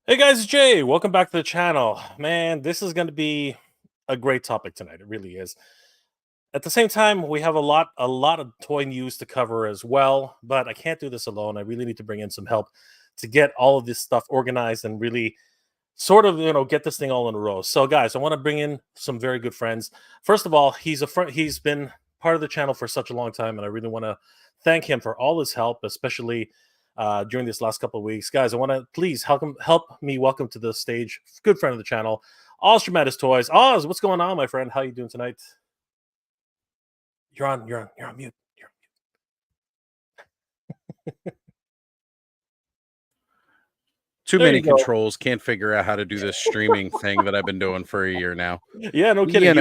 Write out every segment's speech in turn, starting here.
Hey guys, it's Jay. Welcome back to the channel. Man, this is going to be a great topic tonight. It really is. At the same time, we have a lot of toy news to cover as well, but I can't do this alone. I really need to bring in some help to get all of this stuff organized and really sort of, get this thing all in a row. So guys, I want to bring in some very good friends. First of all, he's been part of the channel for such a long time, and I really want to thank him for all his help, especially during this last couple of weeks. Guys, I want to please help me welcome to the stage, good friend of the channel, Oz from Mattis Toys. Oz, what's going on, my friend? How you doing tonight? You're on mute. Too There many you go. controls. Can't figure out how to do this streaming thing that I've been doing for a year now. Yeah, no kidding.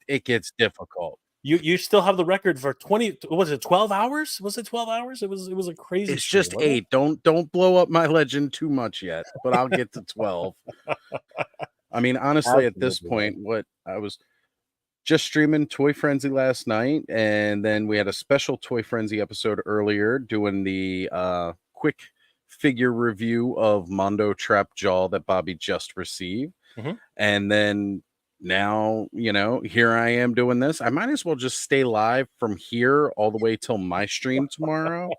It gets difficult. You still have the record for 20, was it 12 hours? Was it 12 hours? It was a crazy It's stream, just wasn't it? 8. Don't blow up my legend too much yet, but I'll get to 12. I mean, honestly, at this point, what I was just streaming Toy Frenzy last night, and then we had a special Toy Frenzy episode earlier doing the quick figure review of Mondo Trap Jaw that Bobby just received. And then now, here I am doing this. I might as well just stay live from here all the way till my stream tomorrow.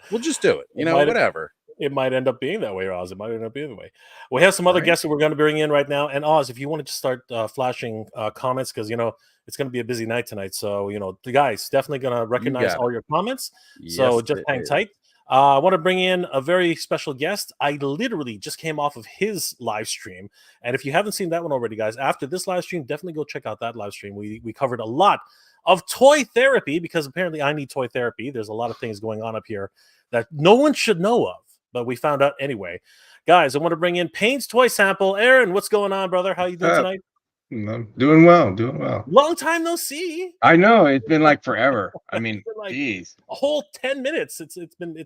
We'll just do it, whatever. It might end up being that way, Oz. It might end up being that way. We have some other guests that we're going to bring in right now. And Oz, if you want to just start flashing comments, because, it's going to be a busy night tonight. So, the guys definitely going to recognize all your comments. So Yes, just hang tight. I want to bring in a very special guest. I literally just came off of his live stream. And if you haven't seen that one already, guys, after this live stream, definitely go check out that live stream. We covered a lot of toy therapy, because apparently I need toy therapy. There's a lot of things going on up here that no one should know of, but we found out anyway. Guys, I want to bring in Payne's Toy Sample. Aaron, what's going on, brother? How you doing tonight? I'm doing well. Long time no see. I know, it's been like forever. I mean, geez. A whole 10 minutes. It's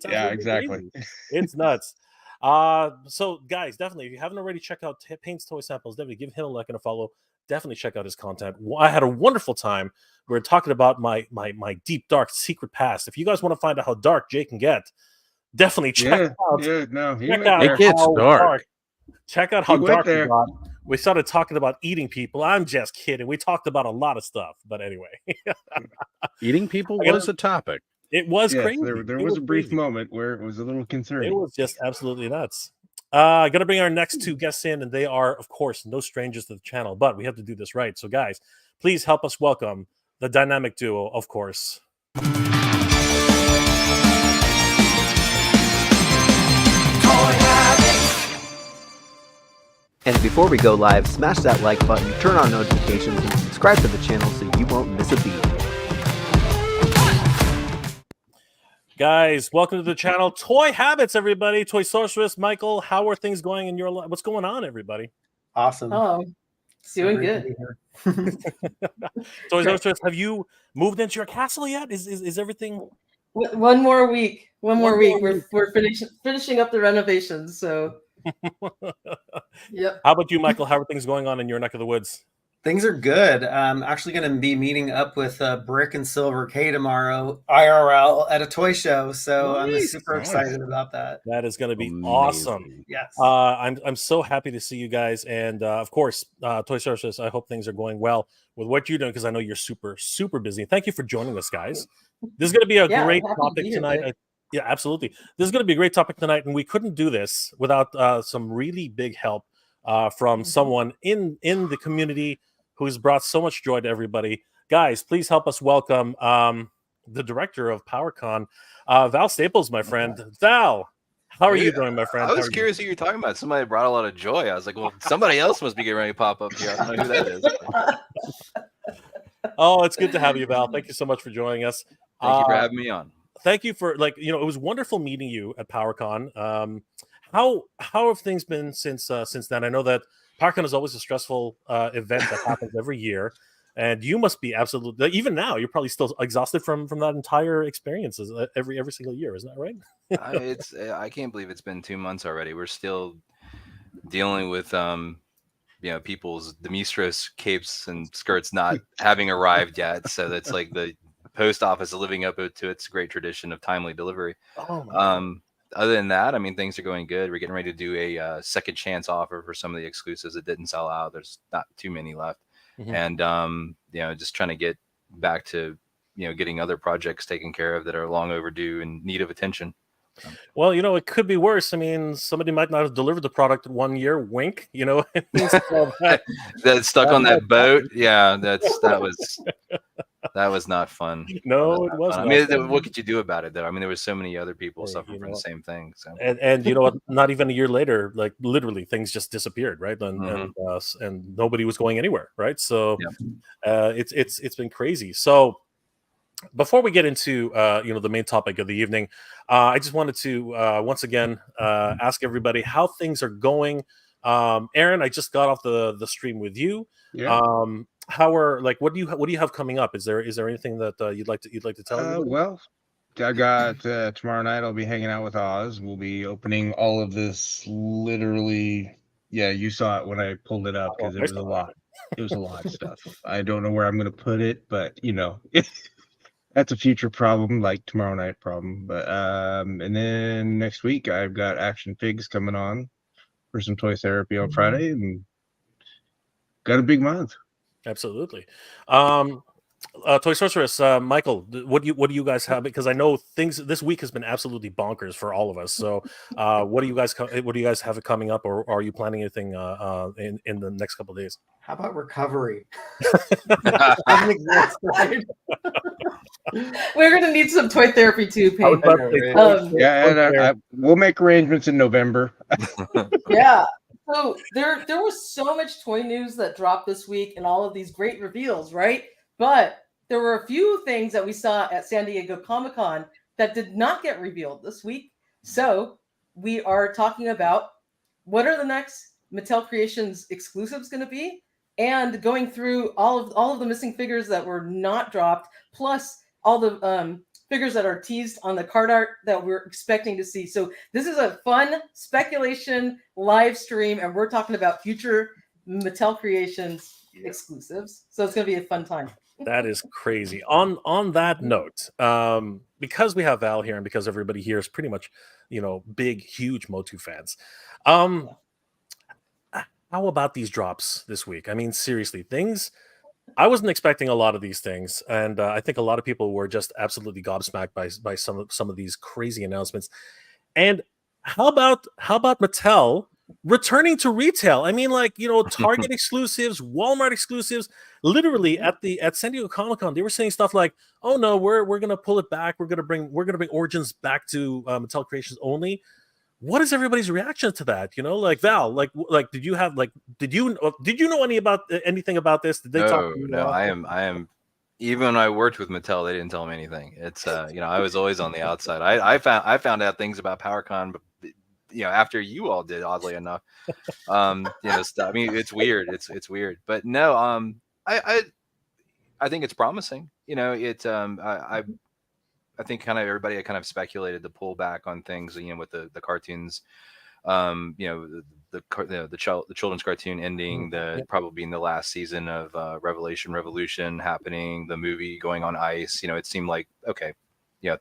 yeah, exactly. Crazy. It's nuts. So guys, definitely, if you haven't already checked out Payne's Toy Samples, definitely give him a like and a follow. Definitely check out his content. I had a wonderful time. We were talking about my deep, dark, secret past. If you guys want to find out how dark Jay can get, definitely check out. Yeah, no, it gets dark. Check out how dark he got. We started talking about eating people. I'm just kidding. We talked about a lot of stuff, but anyway. Eating people was a topic. It was crazy. There was a brief moment where it was a little concerning. It was just absolutely nuts. Going to bring our next two guests in, and they are, of course, no strangers to the channel, but we have to do this right. So, guys, please help us welcome the dynamic duo, of course. And before we go live, smash that like button, turn on notifications, and subscribe to the channel so you won't miss a beat. Guys, welcome to the channel. Toy Habits, everybody. Toy Sorceress, Michael, how are things going in your life? What's going on, everybody? Awesome. Oh, doing good. Toy Sorceress, have you moved into your castle yet? Is everything... One more week. One more week. We're finishing up the renovations, so... Yep. How about you, Michael? How are things going on in your neck of the woods? Things are good. I'm actually going to be meeting up with Brick and Silver K tomorrow, IRL, at a toy show. So I'm super excited about that. That is going to be awesome. Yes. I'm so happy to see you guys. And of course, Toy Sorceress, I hope things are going well with what you're doing, because I know you're super, super busy. Thank you for joining us, guys. This is going to be a great topic tonight. Yeah, absolutely. This is going to be a great topic tonight, and we couldn't do this without some really big help from someone in the community who's brought so much joy to everybody. Guys, please help us welcome the director of PowerCon, Val Staples, my friend. Val, how are you doing, my friend? I was curious who you're talking about. Somebody brought a lot of joy. I was like, well, somebody else must be getting ready to pop up here. I don't know who that is. Oh, it's good to have you, Val. Thank you so much for joining us. Thank you for having me on. Thank you for, it was wonderful meeting you at PowerCon. How have things been since then? I know that PowerCon is always a stressful event that happens every year, and you must be absolutely, even now, you're probably still exhausted from that entire experience every single year. Isn't that right? I can't believe it's been 2 months already. We're still dealing with people's Demistros capes and skirts not having arrived yet. So that's like the post office living up to its great tradition of timely delivery. other than that, I mean, things are going good. We're getting ready to do a second chance offer for some of the exclusives that didn't sell out. There's not too many left. And just trying to get back to getting other projects taken care of that are long overdue and need of attention. Well, it could be worse. I mean, somebody might not have delivered the product in 1 year. Wink, That's stuck on that boat. Yeah, that was not fun. No, it wasn't. I mean, what could you do about it, though? I mean, there was so many other people suffering from the same thing. So, and you know what? Not even a year later, like literally, things just disappeared, right? And nobody was going anywhere, right? So, it's been crazy. So, before we get into the main topic of the evening, I just wanted to once again ask everybody how things are going. Aaron, I just got off the stream with you. Yeah. What do you have coming up? Is there anything that you'd like to tell everybody? Well, I got tomorrow night. I'll be hanging out with Oz. We'll be opening all of this. Literally, yeah, you saw it when I pulled it up because it was a lot. It was a lot of stuff. I don't know where I'm going to put it, but that's a future problem, like tomorrow night problem. But and then next week I've got Action Figs coming on for some toy therapy on Friday, and got a big month. Absolutely. Toy Sorceress, Michael, what do you guys have? Because I know this week has been absolutely bonkers for all of us. So, what do you guys have coming up, or are you planning anything in the next couple of days? How about recovery? We're gonna need some toy therapy too, Peyton. We'll make arrangements in November. Yeah. So there was so much toy news that dropped this week and all of these great reveals, right? But there were a few things that we saw at San Diego Comic-Con that did not get revealed this week. So we are talking about what are the next Mattel Creations exclusives going to be, and going through all of the missing figures that were not dropped, plus all the figures that are teased on the card art that we're expecting to see. So this is a fun speculation live stream, and we're talking about future Mattel Creations exclusives. So it's going to be a fun time. That is crazy. On that note, because we have Val here and because everybody here is pretty much, big, huge MOTU fans, how about these drops this week? I mean, seriously, I wasn't expecting a lot of these things, and I think a lot of people were just absolutely gobsmacked by some of these crazy announcements. And how about Mattel returning to retail? I mean, Target exclusives, Walmart exclusives. Literally at San Diego Comic-Con, they were saying stuff like, "Oh no, we're gonna pull it back. We're gonna bring Origins back to Mattel Creations only." What is everybody's reaction to that? Val, did you know anything about this? Did they talk to you? No, I am. Even when I worked with Mattel, they didn't tell me anything. It's I was always on the outside. I found out things about PowerCon, but after you all did, oddly enough. Stuff. I mean, it's weird. It's weird, but no. I think it's promising. I think kind of everybody kind of speculated the pullback on things, with the cartoons, the children's cartoon ending, probably being the last season of Revolution happening, the movie going on ice. It seemed like, okay,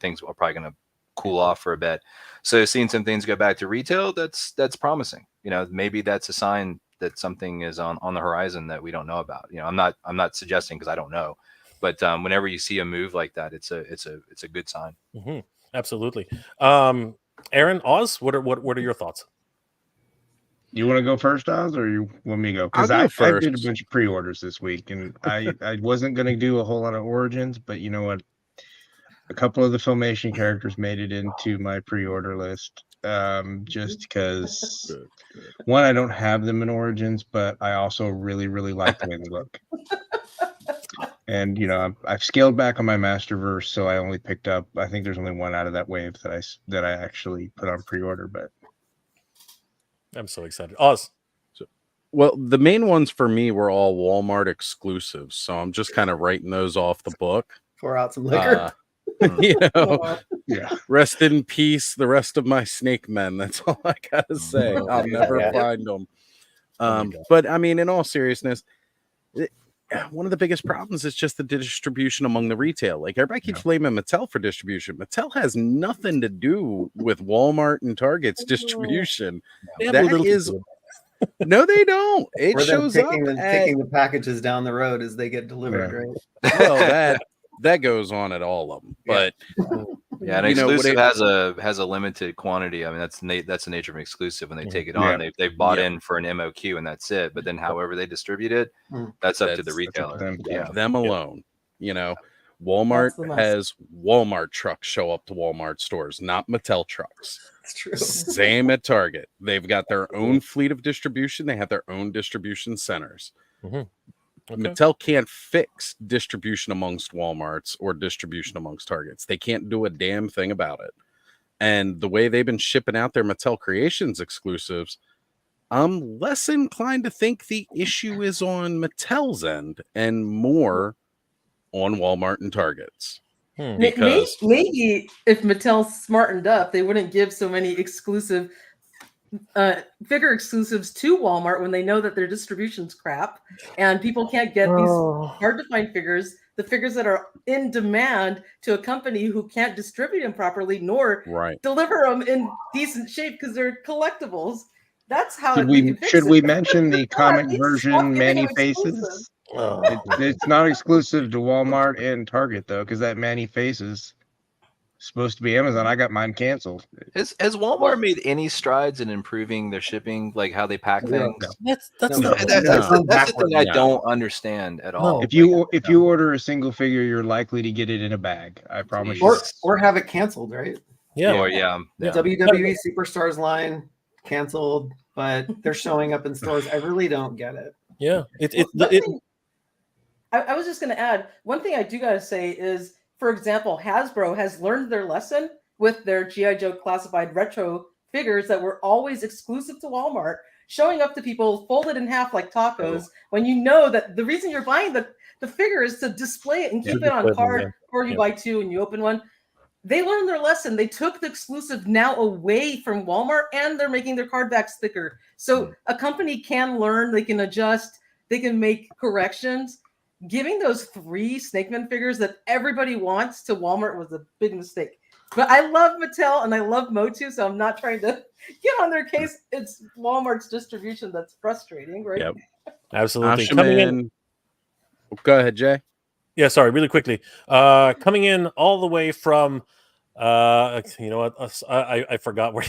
things are probably going to cool off for a bit. So seeing some things go back to retail, that's promising. Maybe that's a sign that something is on the horizon that we don't know about. I'm not suggesting, because I don't know. But whenever you see a move like that, it's a good sign. Mm-hmm. Absolutely. Aaron, Oz, what are your thoughts? You want to go first, Oz, or you want me to go? Because I did a bunch of pre-orders this week, and I wasn't going to do a whole lot of Origins, but you know what? A couple of the Filmation characters made it into my pre-order list, just because, one, I don't have them in Origins, but I also really, really like the way they look. And I've scaled back on my Masterverse, so I only picked up, I think there's only one out of that wave that I actually put on pre-order. But I'm so excited. Oz. Well, the main ones for me were all Walmart exclusives, so I'm just kind of writing those off the book. Pour out some liquor. Yeah. Rest in peace, the rest of my snake men. That's all I gotta say. I'll never find them. But I mean, in all seriousness, one of the biggest problems is just the distribution among the retail. Like everybody keeps blaming Mattel for distribution. Mattel has nothing to do with Walmart and Target's distribution. That is no, they don't. It shows up taking the packages down the road as they get delivered, right? Well, that goes on at all of them, but yeah, an exclusive has a limited quantity. I mean, that's the nature of an exclusive. When they take it on, they've bought in for an MOQ and that's it. But then, however they distribute it, that's up to the retailer. Them alone. You know, Walmart has Walmart trucks show up to Walmart stores, not Mattel trucks. That's true. Same at Target. They've got their own fleet of distribution. They have their own distribution centers. Mattel can't fix distribution amongst Walmarts or distribution amongst Targets. They can't do a damn thing about it. And the way they've been shipping out their Mattel Creations exclusives, I'm less inclined to think the issue is on Mattel's end and more on Walmart and Targets. Because maybe if Mattel smartened up, they wouldn't give so many exclusive figure exclusives to Walmart when they know that their distribution's crap and people can't get these hard to find figures, the figures that are in demand, to a company who can't distribute them properly nor deliver them in decent shape because they're collectibles. That's how should we mention the comic version Manny Faces? It's not exclusive to Walmart and Target though, because that Manny Faces supposed to be Amazon. I got mine canceled. Has Walmart made any strides in improving their shipping, like how they pack things? That's the thing I don't understand at all. If you order a single figure, you're likely to get it in a bag. I promise you. Or have it canceled, right? Yeah. WWE Superstars line canceled, but they're showing up in stores. I really don't get it. Yeah. I was just going to add, one thing I do got to say is, for example, Hasbro has learned their lesson with their G.I. Joe classified retro figures that were always exclusive to Walmart, showing up to people folded in half like tacos when you know that the reason you're buying the figure is to display it and keep it on card before you buy two and you open one. They learned their lesson. They took the exclusive now away from Walmart and they're making their card backs thicker. So a company can learn, they can adjust, they can make corrections. Giving those 3 Snakeman figures that everybody wants to Walmart was a big mistake. But I love Mattel and I love MOTU, so I'm not trying to get on their case. It's Walmart's distribution that's frustrating, right? Yep, absolutely. Coming in. Go ahead, Jay. Yeah, sorry, really quickly. Coming in all the way from, you know what? I forgot where.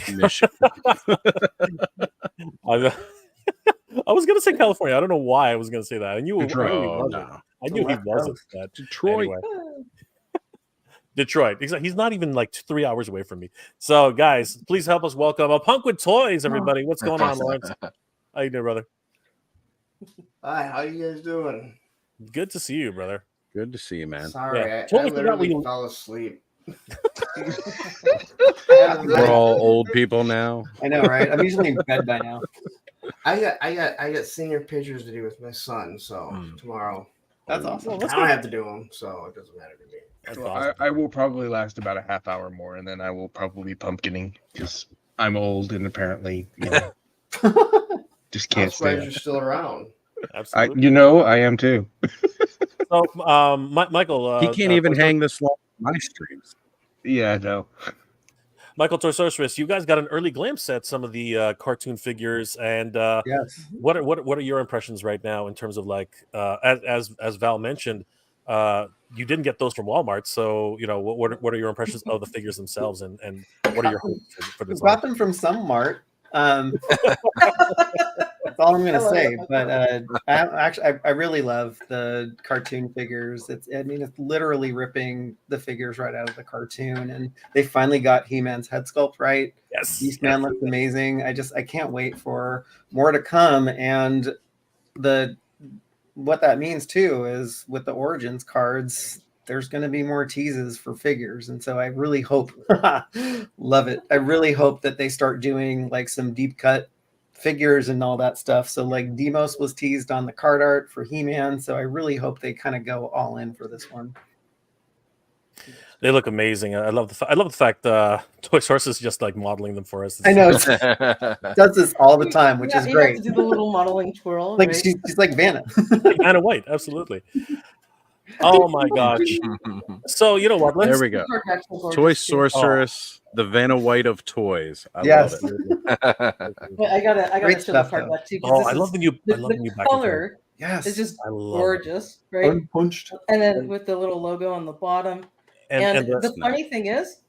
I was going to say California. I don't know why I was going to say that. I knew he wasn't. I knew he wasn't. Detroit. Anyway. Detroit. He's not even like 3 hours away from me. So, guys, please help us welcome a Punk with Toys, everybody. What's going on, Lawrence? How you doing, brother? Hi, how you guys doing? Good to see you, brother. Good to see you, man. Sorry, I literally fell asleep. We're all old people now. I know, right? I'm usually in bed by now. I got senior pictures to do with my son, so tomorrow. That's awesome. I don't have to do them, so it doesn't matter to me. Well, awesome. I will probably last about a half hour more, and then I will probably be pumpkining because I'm old and apparently, just can't stay. You're still around. Absolutely. I am too. So, Michael, he can't even hang this long on my streams. Yeah, no. Michael Torsorcerus, you guys got an early glimpse at some of the cartoon figures, and yes. What are your impressions right now in terms of like as Val mentioned, you didn't get those from Walmart, so what are your impressions of the figures themselves, and what are your hopes for this? Got them from some mart. That's all I'm going to say. But I really love the cartoon figures. It's literally ripping the figures right out of the cartoon, and they finally got He-Man's head sculpt right. Yes, Beastman looks amazing. I can't wait for more to come. And what that means too is with the Origins cards, there's going to be more teases for figures. And so I really hope, love it. I really hope that they start doing like some deep cut figures and all that stuff. So like Demos was teased on the card art for He-Man. So I really hope they kind of go all in for this one. They look amazing. I love the fact Toy Source is just like modeling them for us. I know. Does this all the time, which is You great. have to do the little modeling twirl. Like right? she's like Vanna. Anna White, absolutely. Oh my gosh. So you know what? There we go. Toy Sorceress, the Vanna White of toys. I love it. I gotta Great show the stuff, card though. back too. Oh, I love the new. I love the The new back and forth. color Yes. is just I love gorgeous, right? Unpunched. And then with the little logo on the bottom. And the funny thing is,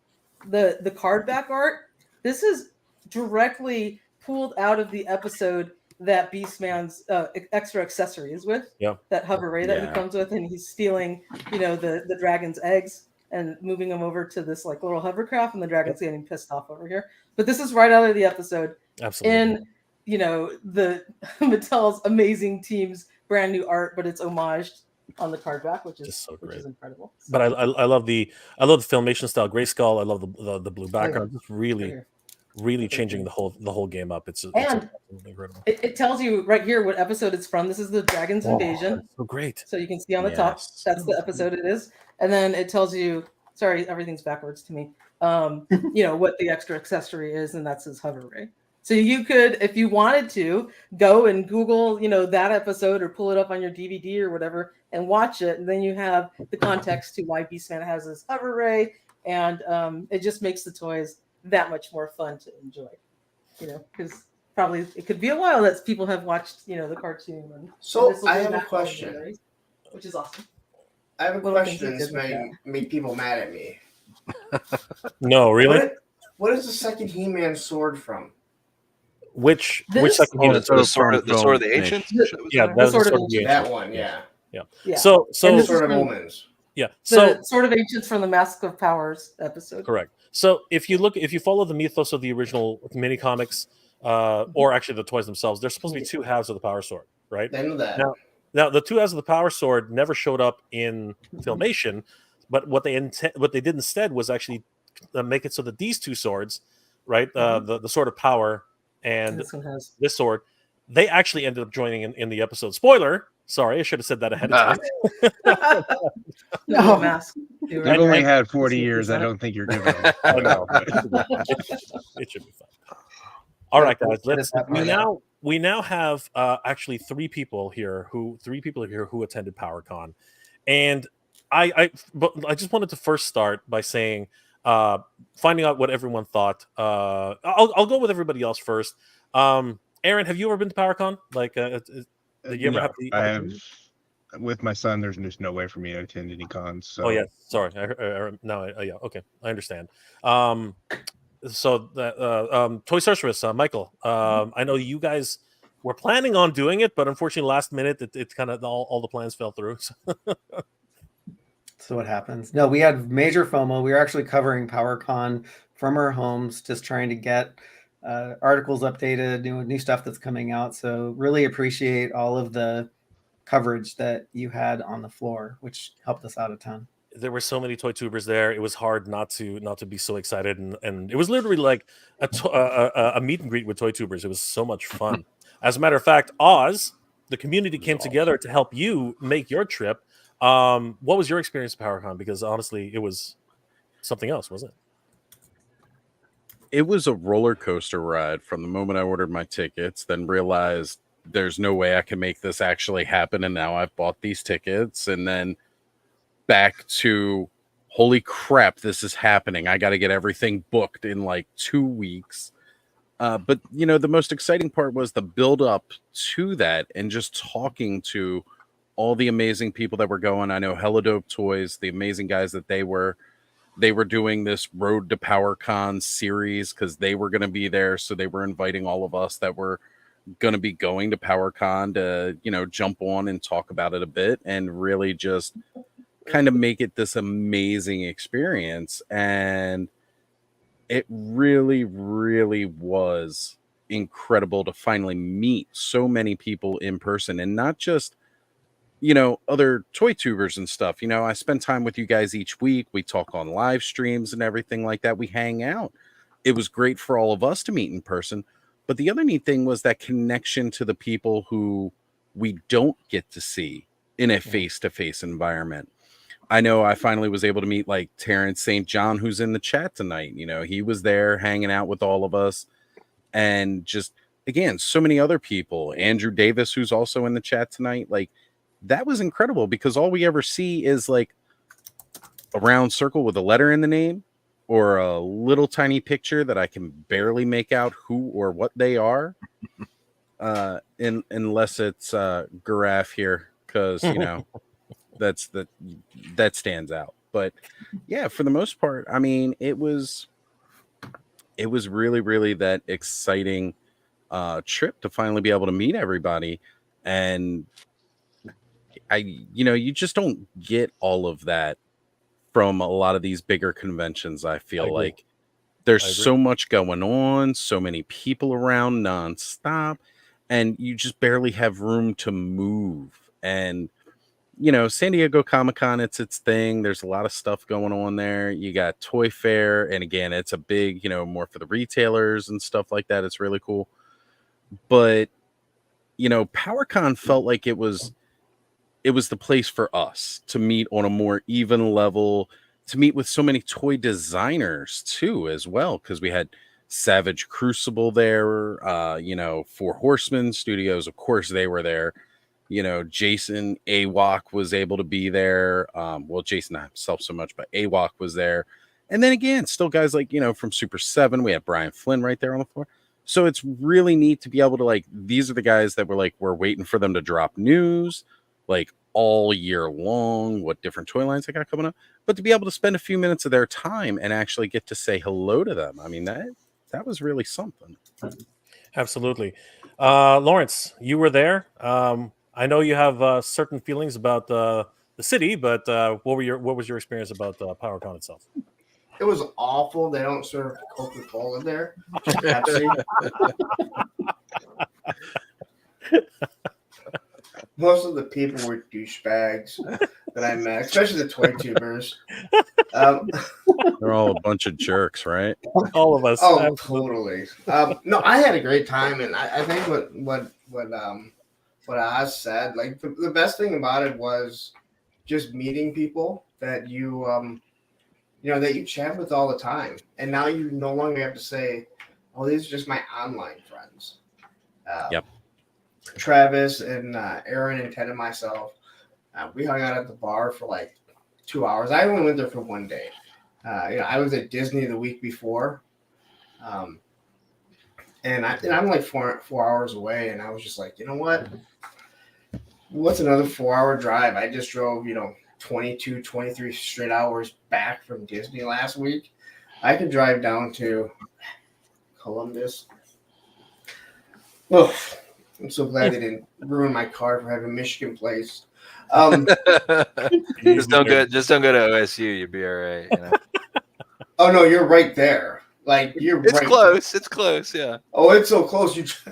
the card back art. This is directly pulled out of the episode that Beastman's extra accessory is with. Yeah. That hover ray that he comes with, and he's stealing, the dragon's eggs and moving them over to this like little hovercraft, and the dragon's getting pissed off over here. But this is right out of the episode. Absolutely. And the Mattel's amazing team's brand new art, but it's homaged on the card back, which is so great. Which is incredible. So. But I love the filmation style, Grayskull. I love the blue background. It's really changing the whole game up. It's incredible. It tells you right here what episode it's from. This is the Dragon's Invasion. So great. So you can see on the top, that's the episode it is. And then it tells you, sorry, everything's backwards to me. What the extra accessory is, and that's his hover ray. So you could, if you wanted to, go and Google, that episode or pull it up on your DVD or whatever and watch it. And then you have the context to why Beastman has this hover ray. And it just makes the toys that much more fun to enjoy, because probably it could be a while that people have watched, the cartoon. So I have a question, which is awesome. I have a question that's made people mad at me. No, really? What is the second He-Man sword from? Which second He-Man? The sword of the ancients? Yeah, that's the sword of the ancients. That one, yeah. So and the sword of omens. Yeah. So Sword of Ancients from the Mask of Powers episode. Correct. So if you follow the mythos of the original mini comics, or actually the toys themselves, there's supposed to be two halves of the Power Sword, right? I know that. Now the two halves of the Power Sword never showed up in Filmation, but what they did instead was actually make it so that these two swords, right, the Sword of Power and this sword, they actually ended up joining in the episode. Spoiler. Sorry, I should have said that ahead of time. No mask. You've only had 40 years. I don't think you're giving them. I know. It should be fun. All right, guys. We now have actually three people here who attended PowerCon, and I just wanted to first start by saying, finding out what everyone thought. I'll go with everybody else first. Aaron, have you ever been to PowerCon? Like, did you ever have to? I have. With my son, there's just no way for me to attend any cons. So. Oh yeah, sorry. Yeah, okay, I understand. So Toy Sorceress, Michael. I know you guys were planning on doing it, but unfortunately, last minute, it kind of all the plans fell through. So what happens? No, we had major FOMO. We were actually covering PowerCon from our homes, just trying to get articles updated, new stuff that's coming out. So really appreciate all of the coverage that you had on the floor, which helped us out a ton. There were so many toy tubers there. It was hard not to be so excited, and it was literally like a meet and greet with toy tubers. It was so much fun. As a matter of fact, Oz, the community came together to help you make your trip. What was your experience at PowerCon? Because honestly, it was something else, wasn't it? It was a roller coaster ride from the moment I ordered my tickets, then realized there's no way I can make this actually happen. And now I've bought these tickets, and then back to, holy crap, this is happening. I got to get everything booked in like 2 weeks. But the most exciting part was the build up to that and just talking to all the amazing people that were going. I know Hella Dope Toys, the amazing guys that they were doing this Road to PowerCon series because they were going to be there. So they were inviting all of us that were going to be going to PowerCon to, jump on and talk about it a bit and really just kind of make it this amazing experience. And it really, really was incredible to finally meet so many people in person, and not just other toy tubers and stuff. I spend time with you guys each week. We talk on live streams and everything like that. We hang out. It was great for all of us to meet in person. But the other neat thing was that connection to the people who we don't get to see in a face-to-face environment. I know I finally was able to meet like Terrence St. John, who's in the chat tonight. You know, he was there hanging out with all of us, and just again, so many other people. Andrew Davis, who's also in the chat tonight. Like, that was incredible because all we ever see is like a round circle with a letter in the name or a little tiny picture that I can barely make out who or what they are. Unless it's Giraffe here, because you know that stands out. But yeah, for the most part, I mean, it was really, really that exciting trip to finally be able to meet everybody. And you just don't get all of that from a lot of these bigger conventions. I feel like there's so much going on, so many people around nonstop, and you just barely have room to move. And you know, San Diego Comic-Con, it's its thing. There's a lot of stuff going on there. You got Toy Fair, and again, it's a big, you know, more for the retailers and stuff like that. It's really cool. But you know, PowerCon felt like it was the place for us to meet on a more even level, to meet with so many toy designers too, as well, because we had Savage Crucible there, you know, Four Horsemen Studios, of course, they were there. You know, Jason Awok was able to be there. Well, Jason not himself so much, but Awok was there. And then again, still guys like, you know, from Super 7, we had Brian Flynn right there on the floor. So it's really neat to be able to, like, these are the guys that were like, we're waiting for them to drop news, like, all year long, what different toy lines they got coming up. But to be able to spend a few minutes of their time and actually get to say hello to them, I mean, that was really something. Absolutely. Lawrence, you were there. I know you have certain feelings about the city, but what was your experience about PowerCon itself? It was awful. They don't serve Coca-Cola there, just Pepsi. Most of the people were douchebags that I met, especially the toy tubers. They're all a bunch of jerks, right? All of us. Oh, absolutely. totally. No, I had a great time, and I think what Oz said, like the best thing about it was just meeting people that you that you chat with all the time, and now you no longer have to say, "Oh, these are just my online friends." Yep. Travis and Aaron and Ted and myself, we hung out at the bar for like 2 hours. I only went there for one day. I was at Disney the week before, and I'm like four hours away, and I was just like, you know what? What's another 4-hour drive? I just drove, 22, 23 straight hours back from Disney last week. I could drive down to Columbus. Oh, I'm so glad they didn't ruin my car for having Michigan place. Just don't go to OSU. You'll be all right. You know? Oh no, you're right there. Like it's right close. there. It's close. Yeah. Oh, it's so close.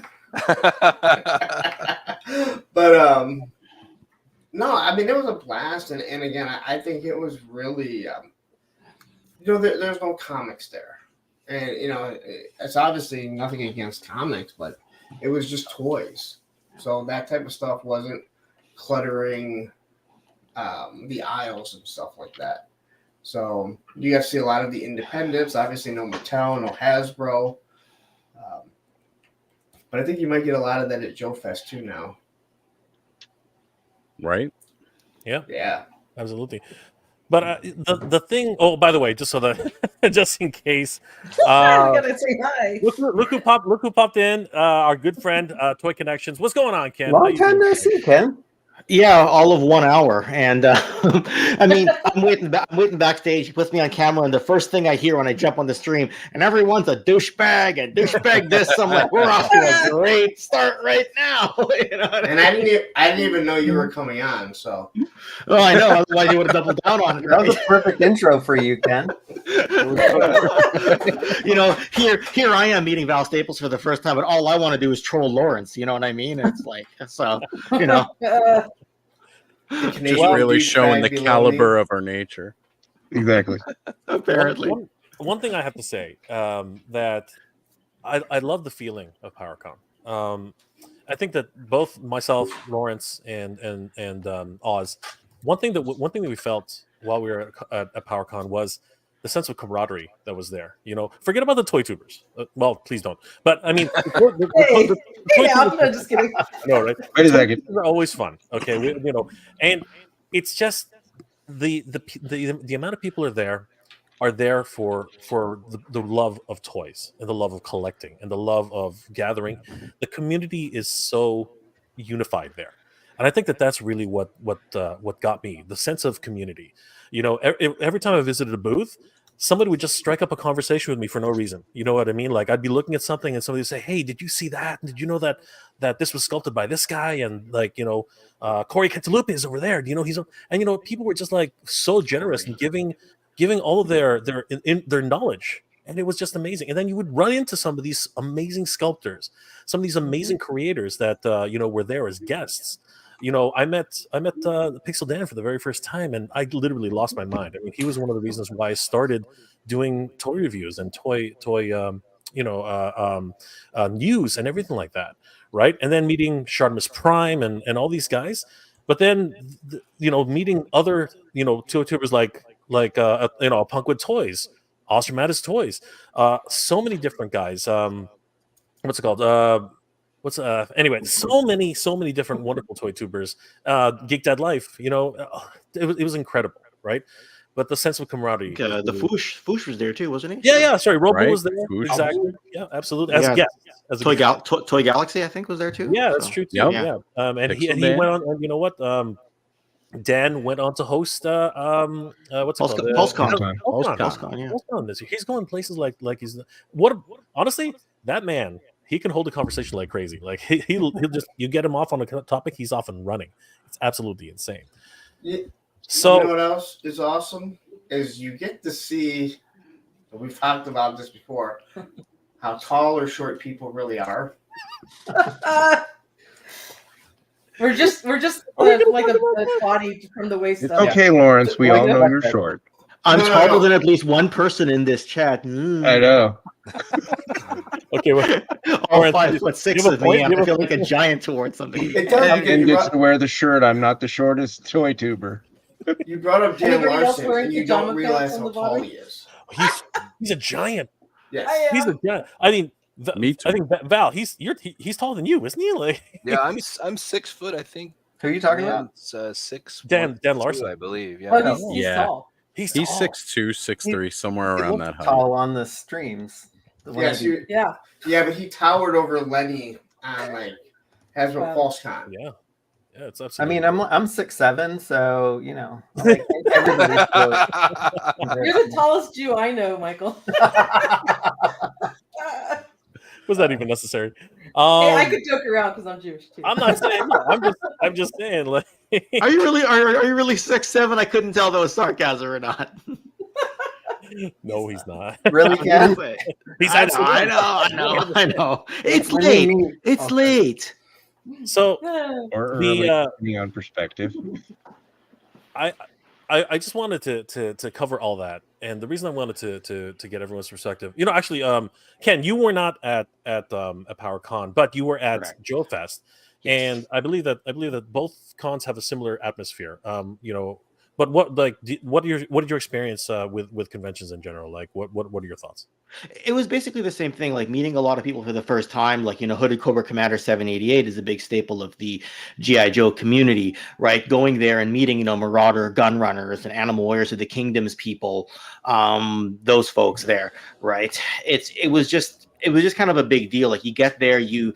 But no, I mean it was a blast, and again, I think it was really, there's no comics there, and it's obviously nothing against comics, but it was just toys, so that type of stuff wasn't cluttering the aisles and stuff like that. So you guys see a lot of the independents, obviously no Mattel, no Hasbro, but I think you might get a lot of that at Joe Fest too now. Right? Yeah, absolutely. But the thing. Oh, by the way, just so that just in case, I gotta say hi. Look who popped in. Our good friend, Toy Connections. What's going on, Ken? Long time no see, Ken. Yeah, all of 1 hour, and I mean, I'm waiting backstage. He puts me on camera, and the first thing I hear when I jump on the stream, and everyone's a douchebag and douchebag this. I'm like, we're off to a great start right now. And I didn't even know you were coming on. So, oh, I know. Otherwise, you would have doubled down on it. That was a perfect intro for you, Ken. Here I am meeting Val Staples for the first time, but all I want to do is troll Lawrence. You know what I mean? It's like so. Just really showing the caliber of our nature. Exactly. Apparently. One thing I have to say that I love the feeling of PowerCon. I think that both myself, Lawrence, and Oz one thing that we felt while we were at PowerCon was the sense of camaraderie that was there. You know, forget about the toy tubers. Well, please don't. But I mean, I'm just kidding. No, right? Wait a second. They're always fun. Okay, you know, and it's just the amount of people are there for the love of toys and the love of collecting and the love of gathering. The community is so unified there, and I think that's really what got me, the sense of community. You know, every time I visited a booth, somebody would just strike up a conversation with me for no reason. You know what I mean? Like, I'd be looking at something and somebody would say, "Hey, did you see that? Did you know that this was sculpted by this guy?" And like, you know, Corey Cantaloupe is over there. Do you know and you know, people were just like so generous and giving all of their knowledge, and it was just amazing. And then you would run into some of these amazing sculptors, some of these amazing creators that you know, were there as guests. You know, I met Pixel Dan for the very first time, and I literally lost my mind. I mean, he was one of the reasons why I started doing toy reviews and toy news and everything like that, right? And then meeting Shartimus Prime and all these guys, but then you know, meeting other, you know, tubers like you know, Punk with Toys, Ostermatis Toys, so many different guys. What's it called? Anyway, so many different wonderful toy tubers. Geek Dad Life, you know, it was incredible, right? But the sense of camaraderie. The Foosh was there too, wasn't he? Yeah. Sorry, Robo Right? was there. Foosh. Exactly. Yeah, absolutely. As a guest. As a Toy, guest. Toy Galaxy, I think, was there too. Yeah, that's true too. Yep. Yeah. And he Dan. went on. And you know what? Dan went on to host what's it called? PulseCon. PulseCon. Yeah. PulseCon this year. He's going places like he's honestly, that man, he can hold a conversation like crazy. Like he'll just, you get him off on a topic, he's off and running. It's absolutely insane. So you know what else is awesome is you get to see. We've talked about this before. How tall or short people really are. We're just like a body from the waist It's up. okay, Lawrence. We all know you're short. I'm taller than at least one person in this chat. I know. Okay, well, all 5'6" of me. I feel like a giant towards something. And gets to wear the shirt. I'm not the shortest toy tuber. You brought up Dan Anybody else Larson, wearing and you don't pajama realize pants how on the tall bottom? he is. he's a giant. Yes. He's a giant. I mean, Me too. I think Val, he's taller than you, isn't he? Like, Yeah, I'm 6 foot. I think. Who are you talking about? Six. Dan Larson, I believe. Yeah. Oh, he's Yeah. tall. He's 6'2", 6'3", somewhere He around looked that height. tall on the streams. Yes, Yeah. yeah, but he towered over Lenny on like Hasbro PulseCon. Yeah, it's I absolutely. mean, I'm 6'7", so you know, like, everybody's close. You're the tallest Jew I know, Michael. Was that even necessary? Hey, I could joke around because I'm Jewish too. I'm not saying. No, I'm just saying. Like, Are you really 6'7"? I couldn't tell if that was sarcasm or not. no, he's not. Really, Ken? He's I know. It's late. It's late. So Or early, depending on perspective. I just wanted to cover all that, and the reason I wanted to get everyone's perspective, you know, actually, Ken, you were not at PowerCon, but you were at Joe Fest, and I believe that both cons have a similar atmosphere. You know, but what did your experience with conventions in general? Like, what are your thoughts? It was basically the same thing, like meeting a lot of people for the first time. Like, you know, Hooded Cobra Commander 788 is a big staple of the G.I. Joe community, right? Going there and meeting, you know, Marauder gun runners and Animal Warriors of the Kingdoms people, those folks there, right? It was just kind of a big deal. Like, you get there, in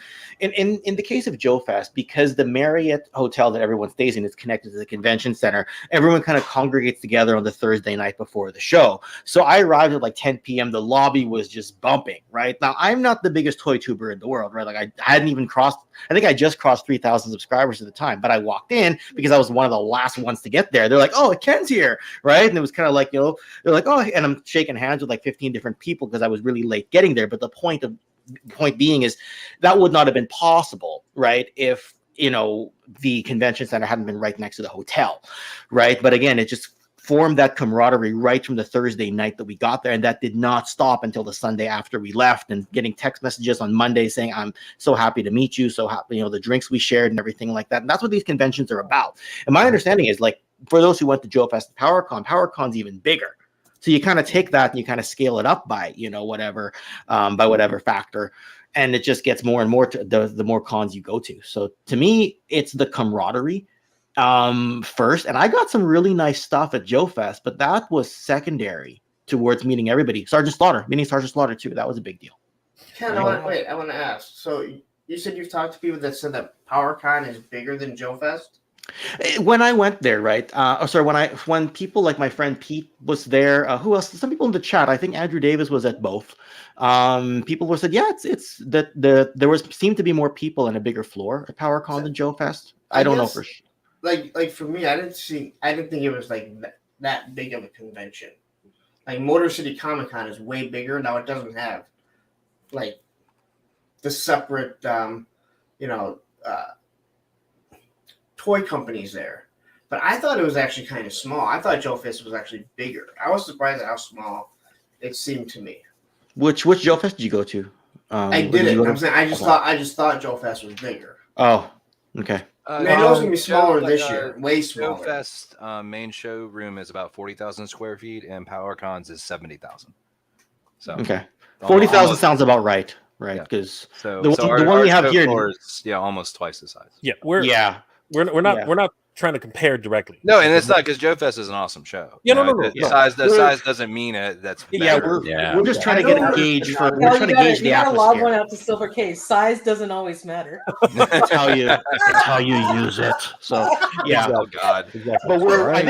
the case of Joe Fest, because the Marriott hotel that everyone stays in is connected to the convention center, everyone kind of congregates together on the Thursday night before the show. So I arrived at like 10 p.m. The lobby was just bumping, right? Now, I'm not the biggest toy tuber in the world, right? Like, I hadn't even crossed, I think I just crossed 3,000 subscribers at the time, but I walked in because I was one of the last ones to get there. They're like, oh, Ken's here, right? And it was kind of like, you know, they're like, oh, and I'm shaking hands with like 15 different people because I was really late getting there. But the point being is that would not have been possible, right, if, you know, the convention center hadn't been right next to the hotel, right? But again, it just formed that camaraderie right from the Thursday night that we got there, and that did not stop until the Sunday after we left, and getting text messages on Monday saying, I'm so happy to meet you, so happy, you know, the drinks we shared and everything like that. And that's what these conventions are about. And my understanding is, like, for those who went to Joe Fest and PowerCon's even bigger. So you kind of take that and you kind of scale it up by, whatever, by whatever factor. And it just gets more and more to the more cons you go to. So to me, it's the camaraderie first. And I got some really nice stuff at Joe Fest, but that was secondary towards meeting everybody. Meeting Sergeant Slaughter too. That was a big deal. Ken, I want to ask. So you said you've talked to people that said that PowerCon is bigger than Joe Fest? When I went there, right? When people like my friend Pete was there, who else? Some people in the chat. I think Andrew Davis was at both. People were said, yeah, it's that there seemed to be more people and a bigger floor at PowerCon than Joe Fest. I don't know for sure. Like for me, I didn't think it was like that big of a convention. Like Motor City Comic Con is way bigger now. It doesn't have like the separate, toy companies there, but I thought it was actually kind of small. I thought Joe Fest was actually bigger. I was surprised at how small it seemed to me. Which Joe Fest did you go to? I didn't. I'm saying I just thought Joe Fest was bigger. Oh, okay. I know it's gonna be smaller this year, way smaller. Joe Fest main showroom is about 40,000 square feet, and PowerCon's is 70,000. So okay, 40,000 sounds about right, because the one we have here is almost twice the size. Yeah, we're not trying to compare directly. No, and it's not because Joe Fest is an awesome show. Yeah, no. Size doesn't mean it. That's better. We're just trying to get a gauge for. We're trying to gauge the atmosphere. Log one out to Silver Case. Size doesn't always matter. That's how you use it. So yeah. Oh God. Exactly. But we're. I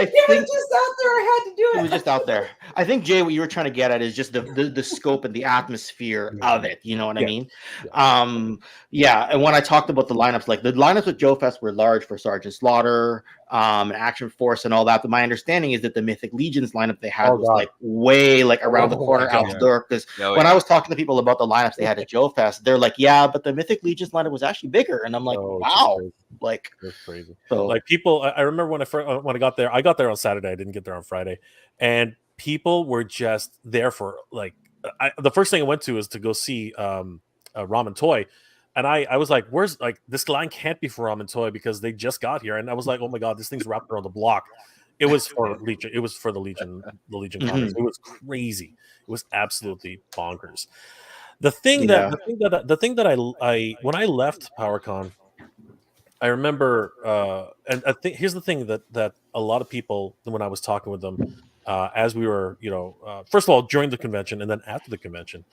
think it was just out there. I had to do it. It was just out there. I think Jay, what you were trying to get at is just the scope and the atmosphere of it. You know what I mean? Yeah. And when I talked about the lineups, like the lineups with Joe Fest were large for Sergeant Slaughter, Action Force, and all that. But my understanding is that the Mythic Legions lineup they had was like way like around the corner out the door. Because when I was talking to people about the lineups they had at Joe Fest, they're like, yeah, but the Mythic Legions lineup was actually bigger. And I'm like, wow, like that's crazy. So like people, I remember when I got there on Saturday. I didn't get there on Friday, and people were just there for like the first thing I went to is to go see Ramen Toy. And I was like, where's like this line can't be for Ramen Toy because they just got here. And I was like, oh my God, this thing's wrapped around the block. It was for Legion. It was for the Legion comics. It was crazy. It was absolutely bonkers. The thing that I when I left PowerCon, I remember and I think here's the thing that a lot of people when I was talking with them as we were, first of all, during the convention and then after the convention.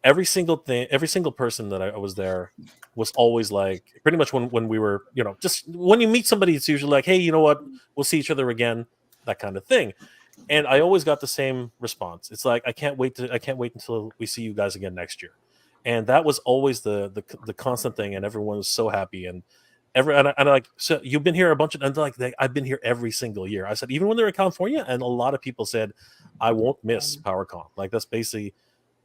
Every single person that I was there was always like, pretty much when we were, just when you meet somebody, it's usually like, hey, you know what, we'll see each other again, that kind of thing. And I always got the same response. It's like, I can't wait until we see you guys again next year. And that was always the constant thing. And everyone was so happy. And like, so you've been here a bunch of, and like, I've been here every single year. I said, even when they're in California, and a lot of people said, I won't miss PowerCon. Like that's basically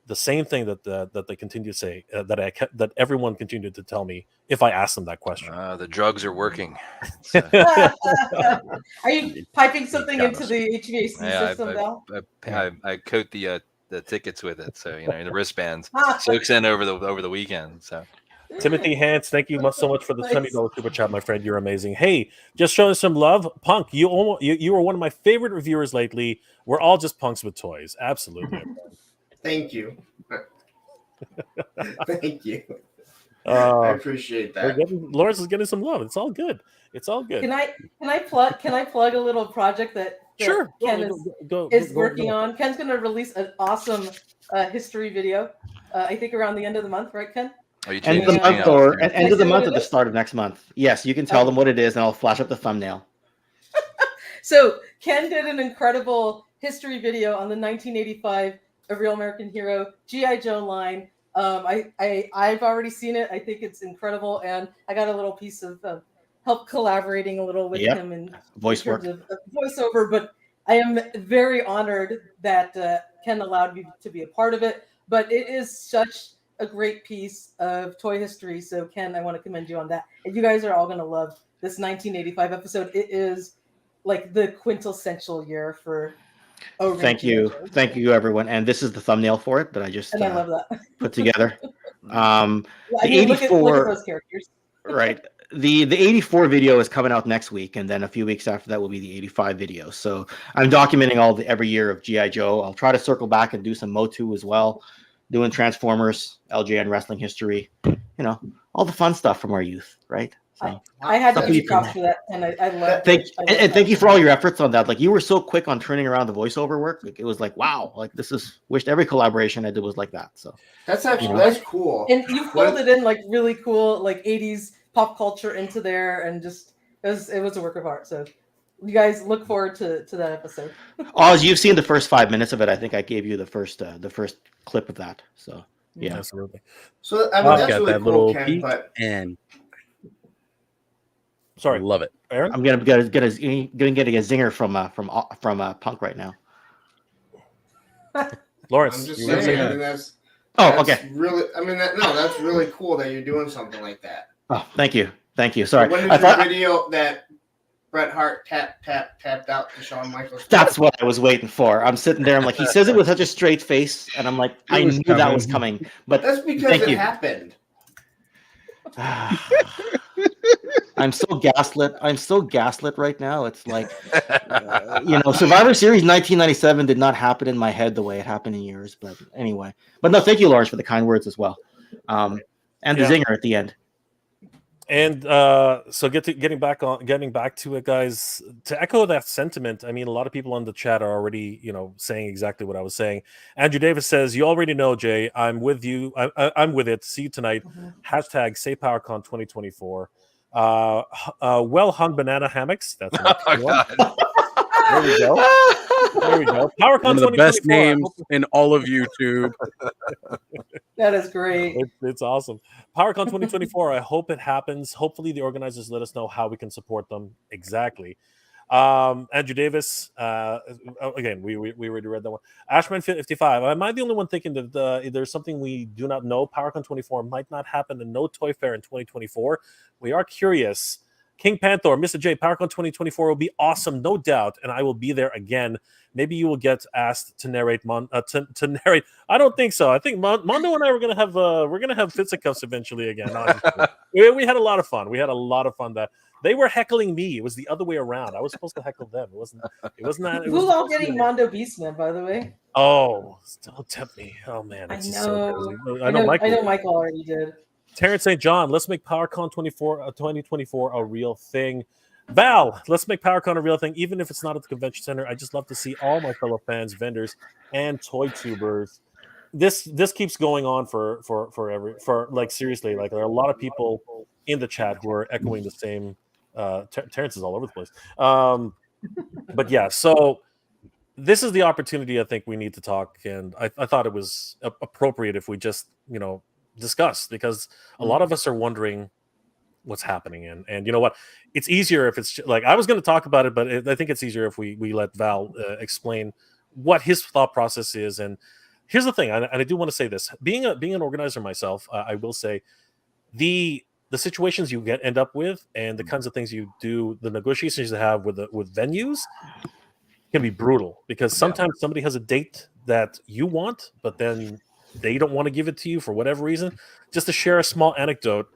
the same thing that they continue to say that everyone continued to tell me if I asked them that question. The drugs are working. Are you piping something into the HVAC system, Val? I coat the tickets with it, so the wristbands soaks in over the weekend. So Timothy Hans, thank you so much for the $20 super chat, my friend. You're amazing. Hey, just showing some love, Punk. You were one of my favorite reviewers lately. We're all just punks with toys. Absolutely. Thank you. Thank you. I appreciate that. Lawrence is getting some love. It's all good. It's all good. Can I plug a little project that sure Ken is working on? Ken's going to release an awesome history video. I think around the end of the month, right, Ken? End of the month or end of the month or the start of next month. Yes, you can tell them what it is, and I'll flash up the thumbnail. So Ken did an incredible history video on the 1985 A Real American Hero G.I. Joe line. I've already seen it. I think it's incredible, and I got a little piece of help collaborating a little with him in voiceover. But I am very honored that Ken allowed me to be a part of it. But it is such a great piece of toy history. So Ken, I want to commend you on that. And you guys are all going to love this 1985 episode. It is like the quintessential year for. Oh, thank you, everyone. And this is the thumbnail for it that I just I love that. put together. The 84 look at those characters. Right. the 84 video is coming out next week, and then a few weeks after that will be the 85 video. So I'm documenting every year of GI Joe. I'll try to circle back and do some MOTU as well, doing Transformers, LJN wrestling history, all the fun stuff from our youth, right? So, I had to give you props for that, and I love it. Thank you for all your efforts on that. Like, you were so quick on turning around the voiceover work. Like, it was like, wow, like wished every collaboration I did was like that. So that's actually that's cool. And you folded in like really cool like 80s pop culture into there, and just it was a work of art. So you guys look forward to that episode. Oz, you've seen the first 5 minutes of it. I think I gave you the first clip of that. So yeah, absolutely. So I mean, that's really cool, Ken, but sorry, love it. Aaron? I'm gonna get a zinger from Punk right now. Lawrence, I'm just saying. I mean, that's okay. Really, I mean, that's really cool that you're doing something like that. Oh, thank you. Sorry. When is your video that Bret Hart tapped out to Shawn Michaels? That's what I was waiting for. I'm sitting there. I'm like, he says it with such a straight face, and I'm like, I knew that was coming. But that's because it happened. I'm so gaslit right now. It's like, Survivor Series 1997 did not happen in my head the way it happened in yours. But anyway, no, thank you, Lawrence, for the kind words as well, and the zinger at the end. And so getting back to it, guys. To echo that sentiment, I mean, a lot of people on the chat are already, saying exactly what I was saying. Andrew Davis says, "You already know, Jay. I'm with you. I'm with it. See you tonight." # say PowerCon 2024. Well hung banana hammocks. That's God. There we go. PowerCon One of the best names in all of YouTube. That is great. It's awesome. PowerCon 2024. I hope it happens. Hopefully, the organizers let us know how we can support them. Exactly. Andrew Davis. Again, we already read that one. Ashman 55. Am I the only one thinking that there's something we do not know? PowerCon 24 might not happen, and no Toy Fair in 2024. We are curious. King Panther, Mr. J, PowerCon 2024 will be awesome, no doubt, and I will be there again. Maybe you will get asked to narrate. To narrate. I don't think so. I think Mondo and I were gonna have fisticuffs eventually again. We had a lot of fun. That they were heckling me. It was the other way around. I was supposed to heckle them. It wasn't. Who's all getting Mondo Beastman, by the way? Oh, don't tempt me. Oh man, I know. So crazy. I know Michael already did. Terrence St. John, let's make PowerCon 2024 a real thing. Val, let's make PowerCon a real thing, even if it's not at the convention center. I just love to see all my fellow fans, vendors, and toy tubers. This keeps going on for seriously. Like, there are a lot of people in the chat who are echoing the same. Terrence is all over the place. But yeah, so this is the opportunity I think we need to talk, and I thought it was appropriate if we just discuss, because a lot of us are wondering what's happening, and you know what, it's easier if it's like, I was going to talk about it, but I think it's easier if we let Val explain what his thought process is. And here's the thing, and I do want to say this, being an organizer myself, I will say the situations you end up with, and the kinds of things you do, the negotiations you have with venues can be brutal, because sometimes somebody has a date that you want, but then they don't want to give it to you for whatever reason. Just to share a small anecdote,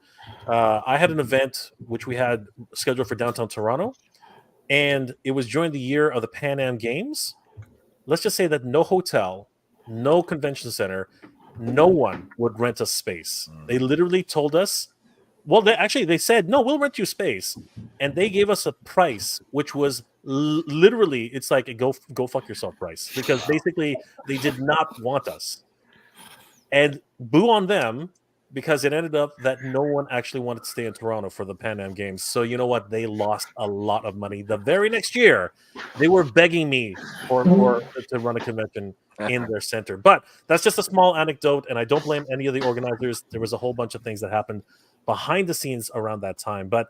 I had an event which we had scheduled for downtown Toronto, and it was during the year of the Pan Am Games. Let's just say that no hotel, no convention center, no one would rent us space. They literally told us, well, they said, no, we'll rent you space. And they gave us a price, which was literally, it's like a go fuck yourself price, because basically they did not want us. And boo on them, because it ended up that no one actually wanted to stay in Toronto for the Pan Am Games. So you know what? They lost a lot of money. The very next year, they were begging me to run a convention in their center. But that's just a small anecdote, and I don't blame any of the organizers. There was a whole bunch of things that happened behind the scenes around that time. But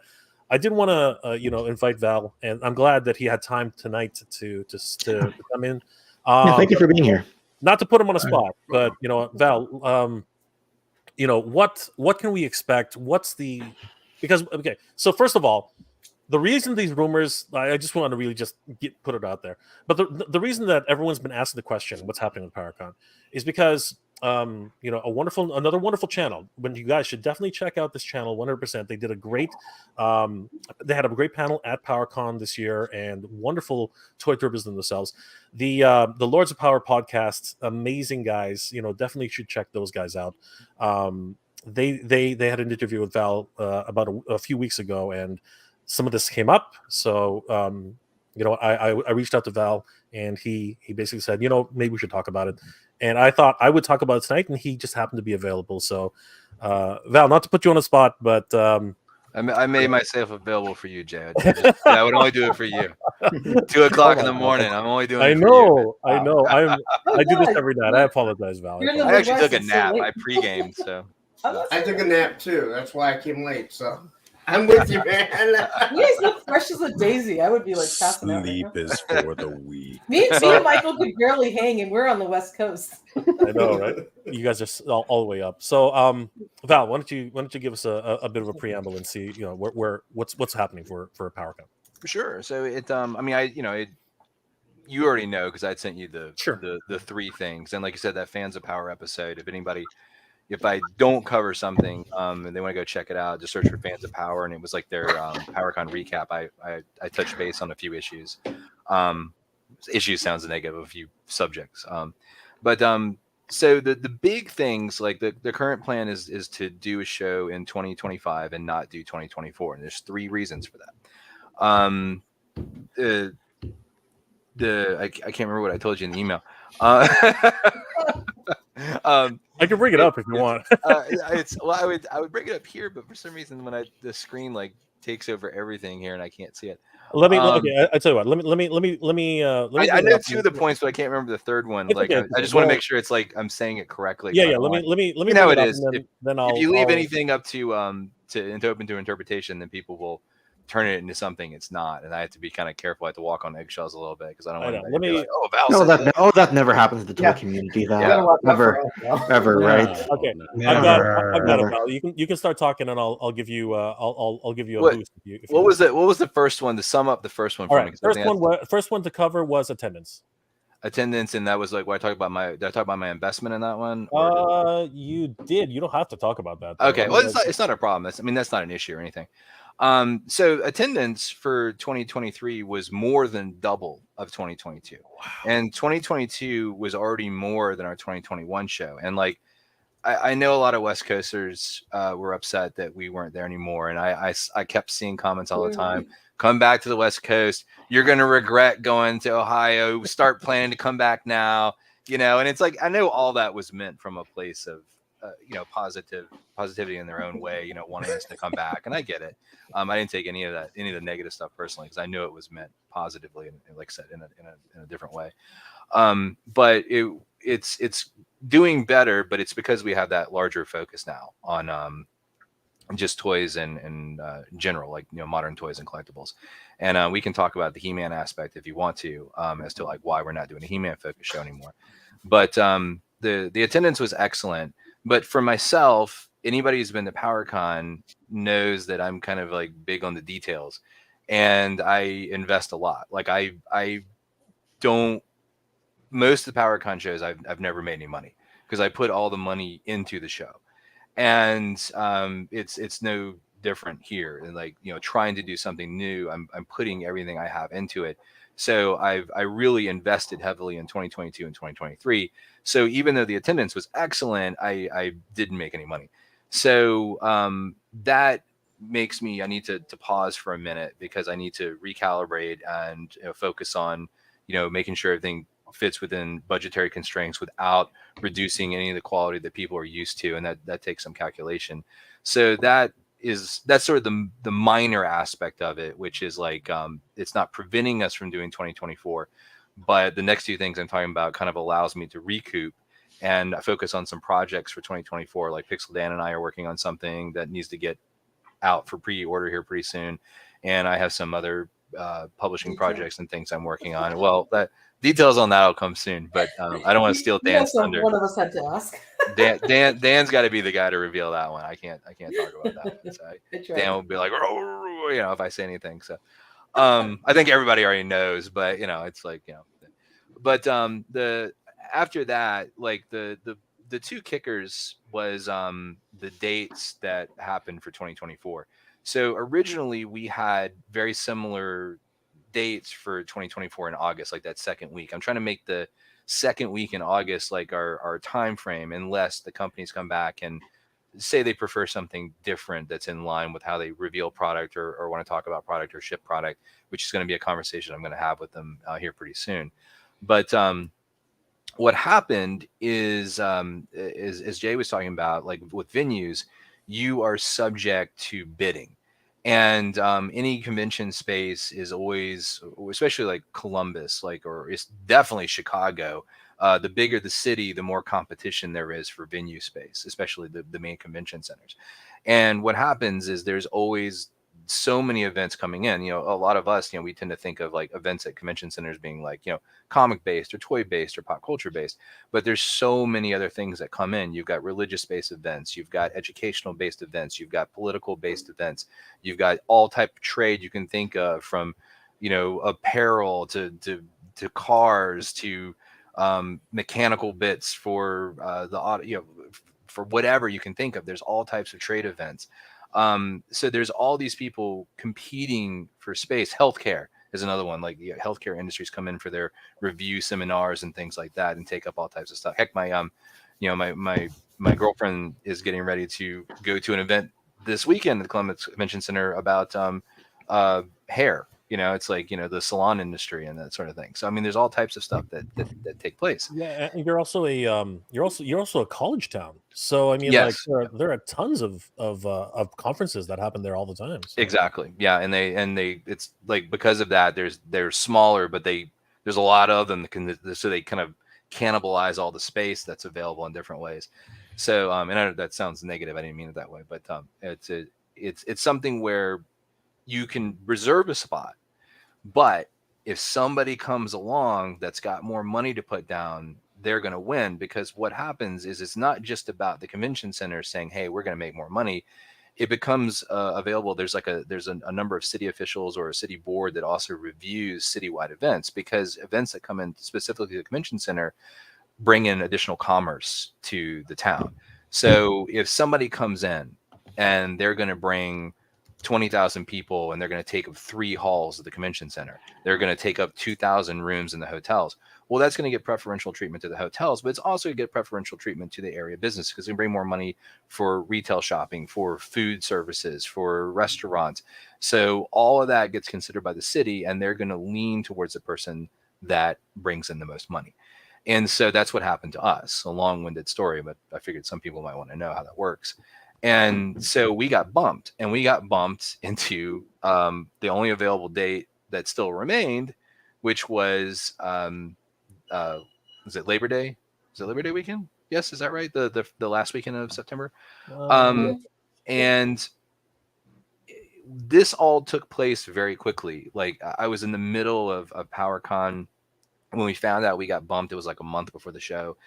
I did want to, invite Val, and I'm glad that he had time tonight to come in. Thank you for being here. Not to put him on a spot, but Val, what can we expect? Okay, so first of all, the reason these rumors, I just want to really just put it out there, but the reason that everyone's been asking the question, what's happening with PowerCon, is because another wonderful channel. When you guys should definitely check out this channel 100%. They did a great, they had a great panel at PowerCon this year, and wonderful toy tours themselves. The Lords of Power podcast, amazing guys. Definitely should check those guys out. They had an interview with Val about a few weeks ago, and some of this came up. So I reached out to Val, and he basically said, maybe we should talk about it. And I thought I would talk about it tonight, and he just happened to be available. So, Val, not to put you on the spot, but I made myself available for you, Jay. I would only do it for you. 2:00 in the morning. I'm only doing it for you. I know. I do this every night. I apologize, Val. I actually took a nap. I pre-gamed, so. I took a nap too. That's why I came late. So I'm with you, man. You guys look fresh as a daisy. I would be like passing out. Sleep is for the weak. Me and Michael could barely hang, and we're on the West Coast. I know, right? You guys are all the way up. So, Val, why don't you give us a bit of a preamble and see, what's happening for PowerCon? Sure. So you already know because I sent you the three things, and like you said, that Fans of Power episode. If I don't cover something and they want to go check it out, just search for Fans of Power, and it was like their PowerCon recap. I touched base on a few issues. Issues sounds negative, a few subjects. So the big things, like the current plan is to do a show in 2025 and not do 2024, and there's three reasons for that. I can't remember what I told you in the email. I can bring it up if you want. I would bring it up here, but for some reason when the screen like takes over everything here and I can't see it. I tell you what. Let me. I know two of the points, but I can't remember the third one. I just want to make sure it's like I'm saying it correctly. Yeah. Let me. You know it is. Then if you leave anything up to open to interpretation, then people will turn it into something it's not, and I have to be kind of careful. I have to walk on eggshells a little bit because I don't want to be like, Val that never happens in the toy community. Ever, right? Okay, I've got it, Val. You can start talking, and I'll give you I'll give you a boost. What was the first one to sum up the first one? All right, first one to cover was attendance. And that was like what did I talk about my investment in that one? You did. You don't have to talk about that, though. Okay, well, it's not a problem. That's not an issue or anything. So attendance for 2023 was more than double of 2022. Wow. And 2022 was already more than our 2021 show. And like, I know a lot of West Coasters were upset that we weren't there anymore. And I kept seeing comments all the time, come back to the West Coast. You're going to regret going to Ohio. Start planning to come back now, and it's like, I know all that was meant from a place of, positivity in their own way, wanting us to come back. And I get it. I didn't take any of the negative stuff personally, because I knew it was meant positively and like I said, in a different way. But it's doing better, but it's because we have that larger focus now on just toys and in general, like, modern toys and collectibles. And we can talk about the He-Man aspect if you want to, as to like why we're not doing a He-Man focus show anymore. But the attendance was excellent. But for myself, anybody who's been to PowerCon knows that I'm kind of like big on the details, and I invest a lot. Like I don't, most of the PowerCon shows I've never made any money because I put all the money into the show, and it's no different here. And like, trying to do something new, I'm putting everything I have into it. So I really invested heavily in 2022 and 2023. So even though the attendance was excellent, I didn't make any money. So that makes me, I need to pause for a minute, because I need to recalibrate and focus on, making sure everything fits within budgetary constraints without reducing any of the quality that people are used to. And that takes some calculation. So that's sort of the minor aspect of it, which is like, it's not preventing us from doing 2024, but the next two things I'm talking about kind of allows me to recoup and focus on some projects for 2024. Like Pixel Dan and I are working on something that needs to get out for pre-order here pretty soon. And I have some other publishing projects and things I'm working on. Well, that details on that will come soon, but I don't want to steal Dan's thunder. One of us had to ask. Dan's got to be the guy to reveal that one. I can't talk about that. So Dan will be like, if I say anything. So I think everybody already knows, but it's like, but after that, like the the two kickers was the dates that happened for 2024. So originally we had very similar dates for 2024 in August, like that second week. I'm trying to make the second week in August like our time frame, unless the companies come back and say they prefer something different that's in line with how they reveal product or want to talk about product or ship product, which is going to be a conversation I'm going to have with them here pretty soon. But what happened is, as Jay was talking about, like with venues, you are subject to bidding. And any convention space is always, especially like Columbus, or it's definitely Chicago. The bigger the city, the more competition there is for venue space, especially the main convention centers. And what happens is there's always so many events coming in. A lot of us, we tend to think of like events at convention centers being like, comic based or toy based or pop culture based, but there's so many other things that come in. You've got religious based events, you've got educational based events, you've got political based events, you've got all type of trade you can think of, from apparel to cars to mechanical bits for the audio, for whatever you can think of. There's all types of trade events. So there's all these people competing for space. Healthcare is another one. Like healthcare industries come in for their review seminars and things like that, and take up all types of stuff. Heck, my girlfriend is getting ready to go to an event this weekend at the Columbus Convention Center about hair. It's like the salon industry and that sort of thing. So I mean, there's all types of stuff that take place. Yeah, and you're also a college town. So I mean, yes. like there are tons of conferences that happen there all the time. So. Exactly. Yeah, and they it's like, because of that, they're smaller, but there's a lot of them so they kind of cannibalize all the space that's available in different ways. So and I know that sounds negative. I didn't mean it that way, but it's something where you can reserve a spot, but if somebody comes along that's got more money to put down, they're going to win. Because what happens is, it's not just about the convention center saying, hey, we're going to make more money. It becomes available. There's a number of city officials or a city board that also reviews citywide events, because events that come in specifically to the convention center bring in additional commerce to the town. So if somebody comes in and they're going to bring 20,000 people, and they're going to take up 3 halls of the convention center, they're going to take up 2,000 rooms in the hotels. Well, that's going to get preferential treatment to the hotels, but it's also going to get preferential treatment to the area business, because they bring more money for retail shopping, for food services, for restaurants. So all of that gets considered by the city, and they're going to lean towards the person that brings in the most money. And so that's what happened to us. A long-winded story, but I figured some people might want to know how that works. And so we got bumped into the only available date that still remained, which was it Labor Day? Is it Labor Day weekend? Yes, is that right? The last weekend of September. And this all took place very quickly. Like, I was in the middle of PowerCon when we found out we got bumped. It was like a month before the show.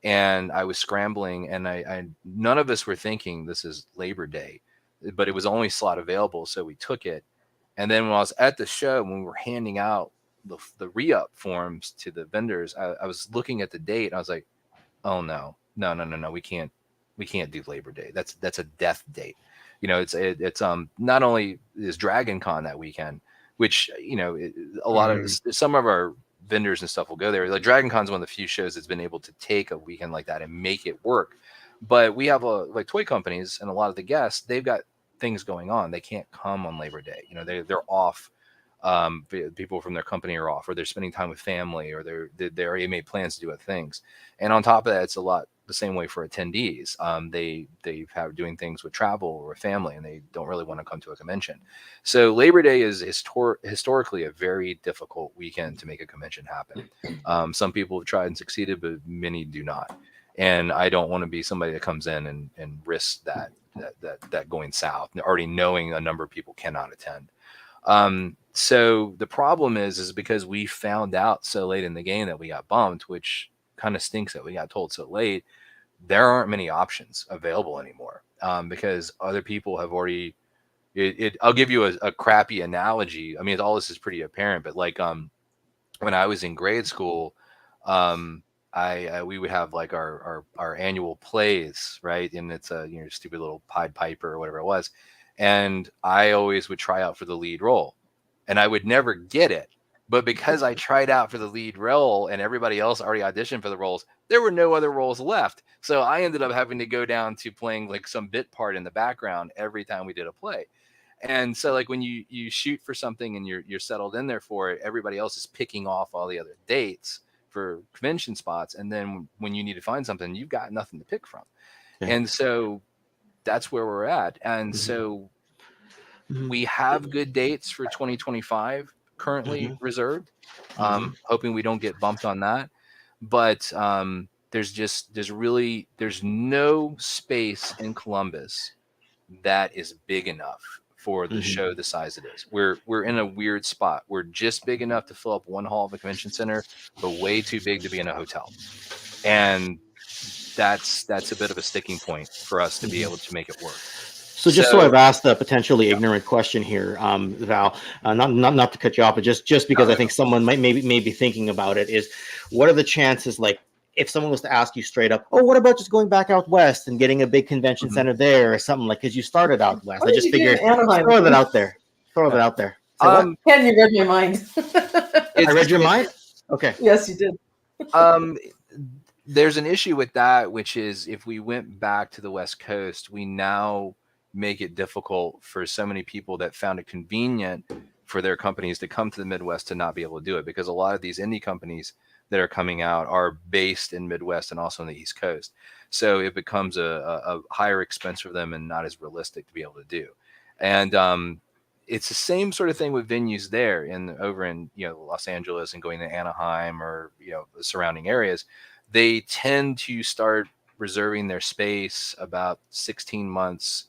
And I was scrambling, and I none of us were thinking this is Labor Day, but it was the only slot available, so we took it. And then when I was at the show, when we were handing out the re-up forms to the vendors, I was looking at the date, and I was like, oh no, we can't do Labor Day. That's a death date. It's not only is Dragon Con that weekend, which a lot of some of our vendors and stuff will go there. Like Dragon Con is one of the few shows that's been able to take a weekend like that and make it work. But we have like toy companies, and a lot of the guests, they've got things going on. They can't come on Labor Day. They're off. People from their company are off, or they're spending time with family, or they already made plans to do other things. And on top of that, it's a lot the same way for attendees. They have doing things with travel or with family, and they don't really want to come to a convention. So Labor Day is historically a very difficult weekend to make a convention happen. Some people have tried and succeeded, but many do not. And I don't want to be somebody that comes in and risks that going south, already knowing a number of people cannot attend. So the problem is because we found out so late in the game that we got bumped, which kind of stinks that we got told so late. There aren't many options available anymore, because other people have already. I'll give you a crappy analogy. I mean, all this is pretty apparent, but like when I was in grade school, we would have like our annual plays, right? And it's a stupid little Pied Piper or whatever it was, and I always would try out for the lead role, and I would never get it. But because I tried out for the lead role and everybody else already auditioned for the roles, there were no other roles left. So I ended up having to go down to playing like some bit part in the background every time we did a play. And so like when you shoot for something and you're settled in there for it, everybody else is picking off all the other dates for convention spots. And then when you need to find something, you've got nothing to pick from. Yeah. And so that's where we're at. And so we have good dates for 2025 currently reserved. Hoping we don't get bumped on that. But there's no space in Columbus that is big enough for the show the size it is. We're in a weird spot. We're just big enough to fill up one hall of a convention center, but way too big to be in a hotel. And that's a bit of a sticking point for us to be able to make it work. So I've asked a potentially ignorant question here, Val, not to cut you off, but just because I think someone may be thinking about it, is what are the chances, like, if someone was to ask you straight up, oh, what about just going back out west and getting a big convention center there or something, like, because you started out west? I just figured throw that out there. Ken, you read my mind. I read your mind? Okay. Yes, you did. There's an issue with that, which is if we went back to the West Coast, we now make it difficult for so many people that found it convenient for their companies to come to the Midwest to not be able to do it, because a lot of these indie companies that are coming out are based in Midwest and also on the East Coast. So it becomes a higher expense for them and not as realistic to be able to do. And it's the same sort of thing with venues there over in Los Angeles and going to Anaheim or the surrounding areas. They tend to start reserving their space about 16 months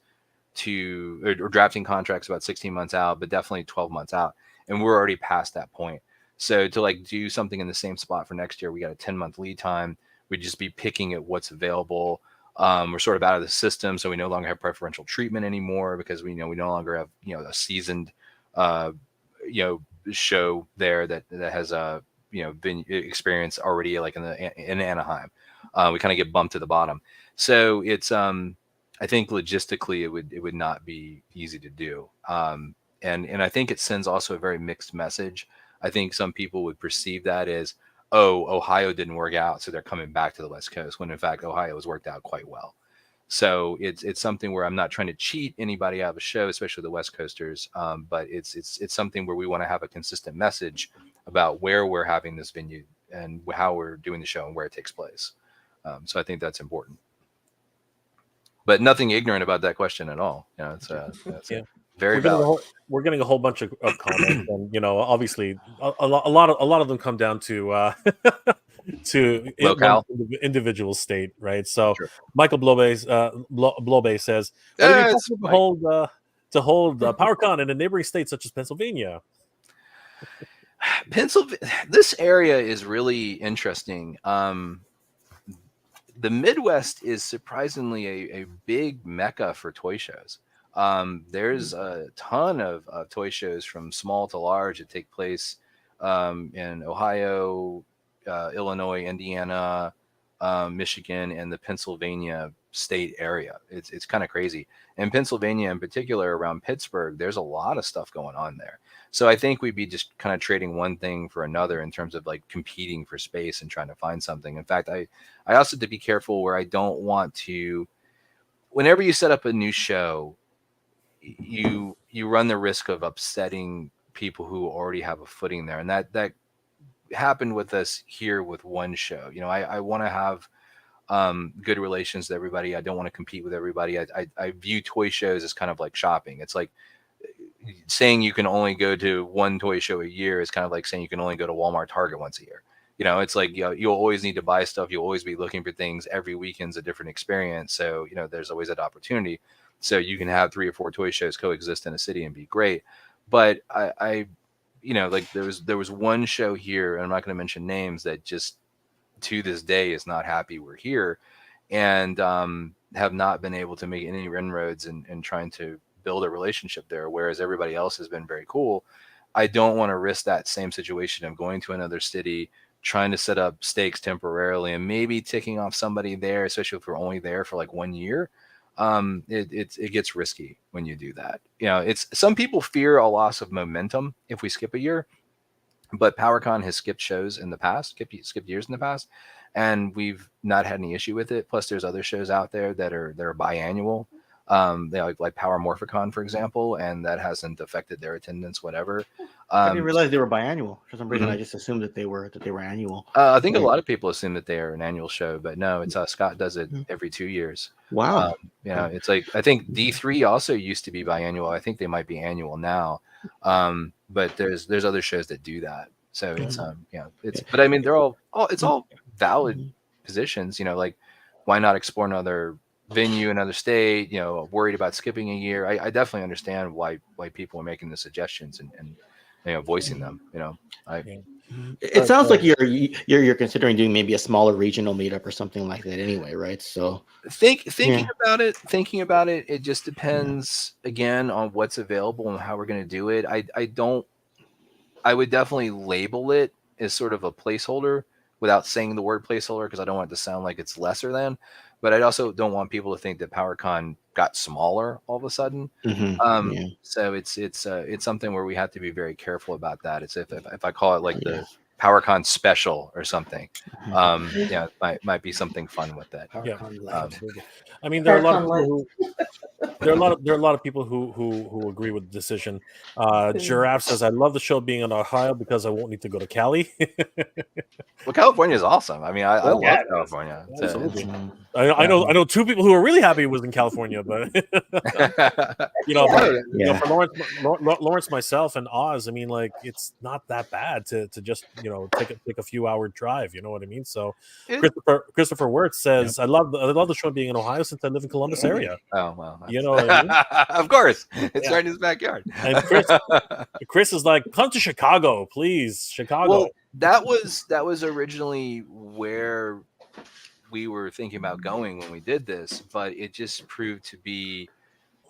or drafting contracts about 16 months out, but definitely 12 months out. And we're already past that point. So to like do something in the same spot for next year, we got a 10-month lead time. We'd just be picking at what's available. We're sort of out of the system, so we no longer have preferential treatment anymore because we no longer have a seasoned show there that has been experience already, like in Anaheim. We kind of get bumped to the bottom. So it's I think logistically it would not be easy to do. And I think it sends also a very mixed message. I think some people would perceive that as, oh, Ohio didn't work out, so they're coming back to the West Coast, when in fact Ohio has worked out quite well. So it's something where I'm not trying to cheat anybody out of a show, especially the West Coasters. But it's something where we want to have a consistent message about where we're having this venue and how we're doing the show and where it takes place. So I think that's important. But nothing ignorant about that question at all. It's very valid. We're getting a whole bunch of comments, and obviously a lot of them come down to to locale, individual state, right? So sure. Michael Blobay says, to hold PowerCon in a neighboring state such as Pennsylvania. This area is really interesting. The Midwest is surprisingly a big mecca for toy shows. There's a ton of toy shows from small to large that take place in Ohio, Illinois, Indiana, Michigan, and the Pennsylvania state area. It's kind of crazy. In Pennsylvania in particular, around Pittsburgh, there's a lot of stuff going on there. So I think we'd be just kind of trading one thing for another in terms of like competing for space and trying to find something. In fact, I also have to be careful where I don't want to, whenever you set up a new show, you run the risk of upsetting people who already have a footing there. And that happened with us here with one show. I want to have good relations with everybody. I don't want to compete with everybody. I view toy shows as kind of like shopping. It's like saying you can only go to one toy show a year is kind of like saying you can only go to Walmart, Target once a year. It's like, you'll always need to buy stuff. You'll always be looking for things. Every weekend's a different experience. So, there's always that opportunity. So you can have 3 or 4 toy shows coexist in a city and be great. But I like there was one show here, and I'm not going to mention names, that just to this day is not happy we're here, and have not been able to make any inroads in trying to build a relationship there, whereas everybody else has been very cool. I don't want to risk that same situation of going to another city, trying to set up stakes temporarily and maybe ticking off somebody there, especially if we're only there for like 1 year, it gets risky when you do that. It's some people fear a loss of momentum if we skip a year, but PowerCon has skipped shows in the past, skipped years in the past, and we've not had any issue with it. Plus, there's other shows out there that are biannual. They like Power Morphicon, for example, and that hasn't affected their attendance, whatever. I didn't realize they were biannual. For some reason, I just assumed that they were annual. I think a lot of people assume that they are an annual show, but no, it's Scott does it every 2 years. Wow. It's like, I think D3 also used to be biannual. I think they might be annual now. But there's other shows that do that. So it's but I mean, it's all valid positions, like why not explore another venue, another state, worried about skipping a year. I definitely understand why people are making the suggestions and voicing them. It sounds like you're considering doing maybe a smaller regional meetup or something like that anyway, right? So thinking about it, it just depends again on what's available and how we're going to do it. I would definitely label it as sort of a placeholder without saying the word placeholder, because I don't want it to sound like it's lesser than, but I also don't want people to think that PowerCon got smaller all of a sudden. So it's something where we have to be very careful about that. It's if I call it like the PowerCon special or something, it might be something fun with that. Absolutely. I mean, there are a lot of people there are a lot of people who agree with the decision. Giraffe says, "I love the show being in Ohio because I won't need to go to Cali." Well, California is awesome. I mean, I love California. Absolutely. I know two people who are really happy it was in California, but for Lawrence, myself, and Oz, I mean, like, it's not that bad to just take a few hour drive. You know what I mean? So Christopher Wirtz says, I love the show being in Ohio since I live in Columbus area. Oh well, you know what I mean? Of course, it's right in his backyard. And Chris is like, come to Chicago, please, Chicago. Well, that was originally where we were thinking about going when we did this, but it just proved to be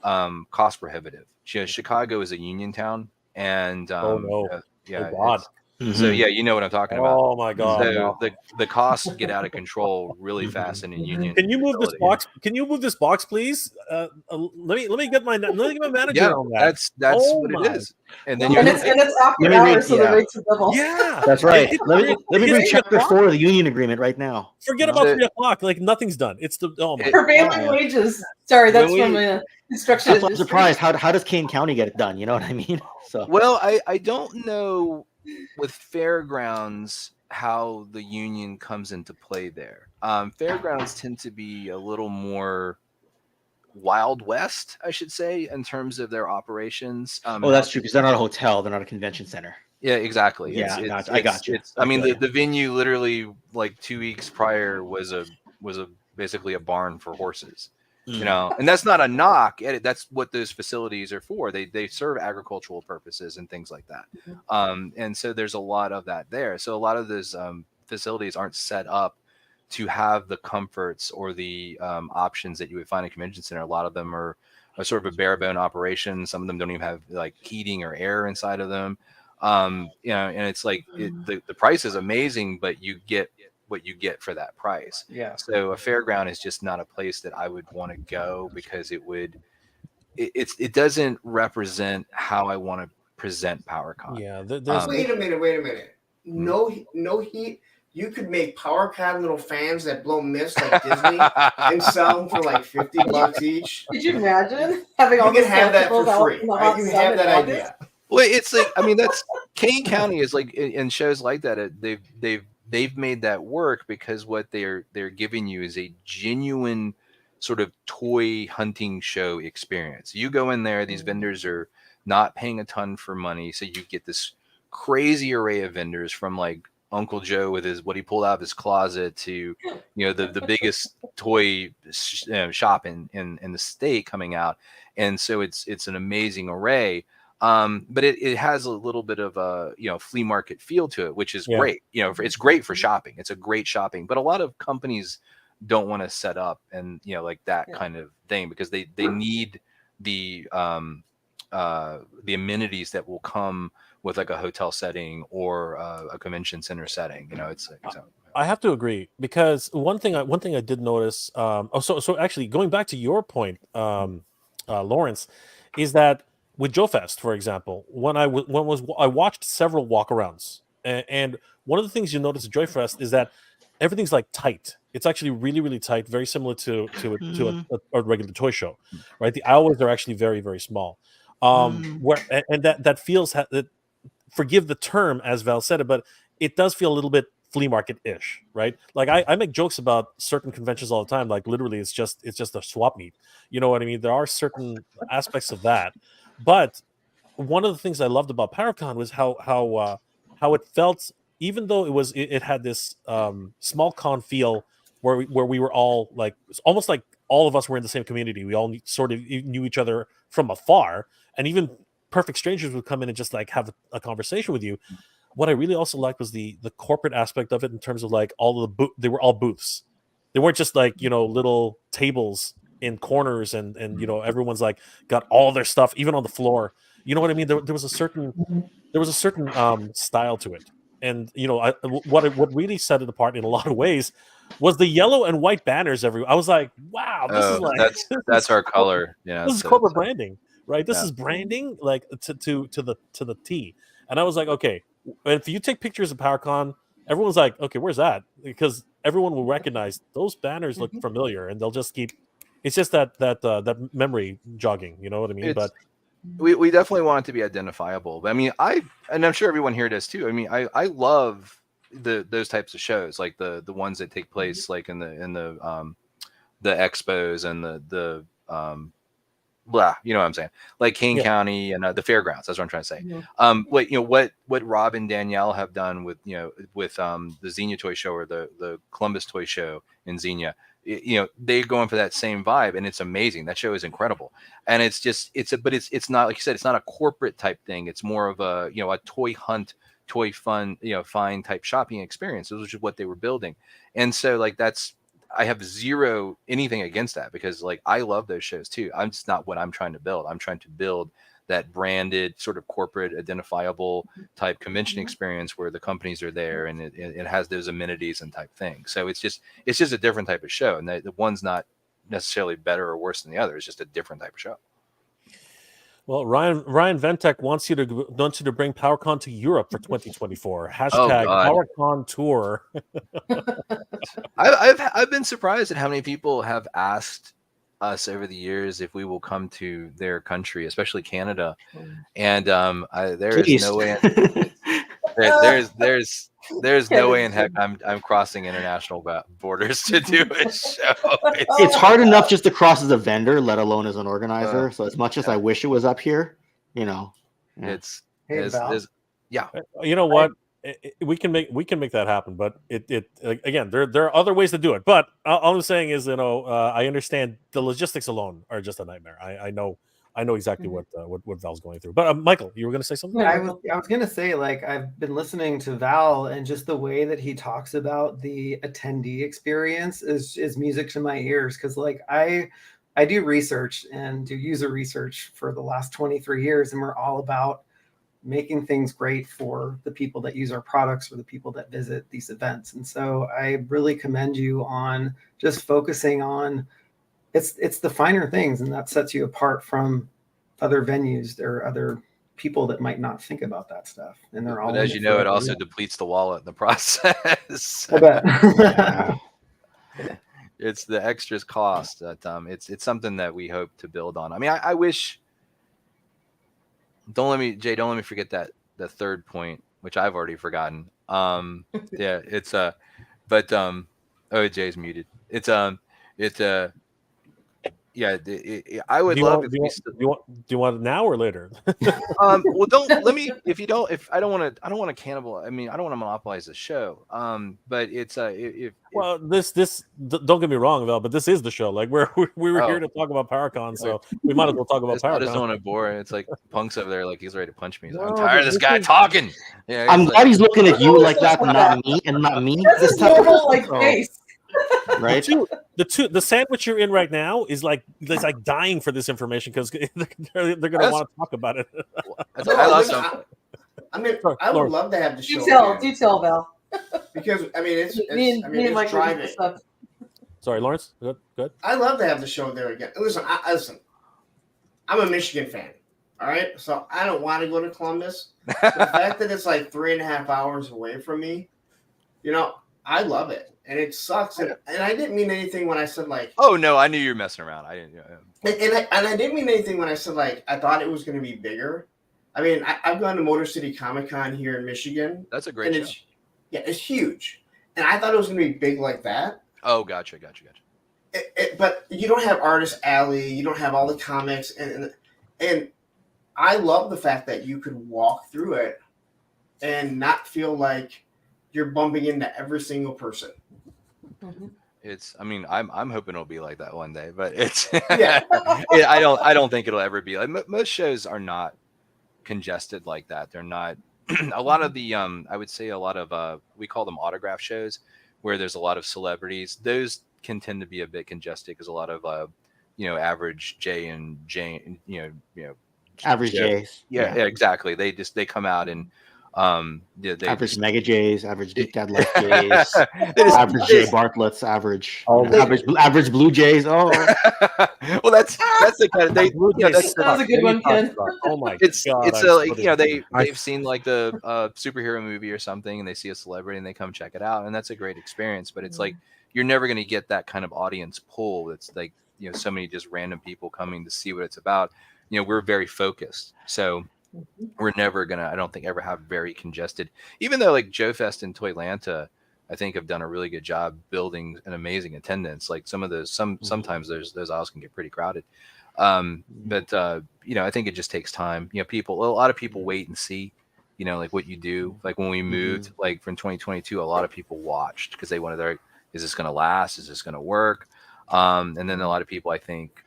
cost prohibitive. Chicago is a union town, and oh God. So you know what I'm talking about. Oh my God! So the costs get out of control really fast in a union. Can you move this box? Can you move this box, please? Let me get my manager on that. That's what it is. And then it's after hours, so the rates are double. Yeah, that's right. Let me read chapter 4 of the union agreement right now. Forget about 3 o'clock. Like, nothing's done. It's the prevailing wages. Sorry, that's from instruction. I'm surprised. How does Kane County get it done? You know what I mean? So well, I don't know with fairgrounds how the union comes into play there. Fairgrounds tend to be a little more Wild West, I should say, in terms of their operations. That's true, because they're not a hotel, they're not a convention center. Yeah, exactly. Yeah, I got you. I mean, the venue literally like 2 weeks prior was basically a barn for horses. And that's not a knock. That's what those facilities are for. They serve agricultural purposes and things like that. And so there's a lot of that there. So a lot of those facilities aren't set up to have the comforts or the options that you would find in a convention center. A lot of them are sort of a bare bone operation. Some of them don't even have like heating or air inside of them. And it's like the price is amazing, but you get what you get for that price. Yeah. So a fairground is just not a place that I would want to go, because it doesn't represent how I want to present PowerCon. Yeah. Wait a minute. No heat. You could make PowerCon little fans that blow mist like Disney and sell them for like $50 each. Could you imagine having all these have that for free? You have that idea. Well, it's like, I mean, that's Kane County is like in shows like that. They've made that work because what they're giving you is a genuine sort of toy hunting show experience. You go in there, these vendors are not paying a ton for money, so you get this crazy array of vendors, from like Uncle Joe with what he pulled out of his closet to the biggest toy shop in the state coming out, and so it's an amazing array. But it has a little bit of a flea market feel to it, which is great. It's great for shopping. It's a great shopping, but a lot of companies don't want to set up and like that kind of thing, because they need the amenities that will come with like a hotel setting or a convention center setting. You know, it's like, so. I have to agree, because one thing I did notice. So actually, going back to your point, Lawrence, is that with Joe Fest, for example, I watched several walkarounds, and one of the things you notice at Joy Fest is that everything's like tight. It's actually really, really tight, very similar to a regular toy show, right? The hours are actually very, very small. That feels forgive the term, as Val said it, but it does feel a little bit flea market-ish, right? Like I make jokes about certain conventions all the time. Like literally, it's just a swap meet. You know what I mean? There are certain aspects of that, but one of the things I loved about PowerCon was how it felt, even though it had this small con feel where we were all like, it's almost like all of us were in the same community. We all sort of knew each other from afar, and even perfect strangers would come in and just like have a conversation with you. What I really also liked was the corporate aspect of it, in terms of like all of they were all booths. They weren't just like, little tables in corners and everyone's like got all their stuff even on the floor. You know what I mean? There was a certain style to it, and what really set it apart in a lot of ways was the yellow and white banners everywhere. I was like, wow, this is like that's our color. Yeah, this is corporate branding, right? This is branding like to the T. And I was like, okay, if you take pictures of PowerCon, everyone's like, okay, where's that? Because everyone will recognize those banners look familiar, and they'll just keep. It's just that memory jogging. You know what I mean? But we definitely want it to be identifiable. I mean, and I'm sure everyone here does too. I mean, I love those types of shows, like the ones that take place like in the expos and the you know what I'm saying, like Kane County and the fairgrounds. That's what I'm trying to say. What Rob and Danielle have done with the Xenia Toy Show, or the Columbus Toy Show in Xenia, they're going for that same vibe, and it's amazing. That show is incredible, and it's not, like you said, it's not a corporate type thing. It's more of a a toy hunt, toy fun, fine type shopping experience, which is what they were building. And so like I have zero anything against that, because like I love those shows too. I'm just not what I'm trying to build. I'm trying to build that branded sort of corporate identifiable type convention experience where the companies are there and it has those amenities and type things. So it's just a different type of show, and the one's not necessarily better or worse than the other. It's just a different type of show. Well, Ryan Ventec wants you to bring PowerCon to Europe for 2024. Hashtag PowerCon tour. I've been surprised at how many people have asked us over the years if we will come to their country, especially Canada. And there is no way. There's no way in heck I'm crossing international borders to do a show. It's hard enough just to cross as a vendor, let alone as an organizer. So as much as I wish it was up here, it's Val. You know what? We can make that happen, but it again, there are other ways to do it. But all I'm saying is, I understand the logistics alone are just a nightmare. I know exactly what Val's going through. But Michael, you were going to say something? I was going to say, like, I've been listening to Val, and just the way that he talks about the attendee experience is music to my ears. Because like I do research and do user research for the last 23 years, and we're all about making things great for the people that use our products or the people that visit these events. And so I really commend you on just focusing on it's the finer things, and that sets you apart from other venues. There are other people that might not think about that stuff, and they're all. But as you know, it also depletes the wallet in the process. I bet. It's the extras cost that it's something that we hope to build on. I mean, I wish. Don't let me forget that the third point, which I've already forgotten. It's Jay's muted. I would love if do you want it now or later? Well, if I don't want to cannibal. I mean, I don't want to monopolize the show. But it's well, this don't get me wrong, Val, but this is the show. Like we were here to talk about PowerCon, so we might as well talk about PowerCon. I just don't want to bore. It's like Punk's over there, like he's ready to punch me. Like, I'm tired of this guy talking. Yeah, I'm glad he's looking at you like that, and not me. That's his normal face. Right. The sandwich you're in right now is like dying for this information, because they're going to want to talk about it. I mean, Sorry, I would Laura. love to have the show. Do tell, Val. Because I mean, it's me and Mike driving. Sorry, Lawrence. Good. I love to have the show there again. Listen, I'm a Michigan fan. All right, so I don't want to go to Columbus. The fact that it's like 3.5 hours away from me, you know, I love it, and it sucks. And I didn't mean anything when I said like. Oh no, I knew you were messing around. I didn't. And I didn't mean anything when I said like I thought it was going to be bigger. I mean, I've gone to Motor City Comic Con here in Michigan. That's a great show. It's huge, and I thought it was going to be big like that. Oh, gotcha. But you don't have Artist Alley, you don't have all the comics, and I love the fact that you could walk through it and not feel like you're bumping into every single person. Mm-hmm. I mean, I'm hoping it'll be like that one day, but it's yeah. I don't think it'll ever be like most shows are not congested like that. They're not a lot of the I would say a lot of we call them autograph shows where there's a lot of celebrities. Those can tend to be a bit congested because a lot of average Jay and Jane, average Jays. Yeah, exactly. They come out and average Mega Jays, average Geek Dad Life Jays, average Jay Bartlett's, average Blue Jays. Oh, well, that's the kind of that was a good one, Ken. Oh my God! It's like they've seen like the superhero movie or something, and they see a celebrity and they come check it out, and that's a great experience. But it's like you're never going to get that kind of audience pull. It's like so many just random people coming to see what it's about. We're very focused, so. We're never gonna, I don't think, ever have very congested. Even though like Joe Fest and Toylanta, I think have done a really good job building an amazing attendance. Like some of those, sometimes those aisles can get pretty crowded. But I think it just takes time. A lot of people wait and see, like what you do. Like when we moved, like from 2022, a lot of people watched because they wanted is this gonna last? Is this gonna work? And then a lot of people, I think,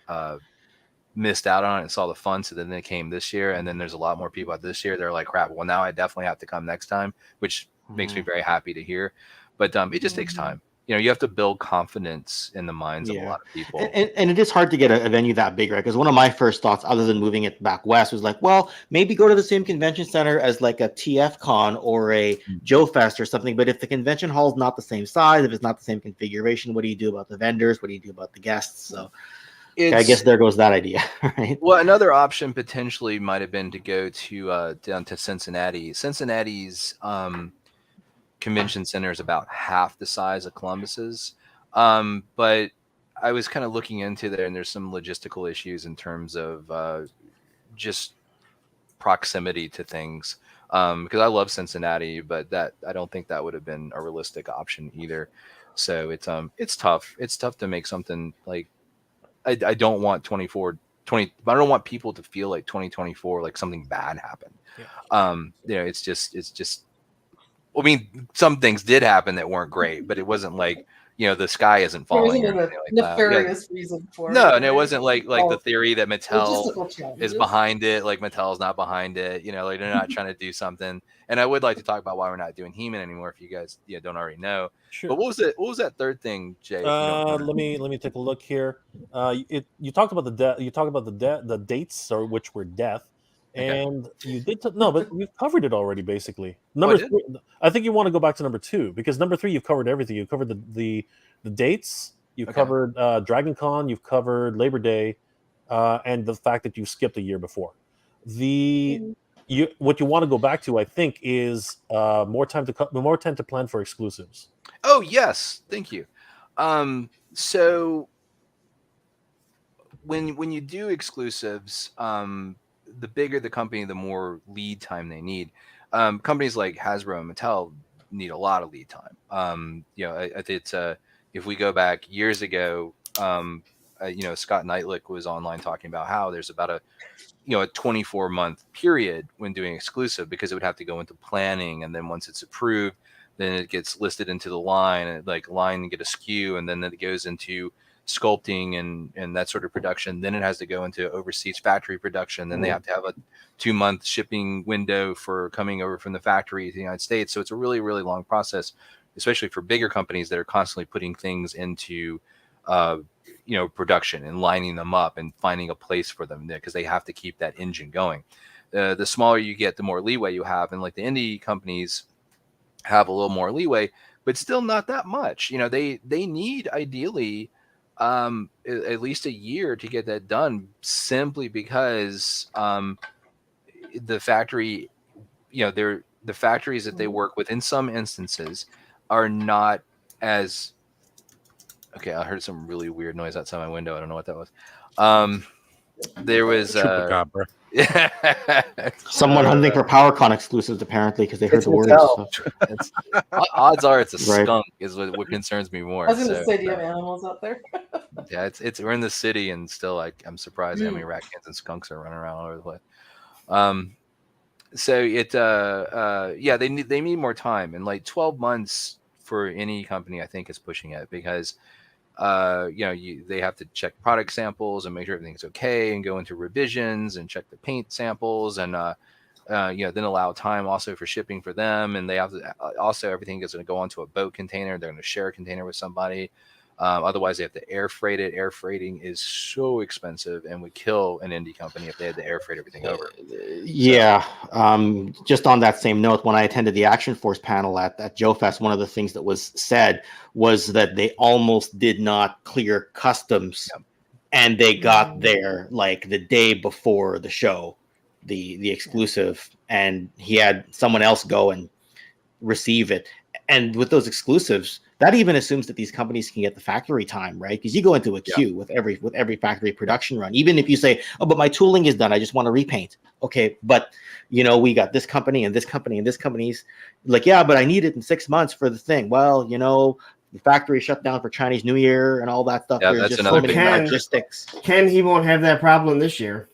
missed out on it and saw the fun, so then they came this year, and then there's a lot more people out this year. They're like, crap, well now I definitely have to come next time, which makes me very happy to hear. But it just takes time. You have to build confidence in the minds of a lot of people, and it is hard to get a venue that big, right? Because one of my first thoughts, other than moving it back west, was like, well, maybe go to the same convention center as like a TF Con or a Joe Fest or something. But if the convention hall is not the same size, if it's not the same configuration, what do you do about the vendors? What do you do about the guests? So I guess there goes that idea, right? Well, another option potentially might have been to go to down to Cincinnati. Cincinnati's convention center is about half the size of Columbus's, but I was kind of looking into there, and there's some logistical issues in terms of just proximity to things. Because I love Cincinnati, but that I don't think that would have been a realistic option either. So it's tough. It's tough to make something like. I don't want 20. I don't want people to feel like 2024 like something bad happened. Yeah. It's just. I mean, some things did happen that weren't great, but it wasn't like the sky isn't falling. There wasn't a nefarious reason for it. No, and it wasn't like the theory that Mattel is behind it. Like Mattel's not behind it. Like they're not trying to do something. And I would like to talk about why we're not doing He-Man anymore, if you guys don't already know. Sure. But what was that third thing, Jay? Let me take a look here. You talked about the dates, or which were death, and you did but we've covered it already basically. Number 3, I think you want to go back to number 2 because number 3 you've covered everything. You've covered the dates. You've covered Dragon Con. You've covered Labor Day, and the fact that you skipped a year before. What you want to go back to, I think, is more time to plan for exclusives. Oh yes, thank you. So when you do exclusives, the bigger the company, the more lead time they need. Companies like Hasbro and Mattel need a lot of lead time. It's if we go back years ago, Scott Knightlick was online talking about how there's about a 24-month period when doing exclusive, because it would have to go into planning, and then once it's approved, then it gets listed into the line, and line and get a SKU, and then it goes into sculpting and that sort of production. Then it has to go into overseas factory production. Then they have to have a 2-month shipping window for coming over from the factory to the United States. So it's a really, really long process, especially for bigger companies that are constantly putting things into production and lining them up and finding a place for them there, because they have to keep that engine going. the smaller you get, the more leeway you have. And like the indie companies have a little more leeway, but still not that much. They need ideally at least a year to get that done, simply because the factory, the factories that they work with in some instances are not as okay. I heard some really weird noise outside my window. I don't know what that was. There was Chupacabra. Someone hunting for PowerCon exclusives apparently because they heard It's the words. Mattel. So. Odds are it's a Right. skunk is what concerns me more. I was going to say, do you have animals out there? Yeah, it's we're in the city, and still I'm surprised how many raccoons and skunks are running around all over the place. So they need more time, and like 12 months for any company I think is pushing it, because they have to check product samples and make sure everything's okay, and go into revisions and check the paint samples, and then allow time also for shipping for them. And they have to also, everything is going to go onto a boat container. They're going to share a container with somebody. Otherwise they have to air freight it. Air freighting is so expensive and would kill an indie company if they had to air freight everything over. Yeah. Just on that same note, when I attended the Action Force panel at Joe Fest, one of the things that was said was that they almost did not clear customs, and they got there like the day before the show, the exclusive, and he had someone else go and receive it. And with those exclusives, that even assumes that these companies can get the factory time, right? Because you go into a queue with every factory production run. Even if you say, "Oh, but my tooling is done, I just want to repaint." Okay, but we got this company and this company and this company's like, "Yeah, but I need it in 6 months for the thing." Well, the factory shut down for Chinese New Year and all that stuff. Yeah, There's that's just another so many big logistics. Ken, he won't have that problem this year.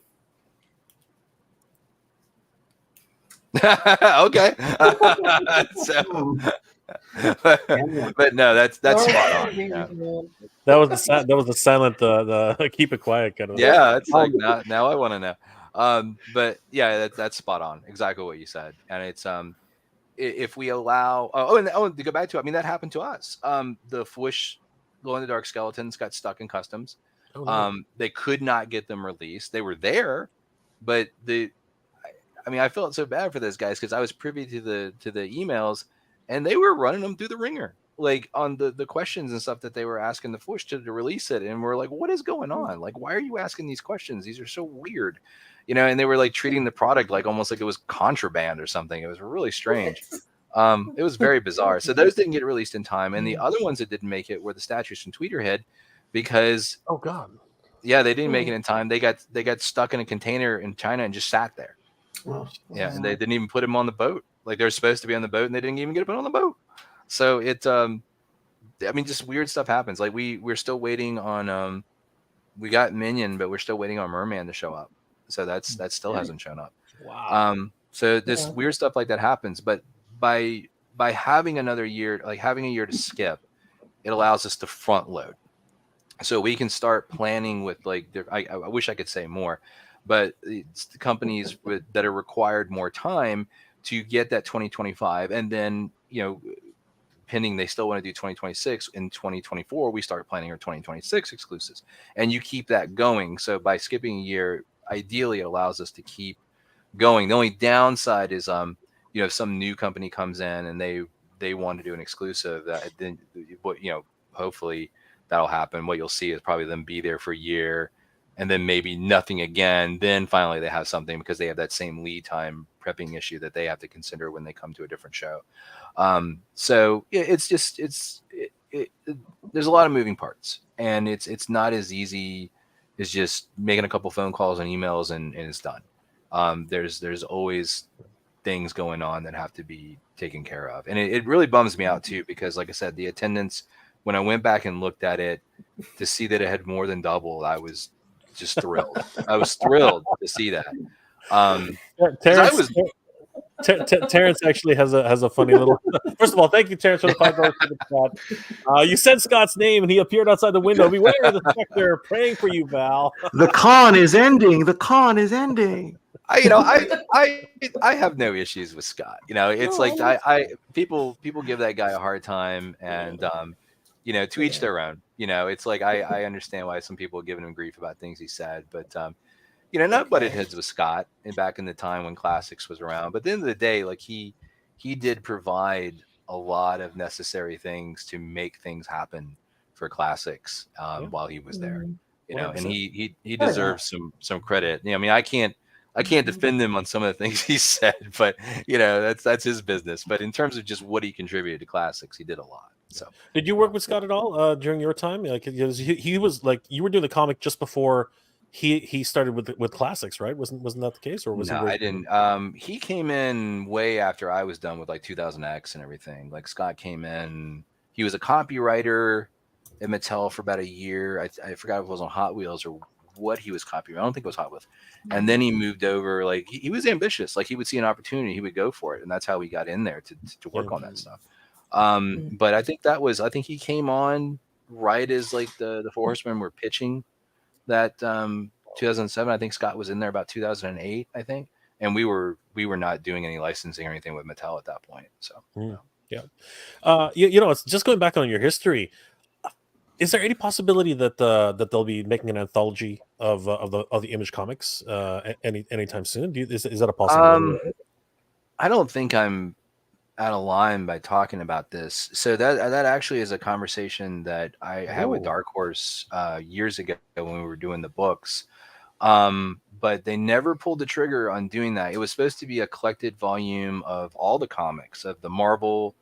Okay. But no, that's spot on. Yeah. That was the silent the keep it quiet kind of. Yeah, it's like now I want to know. But yeah, that's spot on. Exactly what you said. And it's if we allow and to go back to it, I mean, that happened to us. The Fwish glow in the dark skeletons got stuck in customs. Oh, no. They could not get them released. They were there, but I felt so bad for those guys because I was privy to the emails, and they were running them through the ringer, like on the questions and stuff that they were asking the Fwish to release it. And we're like, what is going on? Like, why are you asking these questions? These are so weird, and they were like treating the product like almost like it was contraband or something. It was really strange. It was very bizarre. So those didn't get released in time. And the other ones that didn't make it were the statues from Tweeterhead, because oh god, yeah, they didn't make it in time. They got stuck in a container in China and just sat there. Oh, Yeah, and they didn't even put him on the boat. Like, they're supposed to be on the boat, and they didn't even get put on the boat. So just weird stuff happens. Like we're still waiting on we got Minion, but we're still waiting on Merman to show up. So that still hasn't shown up. wow. So this weird stuff like that happens. But by having another year, like having a year to skip, it allows us to front load. So we can start planning with like I wish I could say more, but it's the companies that are required more time to get that 2025, and then pending they still want to do 2026, in 2024 we start planning our 2026 exclusives, and you keep that going. So by skipping a year, ideally it allows us to keep going. The only downside is if some new company comes in and they want to do an exclusive, that then hopefully that'll happen. What you'll see is probably them be there for a year and then maybe nothing again. Then finally they have something, because they have that same lead time prepping issue that they have to consider when they come to a different show. So it's just there's a lot of moving parts, and it's not as easy as just making a couple phone calls and emails and it's done. There's always things going on that have to be taken care of, and it really bums me out too, because like I said, the attendance, when I went back and looked at it to see that it had more than doubled, I was just thrilled. I was thrilled to see that. Terrence actually has a funny little. First of all, thank you, Terrence, for the $5 super chat. You said Scott's name, and he appeared outside the window. Beware of the specter praying for you, Val. The con is ending. The con is ending. I have no issues with Scott. It's like people give that guy a hard time, and to each their own. It's like I understand why some people are giving him grief about things he said, but not butted heads with Scott back in the time when Classics was around. But at the end of the day, like he did provide a lot of necessary things to make things happen for Classics while he was there. And he deserves some credit. I mean, I can't defend him on some of the things he said, but that's his business. But in terms of just what he contributed to Classics, he did a lot. So, did you work with Scott at all during your time? Like, he was like, you were doing the comic just before he started with Classics, right? Wasn't that the case, or was no? I didn't. He came in way after I was done with like 2000X and everything. Like Scott came in. He was a copywriter at Mattel for about a year. I forgot if it was on Hot Wheels or what he was copywriting. I don't think it was Hot Wheels. And then he moved over. Like he was ambitious. Like he would see an opportunity, he would go for it, and that's how we got in there to work on that stuff. But I think he came on right as like the Four Horsemen were pitching that 2007. I think Scott was in there about 2008, I think, and we were not doing any licensing or anything with Mattel at that point. So it's just going back on your history. Is there any possibility that they'll be making an anthology of the Image comics anytime soon? Is that a possibility? I don't think I'm out of line by talking about this. So that actually is a conversation that I had with Dark Horse years ago when we were doing the books. But they never pulled the trigger on doing that. It was supposed to be a collected volume of all the comics, of the Marvel,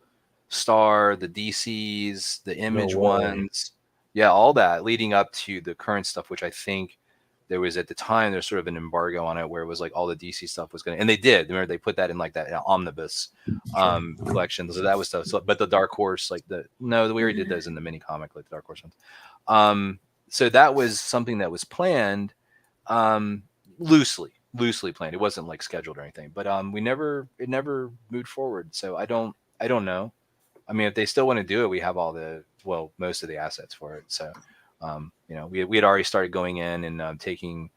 Star, the DCs, the Image ones. Yeah, all that leading up to the current stuff, which I think there was at the time, there's sort of an embargo on it where it was like all the DC stuff was going to, and they did. Remember, they put that in like that omnibus collection. So that was stuff. So, but the Dark Horse, like we already did those in the mini comic, like the Dark Horse ones. So that was something that was planned, loosely planned. It wasn't like scheduled or anything, but it never moved forward. So I don't know. I mean, if they still want to do it, we have most of the assets for it. So, we had already started going in and taking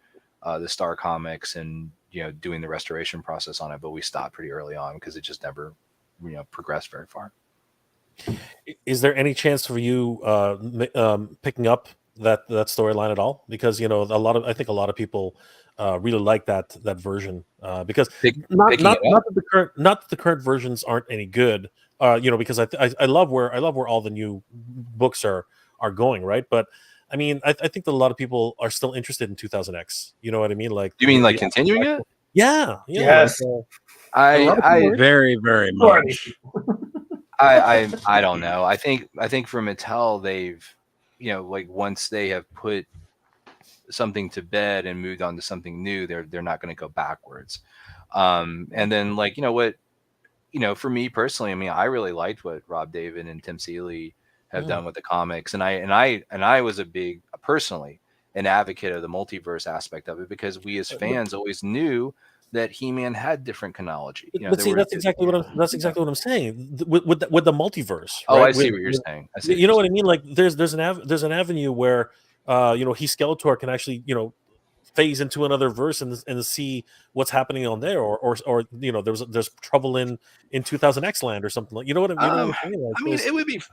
the Star comics and, doing the restoration process on it, but we stopped pretty early on because it just never, progressed very far. Is there any chance for you picking up that storyline at all? Because, I think a lot of people really like that version because not that the current versions aren't any good. Because I love where all the new books are going, right? But I mean, I think that a lot of people are still interested in 2000X. You know what I mean? Like, you mean like continuing it? Yeah. Yes. I very, very much. I don't know. I think for Mattel, they've, once they have put something to bed and moved on to something new, they're not going to go backwards. And then for me personally, I mean, I really liked what Rob David and Tim Seeley have done with the comics, and I was personally an advocate of the multiverse aspect of it because we as fans always knew that He-Man had different chronology. But see, that's exactly what I'm saying with the multiverse. Oh, right? I see what you're saying. You know what I mean? Like, there's an avenue where he Skeletor can actually phase into another verse and see what's happening on there, or there's trouble in 2000X land or something like. You know what I mean? I mean,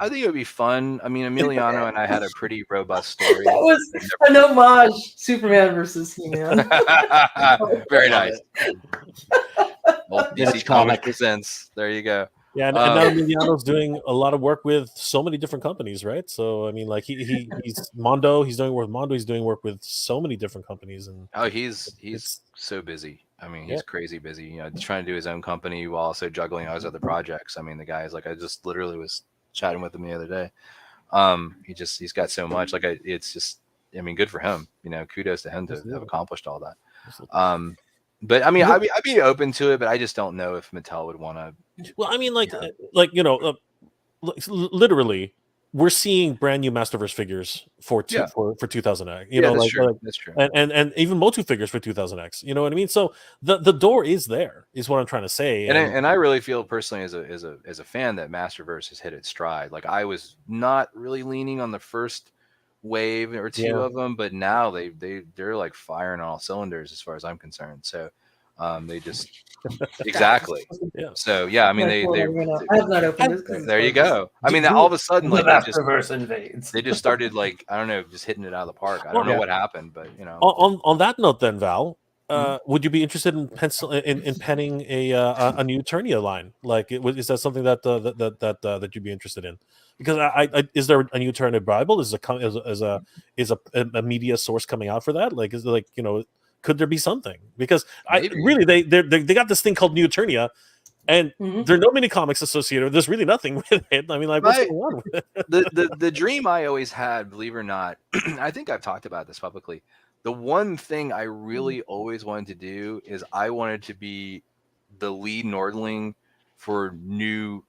I think it would be fun. I mean, Emiliano and I had a pretty robust story. That was an homage, Superman versus He-Man. Very nice. Well, DC Comics presents. There you go. Yeah, and now Emiliano's doing a lot of work with so many different companies, right? So I mean, like he's Mondo. He's doing work with Mondo. He's doing work with so many different companies, and he's so busy. I mean, he's crazy busy. Trying to do his own company while also juggling all his other projects. I mean, the guy is like, I just literally was chatting with him the other day. He's got so much. Like, it's just, I mean, good for him. Kudos to him to have accomplished all that. But I mean, I'd be open to it, but I just don't know if Mattel would want to. Well, I mean, literally, we're seeing brand new Masterverse figures for 2000X. That's true. And even MOTU figures for 2000X. You know what I mean? So the door is there, is what I'm trying to say. And I really feel personally as a fan that Masterverse has hit its stride. Like, I was not really leaning on the first wave or two of them, but now they're like firing on all cylinders as far as I'm concerned. So they just exactly. So I mean they I have not opened this. There you go. I mean, all of a sudden, like, they just started, like, I don't know, just hitting it out of the park. I don't know what happened, but On that note, then, Val, would you be interested in penning a new Eternia line? Like, is that something that you'd be interested in? Because is there a new Eternia Bible? Is a media source coming out for that? Like, is it like, could there be something? Because they got this thing called New Eternia, and there are no mini comics associated. There's really nothing with it. I mean, like, what's going on with it? The dream I always had, believe it or not, I think I've talked about this publicly. The one thing I really always wanted to do is I wanted to be the lead Nordling for new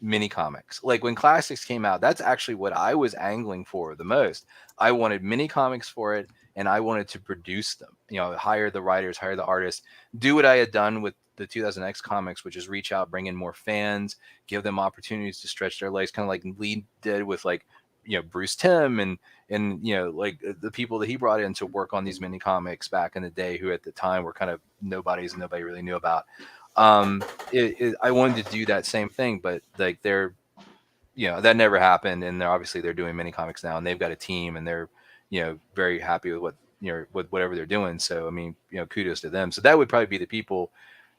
mini comics. Like when Classics came out, that's actually what I was angling for the most. I wanted mini comics for it, and I wanted to produce them. Hire the writers, hire the artists, do what I had done with the 2000X comics, which is reach out, bring in more fans, give them opportunities to stretch their legs, kind of like Lee did with like Bruce Timm and like the people that he brought in to work on these mini comics back in the day, who at the time were kind of nobodies and nobody really knew about. I wanted to do that same thing, but like that never happened, and they're doing mini comics now, and they've got a team, and they're very happy with with whatever they're doing. So I mean, kudos to them. So that would probably be the people,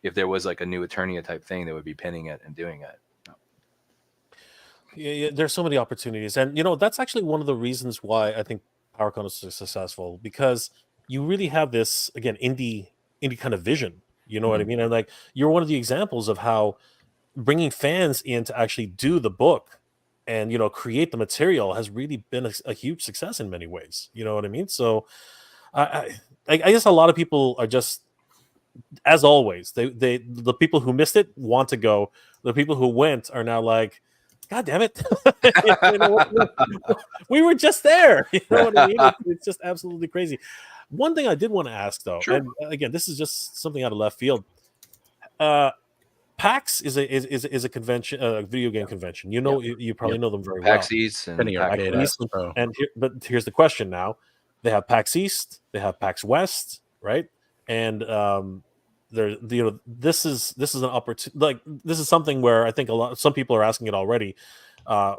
if there was like a new Eternia type thing, that would be pinning it and doing it. Yeah, there's so many opportunities, and that's actually one of the reasons why I think PowerCon is so successful, because you really have this, again, indie kind of vision. You know what I mean? And like, you're one of the examples of how bringing fans in to actually do the book and create the material has really been a huge success in many ways. You know what I mean? So I guess a lot of people are just, as always, the people who missed it want to go. The people who went are now like, God damn it. We were just there. You know what I mean? It's just absolutely crazy. One thing I did want to ask, though, and again, this is just something out of left field. PAX is a convention, a video game convention. You probably know them very well. PAX East and PAX West. But here's the question now. They have PAX East, they have PAX West, right? And this is an opportunity. Like, this is something where I think some people are asking it already.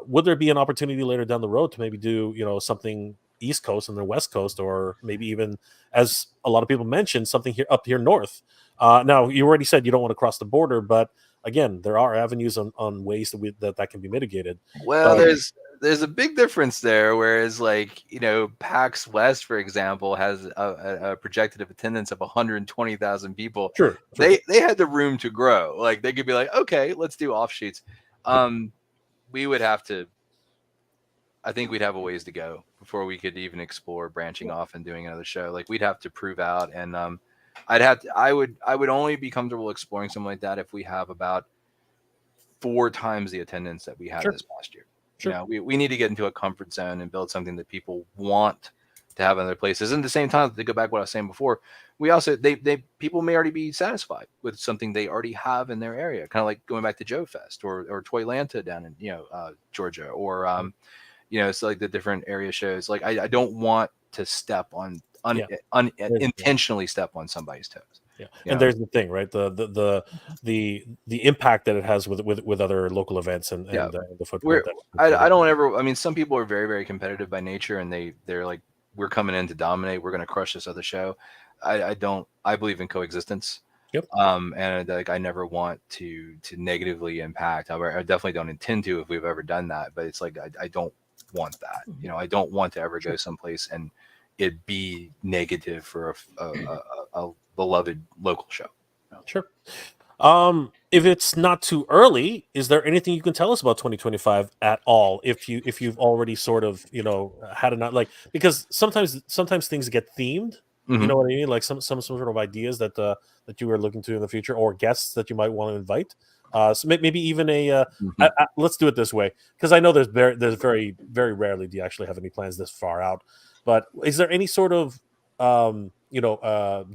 Would there be an opportunity later down the road to maybe do something East Coast and then West Coast, or maybe even, as a lot of people mentioned, something up here north? Now, you already said you don't want to cross the border, but again, there are avenues on ways that can be mitigated. Well, there's a big difference there. Whereas, like, PAX West, for example, has a projected attendance of 120,000 people. Sure. They had the room to grow. Like, they could be like, okay, let's do offshoots. We would have to. I think we'd have a ways to go before we could even explore branching off and doing another show. Like, we'd have to prove out, and I would only be comfortable exploring something like that if we have about 4 times the attendance that we had this past year. Sure. We need to get into a comfort zone and build something that people want to have in other places. And at the same time, to go back to what I was saying before, we also people may already be satisfied with something they already have in their area, kind of like going back to Joe Fest or Toylanta down in Georgia, or it's like the different area shows. Like, I don't want to step on intentionally step on somebody's toes. Yeah, and there's the thing, right? The impact that it has with other local events and the footprint. I don't ever. I mean, some people are very, very competitive by nature, and they're like, we're coming in to dominate. We're going to crush this other show. I don't. I believe in coexistence. Yep. And like, I never want to negatively impact. I definitely don't intend to if we've ever done that. But it's like, I don't want that. I don't want to ever go someplace and it be negative for a beloved local show. Sure. If it's not too early, is there anything you can tell us about 2025 at all? If you've already sort of had enough, like, because sometimes things get themed. Mm-hmm. You know what I mean? Like some sort of ideas that you are looking to in the future, or guests that you might want to invite. So maybe even let's do it this way, because I know there's very, very rarely do you actually have any plans this far out. But is there any sort of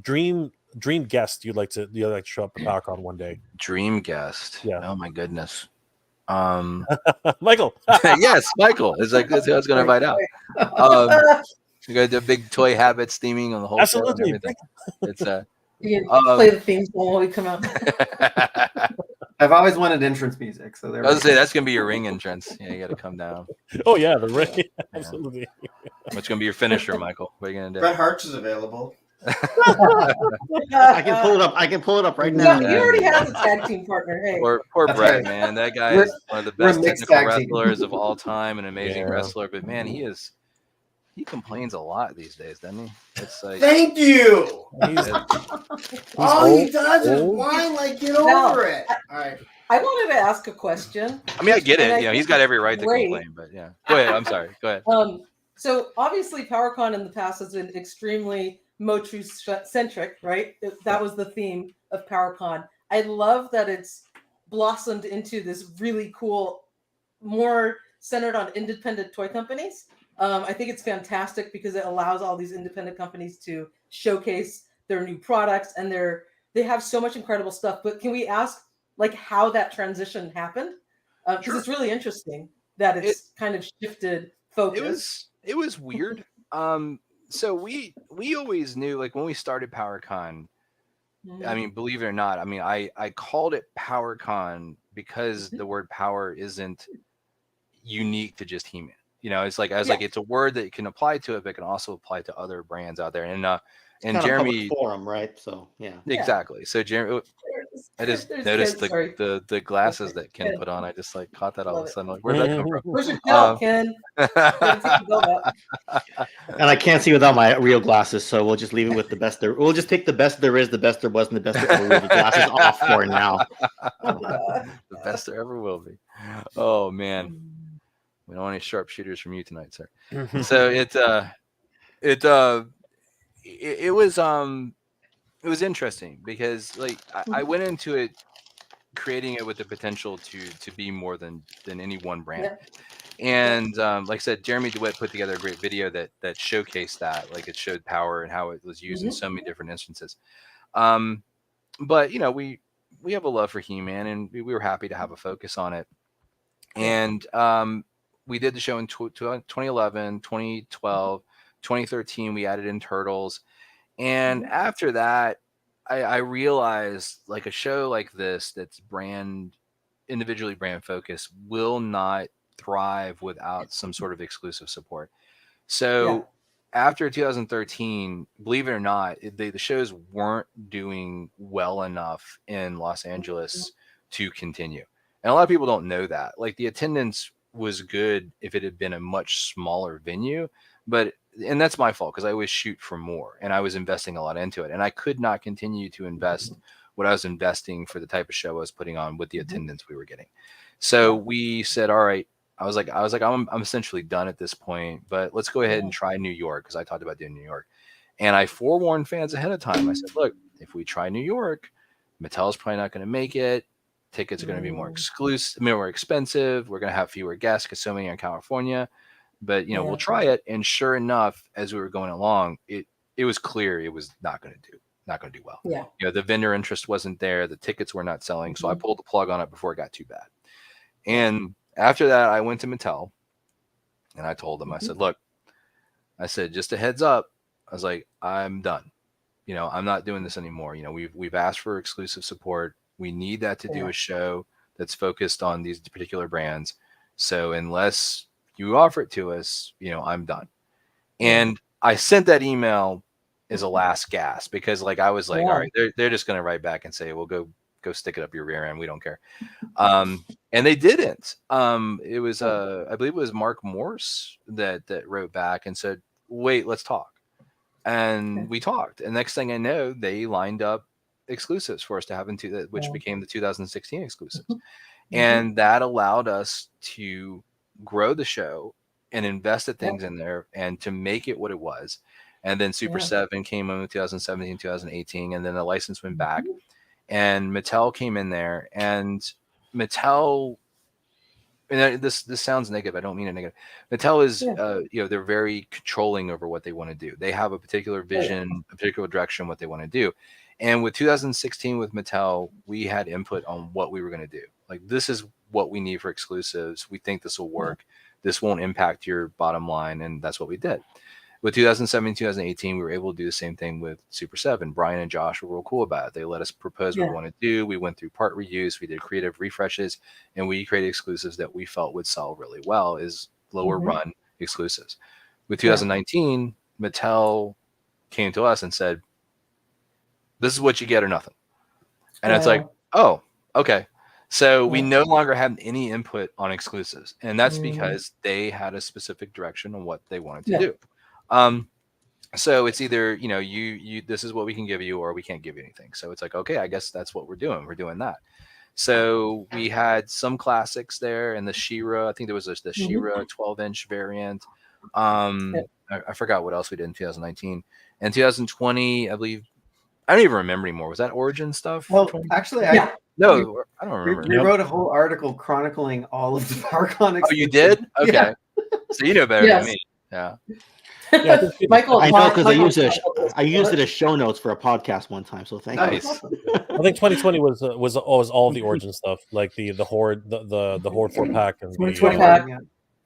dream guest you'd like to show up at PowerCon one day? Dream guest? Yeah. Oh my goodness. Michael. Yes, Michael. It's like, that's who I was going to invite out. You got the big toy habit steaming on the whole show and everything. It's you can play the theme song while we come out. I've always wanted entrance music, so there. I was gonna say that's gonna be your ring entrance. Yeah, you got to come down. Oh yeah, the ring. Absolutely. What's gonna be your finisher, Michael? What are you gonna do? Bret Hart's is available. I can pull it up. I can pull it up right now. No, he already has a tag team partner. Hey, Poor That's Brett, right. man. That guy We're- is one of the we're a best mixed technical tag team. wrestlers of all time, an amazing Yeah. wrestler. But man, he complains a lot these days, doesn't he? It's like Thank you. He's All he old- does is old. whine, like, get Now, over it. All right. I wanted to ask a question. I mean, I get And it. I You know, think he's got it's every right to great. complain, but yeah. Go ahead. I'm sorry. Go ahead. So obviously PowerCon in the past has been extremely MOTU centric, right? That was the theme of PowerCon. I love that it's blossomed into this really cool, more centered on independent toy companies. I think it's fantastic because it allows all these independent companies to showcase their new products, and they have so much incredible stuff. But can we ask like how that transition happened? Because Sure. it's really interesting that it's kind of shifted focus. It was weird. So we always knew, like when we started PowerCon, I mean, believe it or not, I mean, I called it PowerCon because the word power isn't unique to just He-Man. You know, it's like like it's a word that can apply to it, but can also apply to other brands out there. And Kind Jeremy of public forum, right? So yeah. Exactly. So Jeremy, I just noticed the glasses that Ken put on. I just like caught that all of a sudden. Like, where'd that come from? Where's your belt, Ken? And I can't see without my real glasses, so we'll just leave it with the best there. We'll just take the best there is, the best there was, and the best there ever will be glasses off for now. The best there ever will be. Oh man, we don't want any sharpshooters from you tonight, sir. So it was interesting because like I went into it creating it with the potential to be more than any one brand. And like I said, Jeremy DeWitt put together a great video that showcased that. Like it showed power and how it was used in so many different instances. But you know, we have a love for He-Man, and we were happy to have a focus on it. And we did the show in 2011, 2012, 2013. We added in Turtles. And after that, I realized like a show like this that's individually brand focused will not thrive without some sort of exclusive support. So after 2013, believe it or not, the shows weren't doing well enough in Los Angeles to continue. And a lot of people don't know that. Like the attendance was good if it had been a much smaller venue, and that's my fault because I always shoot for more, and I was investing a lot into it, and I could not continue to invest what I was investing for the type of show I was putting on with the attendance we were getting. So we said, all right, I was like, I'm essentially done at this point, but let's go ahead and try New York, because I talked about doing New York. And I forewarned fans ahead of time. I said, look, if we try New York, Mattel's probably not going to make it. Tickets are going to be more exclusive, more expensive. We're going to have fewer guests because so many are in California. But, you know, we'll try it. And sure enough, as we were going along, it was clear it was not going to do well. Yeah. You know, the vendor interest wasn't there. The tickets were not selling. So I pulled the plug on it before it got too bad. And after that, I went to Mattel and I told them, I said, look, just a heads up. I was like, I'm done. You know, I'm not doing this anymore. You know, we've asked for exclusive support. We need that to do a show that's focused on these particular brands. So unless you offer it to us, you know, I'm done. And I sent that email as a last gasp because like, I was like, all right, they're just going to write back and say, well, go stick it up your rear end. We don't care. And they didn't. It was, I believe it was Mark Morse that wrote back and said, wait, let's talk. And we talked. And next thing I know, they lined up exclusives for us to have which became the 2016 exclusives. And that allowed us to grow the show and invest at things in there and to make it what it was. And then Super 7 came in 2017, 2018, and then the license went back. And Mattel came in there, and Mattel, and this sounds negative. I don't mean it negative. Mattel is, you know, they're very controlling over what they want to do. They have a particular vision, a particular direction, what they want to do. And with 2016 with Mattel, we had input on what we were going to do. Like, this is what we need for exclusives. We think this will work. This won't impact your bottom line. And that's what we did. With 2017, 2018, we were able to do the same thing with Super 7. Brian and Josh were real cool about it. They let us propose what we want to do. We went through part reuse. We did creative refreshes, and we created exclusives that we felt would sell really well as lower run exclusives. With 2019, Mattel came to us and said, This is what you get or nothing. And it's like, oh, okay. So we no longer have any input on exclusives, and that's because they had a specific direction on what they wanted to do. So it's either, you this is what we can give you, or we can't give you anything. So it's like, okay, I guess that's what we're doing. We're doing that. So we had some classics there, and the She-Ra. I think there was the She-Ra 12-inch variant. I forgot what else we did in 2019. And 2020, I believe. I don't even remember anymore. Was that Origin stuff? Well, actually, I don't remember. We wrote a whole article chronicling all of the PowerCon. Oh, you did? Okay. Yeah. So you know better than me. Yeah. Michael, I know because I used it as show notes for a podcast one time. So thank you. I think 2020 was all the Origin stuff, like the Horde, the Horde 4-pack, and 2020 pack.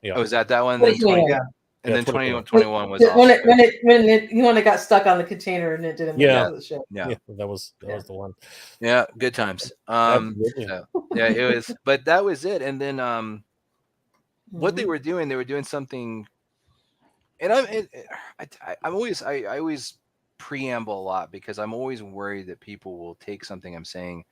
Yeah. Oh, is that one? Yeah. And then 2021 was when it got stuck on the container and it didn't make it to the show. Yeah, that was the one. Yeah, good times. So, yeah, it was, but that was it. And then what they were doing something. And I always preamble a lot because I'm always worried that people will take something I'm saying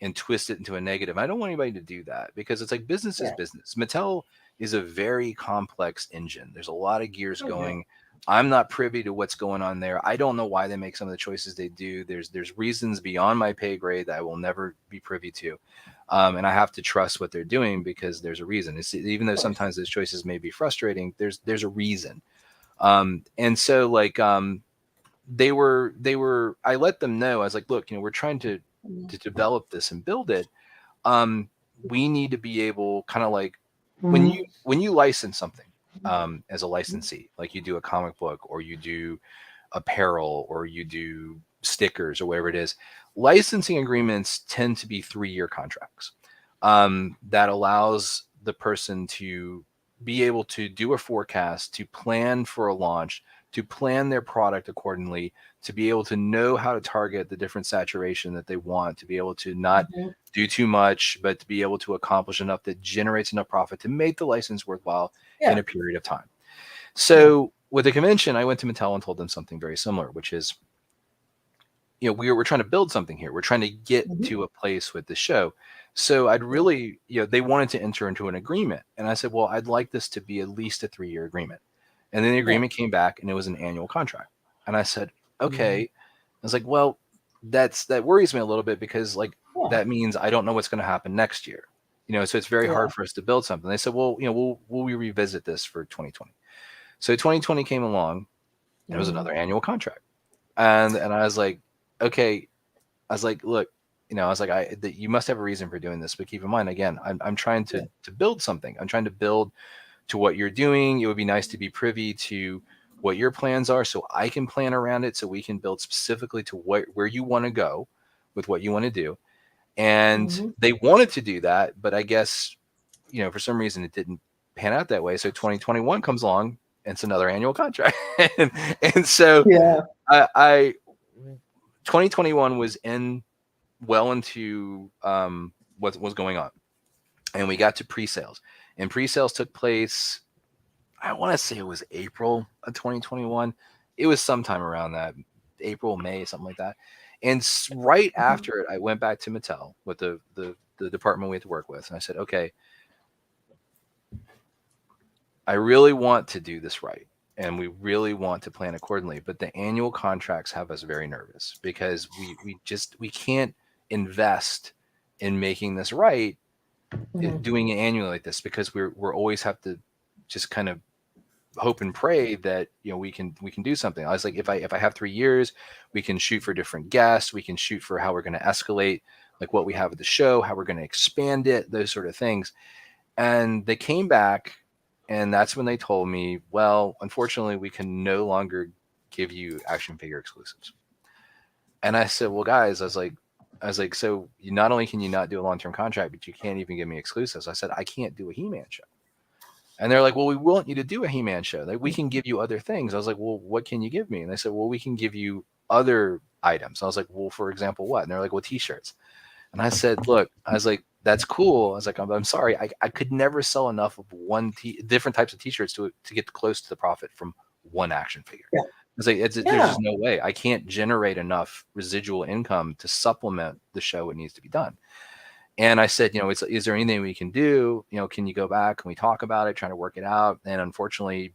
and twist it into a negative. I don't want anybody to do that because it's like business is business. Mattel is a very complex engine. There's a lot of gears going. I'm not privy to what's going on there. I don't know why they make some of the choices they do. There's reasons beyond my pay grade that I will never be privy to. And I have to trust what they're doing because there's a reason. Even though sometimes those choices may be frustrating, there's a reason. And so like they were I let them know. I was like, look, we're trying to develop this and build it. We need to be able, kind of like when you license something as a licensee, like you do a comic book or you do apparel or you do stickers or whatever it is, licensing agreements tend to be 3-year contracts that allows the person to be able to do a forecast, to plan for a launch, to plan their product accordingly, to be able to know how to target the different saturation that they want, to be able to not do too much, but to be able to accomplish enough that generates enough profit to make the license worthwhile in a period of time. So with the convention, I went to Mattel and told them something very similar, which is, we're trying to build something here. We're trying to get to a place with the show. So I'd really, they wanted to enter into an agreement. And I said, well, I'd like this to be at least a 3-year agreement. And then the agreement came back and it was an annual contract. And I said, okay. I was like, well, that worries me a little bit because that means I don't know what's going to happen next year. So it's very hard for us to build something. They said, well, will we revisit this for 2020? So 2020 came along and it was another annual contract. And I was like, okay. I was like, look, you must have a reason for doing this, but keep in mind, again, I'm trying to build something. I'm trying to build to what you're doing. It would be nice to be privy to what your plans are so I can plan around it so we can build specifically to where you want to go with what you want to do. And they wanted to do that, but I guess, for some reason it didn't pan out that way. So 2021 comes along and it's another annual contract. and so I 2021 was well into what was going on. And we got to pre-sales. And pre-sales took place, I want to say it was April of 2021. It was sometime around that, April, May, something like that. And right after it, I went back to Mattel with the department we had to work with. And I said, okay, I really want to do this right. And we really want to plan accordingly. But the annual contracts have us very nervous because we can't invest in making this right, doing it annually like this, because we're always have to just kind of hope and pray that we can do something. I was like, if I have 3 years, we can shoot for different guests, we can shoot for how we're going to escalate like what we have at the show, how we're going to expand it, those sort of things. And they came back, and that's when they told me, well, unfortunately, we can no longer give you action figure exclusives. And I said, well, guys, I was like, so you not only can you not do a long-term contract, but you can't even give me exclusives. I said, I can't do a He-Man show. And they're like, well, we want you to do a He-Man show. Like, we can give you other things. I was like, well, what can you give me? And they said, well, we can give you other items. I was like, well, for example, what? And they're like, well, t-shirts. And I said, look, I was like, that's cool. I was like, I'm sorry. I could never sell enough of different types of t-shirts to get close to the profit from one action figure. Yeah. It's like there's just no way. I can't generate enough residual income to supplement the show. It needs to be done. And I said, is there anything we can do? Can you go back? Can we talk about it, trying to work it out? And unfortunately,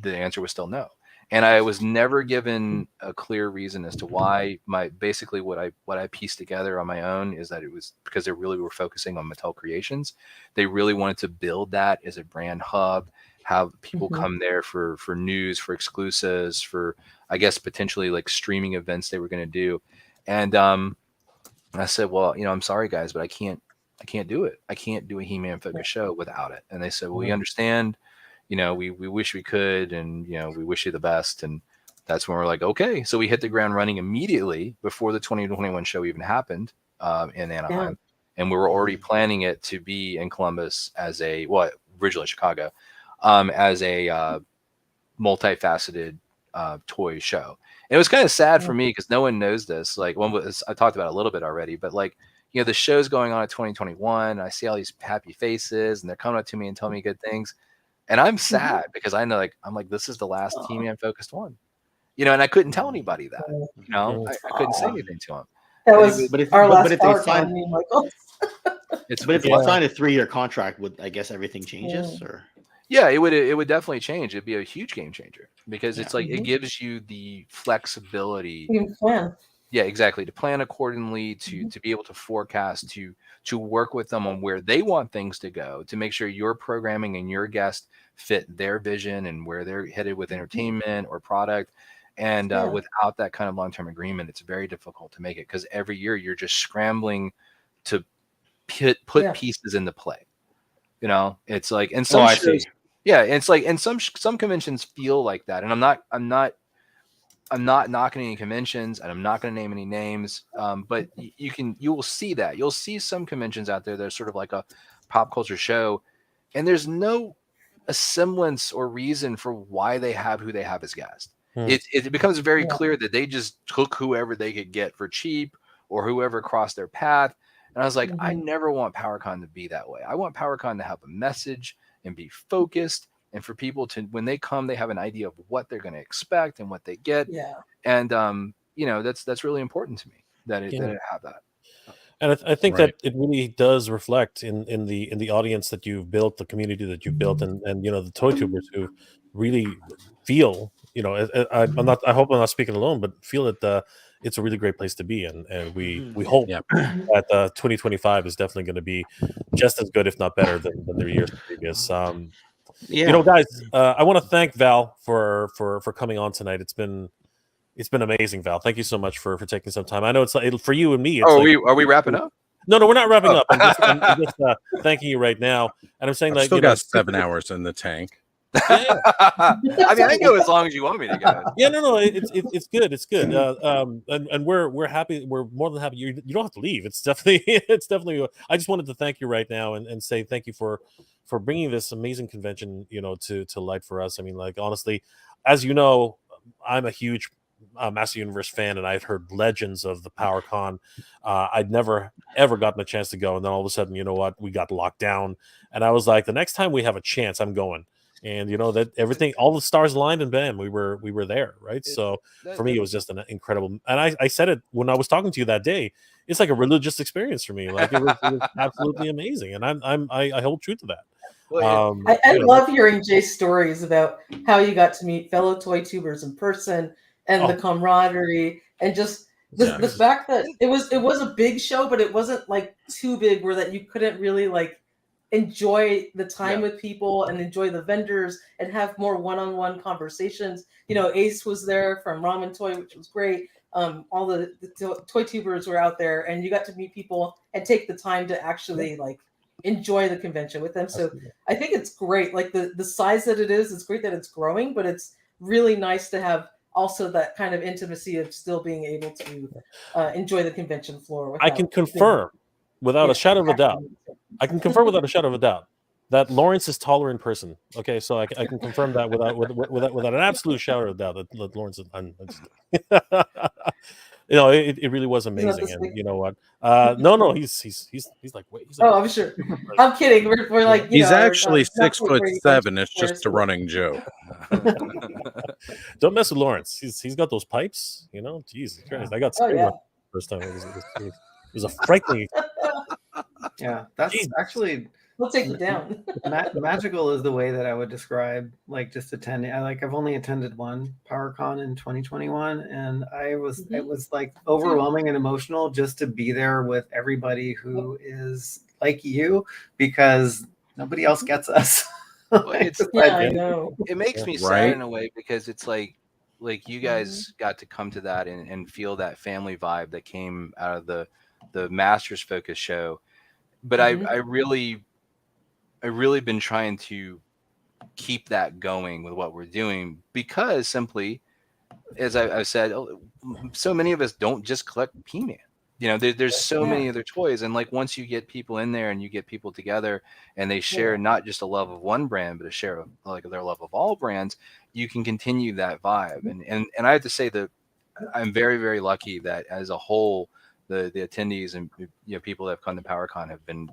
the answer was still no. And I was never given a clear reason as to why. Basically what I pieced together on my own is that it was because they really were focusing on Mattel Creations. They really wanted to build that as a brand hub, have people come there for news, for exclusives, for, I guess, potentially like streaming events they were going to do. And I said, well, I'm sorry guys, but I can't do it. I can't do a He-Man focused show without it. And they said, well, we understand. We wish we could, and we wish you the best. And that's when we're like, okay. So we hit the ground running immediately before the 2021 show even happened in Anaheim, and we were already planning it to be in Columbus as originally Chicago, as a multifaceted toy show. And it was kind of sad for me because no one knows this. Like, I talked about it a little bit already, but like, the show's going on at 2021. I see all these happy faces, and they're coming up to me and telling me good things. And I'm sad because I know, this is the last He-Man focused one, and I couldn't tell anybody that, I couldn't say anything to them. That was our last PowerCon, Michael. But if you sign a 3-year contract, would I guess everything changes? Or yeah, it would definitely change. It'd be a huge game changer because it's like it gives you the flexibility. You can plan. Yeah, exactly. To plan accordingly, to be able to forecast, to work with them on where they want things to go, to make sure your programming and your guests fit their vision and where they're headed with entertainment or product. And without that kind of long-term agreement, it's very difficult to make it because every year you're just scrambling to put pieces into play. It's like, and some shows, it's like, and some conventions feel like that. And I'm not knocking any conventions, and I'm not going to name any names. But you will see that. You'll see some conventions out there that are sort of like a pop culture show, and there's no semblance or reason for why they have who they have as guests. It becomes very clear that they just took whoever they could get for cheap or whoever crossed their path. And I was like, I never want PowerCon to be that way. I want PowerCon to have a message and be focused. And for people to, when they come, they have an idea of what they're going to expect and what they get. Yeah. And, that's really important to me that it have that. And I think that it really does reflect in the audience that you've built, the community that you've built, and the toy tubers who really feel, I hope I'm not speaking alone, but feel that it's a really great place to be, and we hope that 2025 is definitely going to be just as good, if not better, than the years previous. Guys, I want to thank Val for coming on tonight. It's been amazing, Val. Thank you so much for taking some time. I know it's for you and me. It's are we wrapping up? No, we're not wrapping up. I'm just thanking you right now, and I'm saying I've still got 7 hours in the tank. Yeah. I mean, I go as long as you want me to go. Yeah, no, it's good. It's good. And we're happy. We're more than happy. You don't have to leave. It's definitely. I just wanted to thank you right now and say thank you for bringing this amazing convention, to light for us. I mean, like, honestly, as you know, I'm a huge Master Universe fan, and I've heard legends of the PowerCon. I'd never ever gotten a chance to go, and then all of a sudden, we got locked down, and I was like, the next time we have a chance, I'm going. And that everything, all the stars aligned, and bam, we were there, right? So for me, it was just an incredible. And I said it when I was talking to you that day. It's like a religious experience for me. Like it was absolutely amazing, and I hold true to that. I love hearing Jay's stories about how you got to meet fellow toy tubers in person, and the camaraderie, and just the fact that it was a big show, but it wasn't like too big where that you couldn't really like enjoy the time with people and enjoy the vendors and have more one-on-one conversations. Ace was there from Ramen Toy, which was great. All the toy tubers were out there, and you got to meet people and take the time to actually like enjoy the convention with them. So I think it's great. Like the size that it is, it's great that it's growing, but it's really nice to have also that kind of intimacy of still being able to enjoy the convention floor. I can confirm without a shadow of a doubt. I can confirm without a shadow of a doubt that Lawrence is taller in person. Okay, so I can confirm that without an absolute shadow of a doubt that Lawrence is. it really was amazing. And you know what? No, he's like, wait, he's like, I'm sure. I'm kidding. We're like, he's actually 6'7". It's just a running joke. Don't mess with Lawrence. He's got those pipes. Jesus Christ, I got scared first time. It was a frightening. Yeah, that's actually. We'll take it down. Magical is the way that I would describe just attending. I've only attended one PowerCon in 2021, and it was like overwhelming and emotional just to be there with everybody who is like you, because nobody else gets us. I know. It makes me sad in a way, because it's like you guys got to come to that and feel that family vibe that came out of the Masters Focus show. But I really been trying to keep that going with what we're doing, because simply, as I've said, so many of us don't just collect He-Man. There's so many other toys, and like once you get people in there and you get people together and they share not just a love of one brand, but a share of like their love of all brands, you can continue that vibe. And I have to say that I'm very, very lucky that as a whole, the attendees and people that have come to PowerCon have been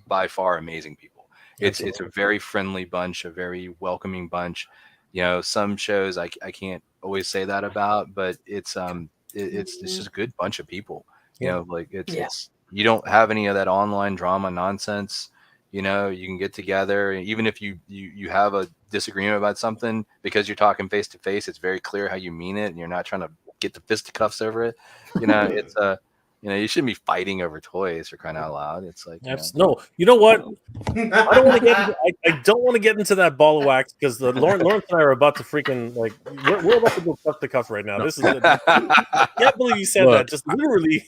by far amazing people. It's a very friendly bunch, a very welcoming bunch. Some shows I can't always say that about, but it's just a good bunch of people. It's you don't have any of that online drama nonsense. You can get together, even if you have a disagreement about something, because you're talking face to face, it's very clear how you mean it, and you're not trying to get the fisticuffs over it. It's you shouldn't be fighting over toys, for crying out loud. It's like no. You know what? I don't want to get into that ball of wax, because Lawrence and I are about to freaking we're about to go cuff to cuff right now. This is I can't believe you said that. Just literally.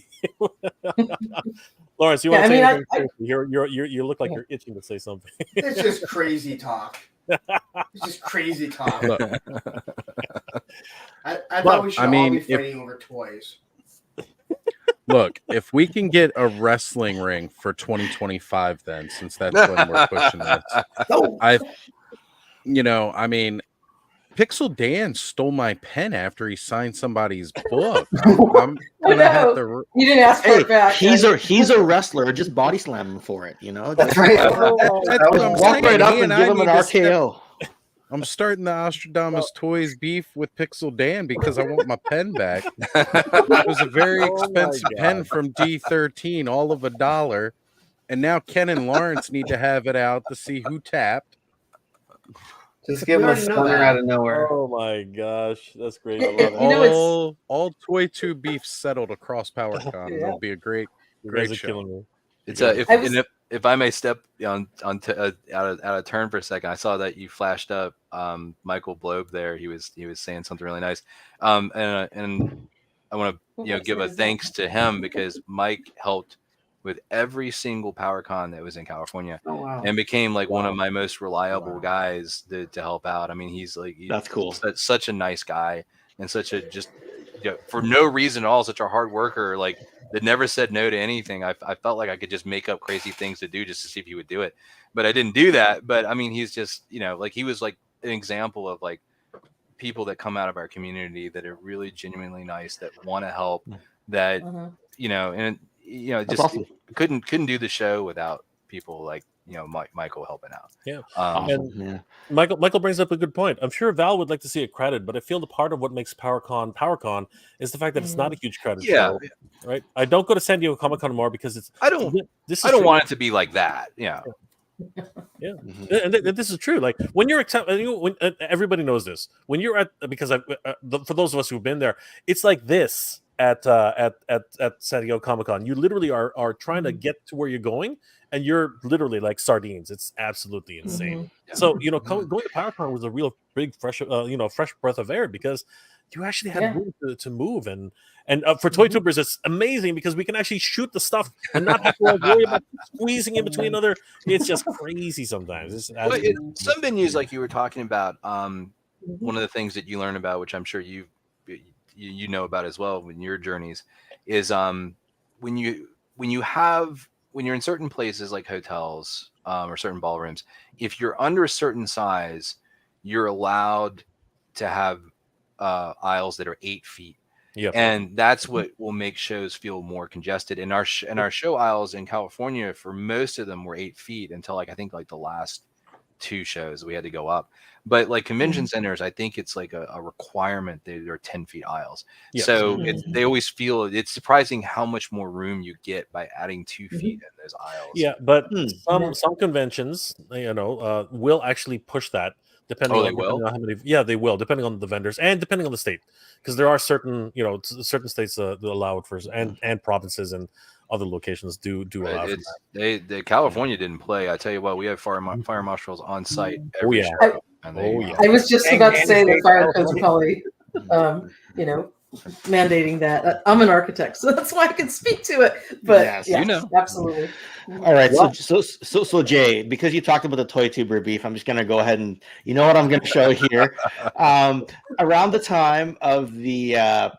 Lawrence, you want to say anything? You look like you're itching to say something. It's just crazy talk. It's just crazy talk. I thought we should all be fighting over toys. Look, if we can get a wrestling ring for 2025, then, since that's when we're pushing this, Pixel Dan stole my pen after he signed somebody's book. I'm gonna have to. You didn't ask for it back. He's a wrestler. Just body slam him for it. That's right. Walk right up and give him an RKO. I'm starting the Ostradamus Toys beef with Pixel Dan because I want my pen back. It was a very expensive pen from D13, all of $1, and now Ken and Lawrence need to have it out to see who tapped. Just give him a stunner out of nowhere. Oh my gosh, that's great! I love it. All Toy 2 beef settled across PowerCon. It'll be a great show. It's if I may step out of turn for a second, I saw that you flashed up Michael Blobe there. He was saying something really nice, and I want to give a thanks to him, because Mike helped with every single PowerCon that was in California, and became one of my most reliable guys to help out. I mean, he's that's cool. Such a nice guy, and such a just for no reason at all, such a hard worker. That never said no to anything. I felt like I could just make up crazy things to do just to see if he would do it, but I didn't do that. But I mean, he's just he was an example of people that come out of our community that are really genuinely nice, that want to help, that just awesome. couldn't do the show without people like Michael helping out. Michael brings up a good point. I'm sure Val would like to see it crowded, but I feel the part of what makes PowerCon is the fact that it's not a huge crowded show. Right? I don't go to San Diego Comic-Con anymore because I don't want it to be like that. Yeah. And this is true. When you're everybody knows this. When you're at for those of us who've been there, it's like this at San Diego Comic-Con. You literally are trying to get to where you're going, and you're literally like sardines. It's absolutely insane. So going to PowerCon was a real big fresh breath of air, because you actually had room to move, and for Toy Tubers, it's amazing because we can actually shoot the stuff and not have to worry about squeezing in between other. It's just crazy sometimes. Some venues, like you were talking about, one of the things that you learn about, which I'm sure you know about as well in your journeys, is when you're in certain places like hotels or certain ballrooms, if you're under a certain size, you're allowed to have aisles that are 8 feet. Yep. And that's what will make shows feel more congested. And our show aisles in California, for most of them, were 8 feet until like I think like the last 2 shows we had to go up. But like convention centers, I think it's like a requirement that they're 10 feet aisles. Yes. So they always feel it's surprising how much more room you get by adding 2 feet in those aisles. Yeah, but some conventions, will actually push that. Depending on how many, they will, depending on the vendors and depending on the state, because there are certain states that allow it for, and provinces and other locations do allow for that. The California didn't play. I tell you what, we have fire marshals on site Oh every yeah, show, and I was just about to say the fire codes are probably, mandating that. I'm an architect, so that's why I can speak to it. But yes, absolutely. All right, so Jay, because you talked about the toy tuber beef, I'm just gonna go ahead and what I'm gonna show here. Around the time of the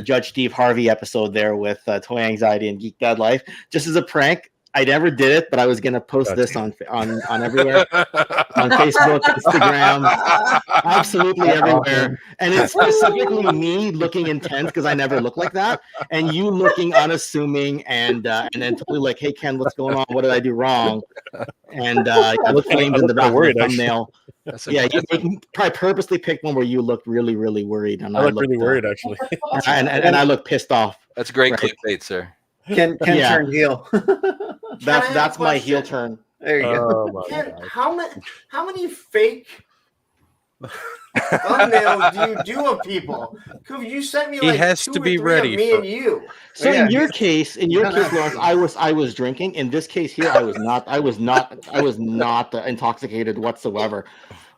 Judge Steve Harvey episode there with Toy Anxiety and Geek Dad Life, just as a prank. I never did it, but I was gonna post this on everywhere, on Facebook, Instagram, absolutely everywhere. And it's specifically me looking intense because I never look like that, and you looking unassuming and then totally like, "Hey Ken, what's going on? What did I do wrong?" And the flames in the back of the thumbnail. You probably purposely picked one where you looked really, really worried, and I looked really worried actually, and I looked pissed off. That's great clickbait, sir. Ken turned heel. That's my heel turn. There you go. Ken, how many fake thumbnails do you do of people? Because you sent me like he has 2 to or be 3 ready of me and you. So in your case, Lawrence, I was drinking. In this case here, I was not intoxicated whatsoever.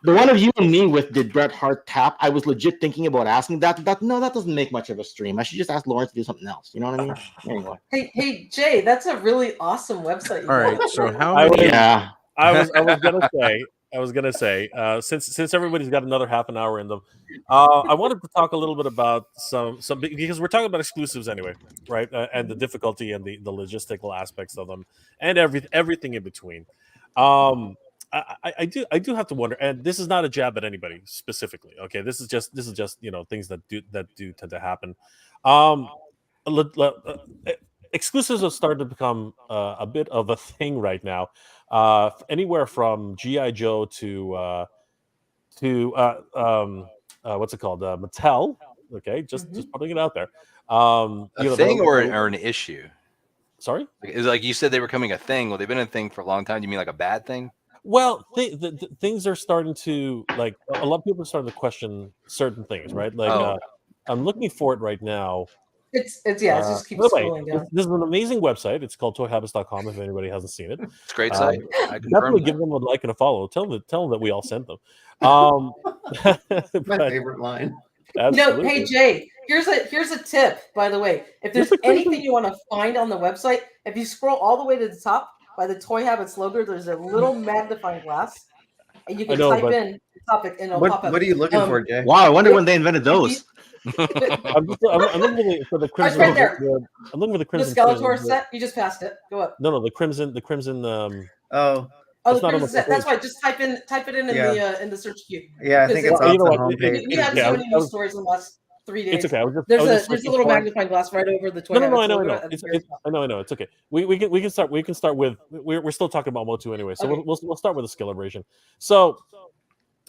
The one of you and me with did Bret Hart tap, I was legit thinking about asking that doesn't make much of a stream. I should just ask Lawrence to do something else. You know what I mean? Anyway. Hey Jay, that's a really awesome website. All right, so how many? I was gonna say, since everybody's got another half an hour in them, I wanted to talk a little bit about some because we're talking about exclusives anyway, right? And the difficulty and the logistical aspects of them, and everything in between. I do have to wonder, and this is not a jab at anybody specifically. Okay, this is just things that do tend to happen. Exclusives have started to become a bit of a thing right now. Anywhere from GI Joe to what's it called? Mattel. Okay, just putting it out there. A thing or an issue? Sorry, is like you said they were coming a thing. Well, they've been a thing for a long time. Do you mean like a bad thing? Well, things are starting to, like, a lot of people are starting to question certain things, right? Like, I'm looking for it right now. It's just keep scrolling down. This is an amazing website. It's called toyhabits.com. If anybody hasn't seen it, it's a great site. Definitely give them a like and a follow. Tell them that we all sent them. My favorite line. Absolutely. Hey Jay, here's a tip, by the way. If there's anything you want to find on the website, if you scroll all the way to the top by the Toy Habits logo, there's a little magnifying glass, and you can type in the topic and it'll pop up. What are you looking for, Jay? Wow, I wonder when they invented those. I'm looking for the crimson. Right there. I'm looking for the crimson. The Skeletor set. You just passed it. Go up. No, the crimson. The crimson set. That's why. Just type it in the search queue. Yeah, I think it's on the homepage. We had so many news stories in the last 3 days. It's okay. There's a little magnifying glass right over the toy. No, I know. I know. It's okay. We can start. We can start with. We're still talking about MOTU anyway, so okay. we'll start with the Skeleton. So,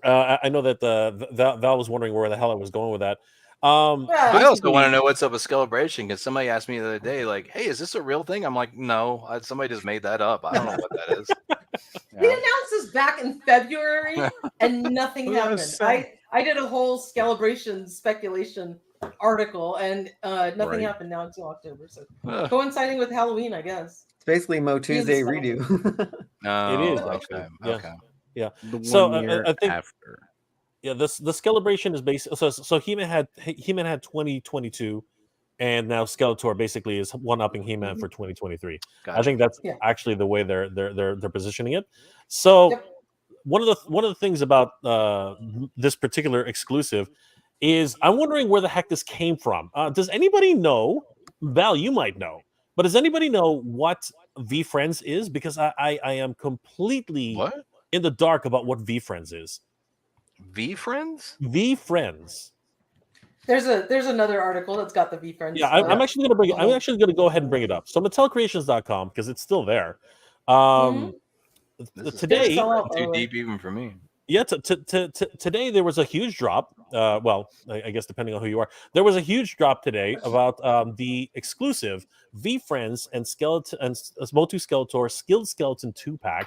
I know that Val was wondering where the hell I was going with that. I also want to know what's up with Skeleton, because somebody asked me the other day, like, "Hey, is this a real thing?" I'm like, "No, somebody just made that up. I don't know what that is." We announced this back in February, and nothing happened. I did a whole Skeleton speculation article, and nothing happened now until October. So coinciding with Halloween, I guess. It's basically MOTU's Day redo. It is actually. Okay. Yeah. So I think after. Yeah, the Celebration is basically so He-Man had 2022, and now Skeletor basically is one-upping He-Man for 2023. Gotcha. I think that's actually the way they're positioning it. So one of the things about this particular exclusive is I'm wondering where the heck this came from. Does anybody know? Val, you might know, but does anybody know what VeeFriends is? Because I am completely in the dark about what VeeFriends is. VeeFriends? VeeFriends. There's another article that's got the VeeFriends. Yeah, I'm actually gonna bring it. I'm actually gonna go ahead and bring it up. So MattelCreations.com, because it's still there. Today, too deep even for me. Yeah, today there was a huge drop. Well, I guess depending on who you are, there was a huge drop today about the exclusive VeeFriends and Skeleton and MOTU Skeletor Skilled Skeleton 2-pack.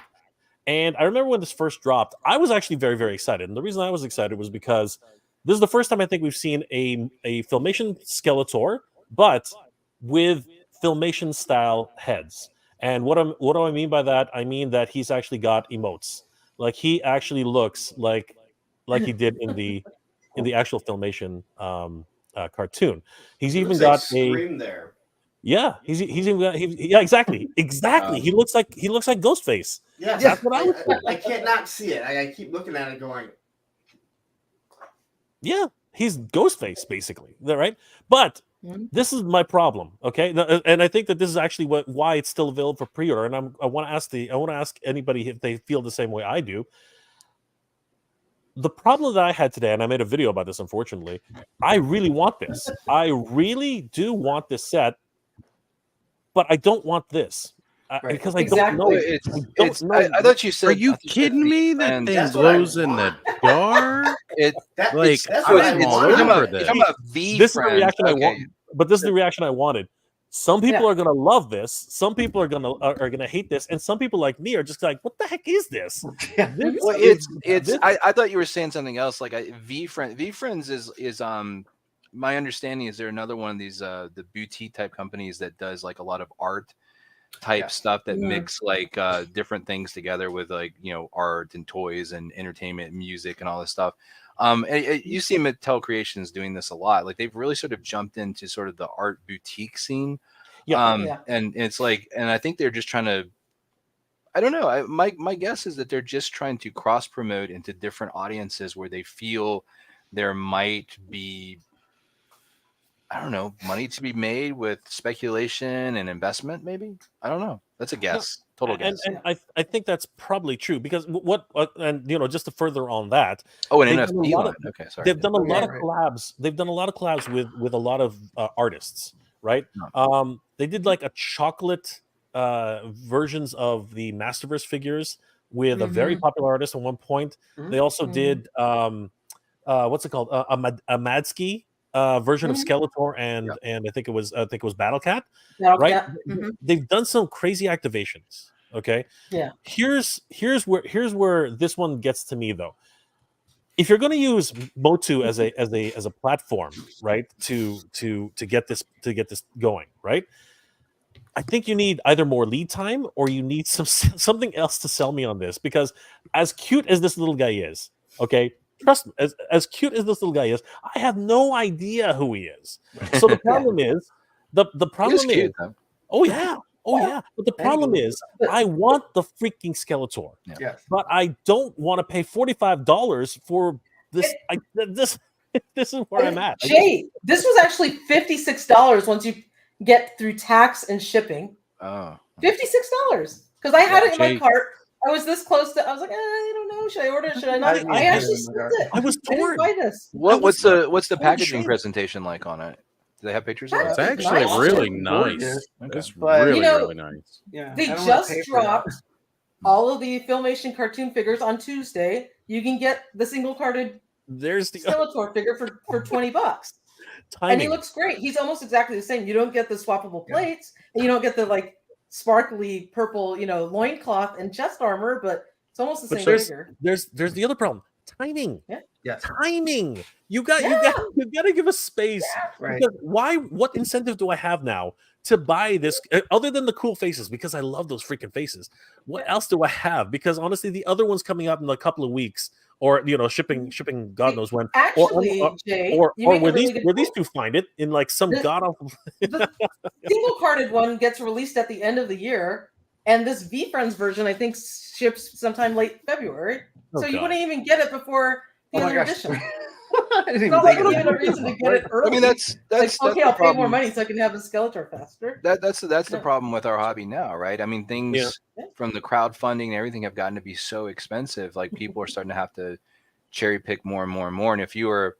And I remember when this first dropped, I was actually very, very excited. And the reason I was excited was because this is the first time I think we've seen a Filmation Skeletor, but with Filmation style heads. And what do I mean by that? I mean that he's actually got emotes. Like he actually looks like he did in the actual Filmation cartoon. He's even got Scream there. Yeah, he's even got yeah, exactly. He looks like Ghostface. Yeah, that's what I can't not see it. I keep looking at it going. Yeah, he's Ghostface basically, right? But this is my problem, okay? And I think that this is actually why it's still available for pre-order. And I want to ask anybody if they feel the same way I do. The problem that I had today, and I made a video about this, unfortunately, I really want this. I really do want this set, but I don't want this. Because I don't know. I thought you said. Are you kidding me? That thing glows in the dark. This is the reaction I want. But this is the reaction I wanted. Some people are gonna love this. Some people are gonna hate this, and some people like me are just like, "What the heck is this?" I thought you were saying something else. Like VeeFriends is my understanding is they're another one of these the boutique type companies that does like a lot of art type stuff that mix like different things together with like art and toys and entertainment and music and all this stuff. You see Mattel Creations doing this a lot. Like they've really sort of jumped into sort of the art boutique scene. And it's like, and I think they're just trying to, I don't know. My guess is that they're just trying to cross promote into different audiences where they feel there might be, I don't know, money to be made with speculation and investment. Maybe, I don't know. That's a guess. Total guess. And I think that's probably true because and just to further on that. Oh, an NFT line. Okay, sorry. They've done a lot of collabs. They've done a lot of collabs with a lot of artists, right? They did like a chocolate versions of the Masterverse figures with a very popular artist at one point. They also did what's it called? A Madsky version of Skeletor and I think it was Battle Cat, right? They've done some crazy activations. Okay. Yeah. Here's where this one gets to me though. If you're going to use MOTU as a platform, right, to get this going, right, I think you need either more lead time or you need something else to sell me on this, because as cute as this little guy is, okay, trust me, as cute as this little guy is, I have no idea who he is. So the problem is the problem is, but the problem is I want the freaking Skeletor, but I don't want to pay $45 for this. This is where I'm at. Jay, this was actually $56 once you get through tax and shipping. Oh, $56 because I had it in my cart. I was this close to. I was like, I don't know. Should I order it? Should I not? I actually sent it. I was torn. What's the packaging presentation like on it? Do they have pictures of it? It's actually really nice. It's really nice. Yeah, they just dropped all of the Filmation cartoon figures on Tuesday. You can get the single carded Skeletor figure for $20. And he looks great. He's almost exactly the same. You don't get the swappable plates, and you don't get the like sparkly purple, loincloth and chest armor, but it's almost the same figure. There's the other problem. Timing. Yeah. Timing. You got to give us space. Yeah, right. Because what incentive do I have now to buy this other than the cool faces? Because I love those freaking faces. What else do I have? Because honestly, the other one's coming out in a couple of weeks, or shipping God knows when. Actually, Jay, or where these two find it in like some god awful. The single carded one gets released at the end of the year, and this VeeFriends version I think ships sometime late February. So you wouldn't even get it before the other edition. It's not like even a reason to get it early. I mean, that's okay. I'll pay more money so I can have the Skeletor faster. That's the problem with our hobby now, right? I mean, things from the crowdfunding and everything have gotten to be so expensive. Like people are starting to have to cherry pick more and more and more. And if you were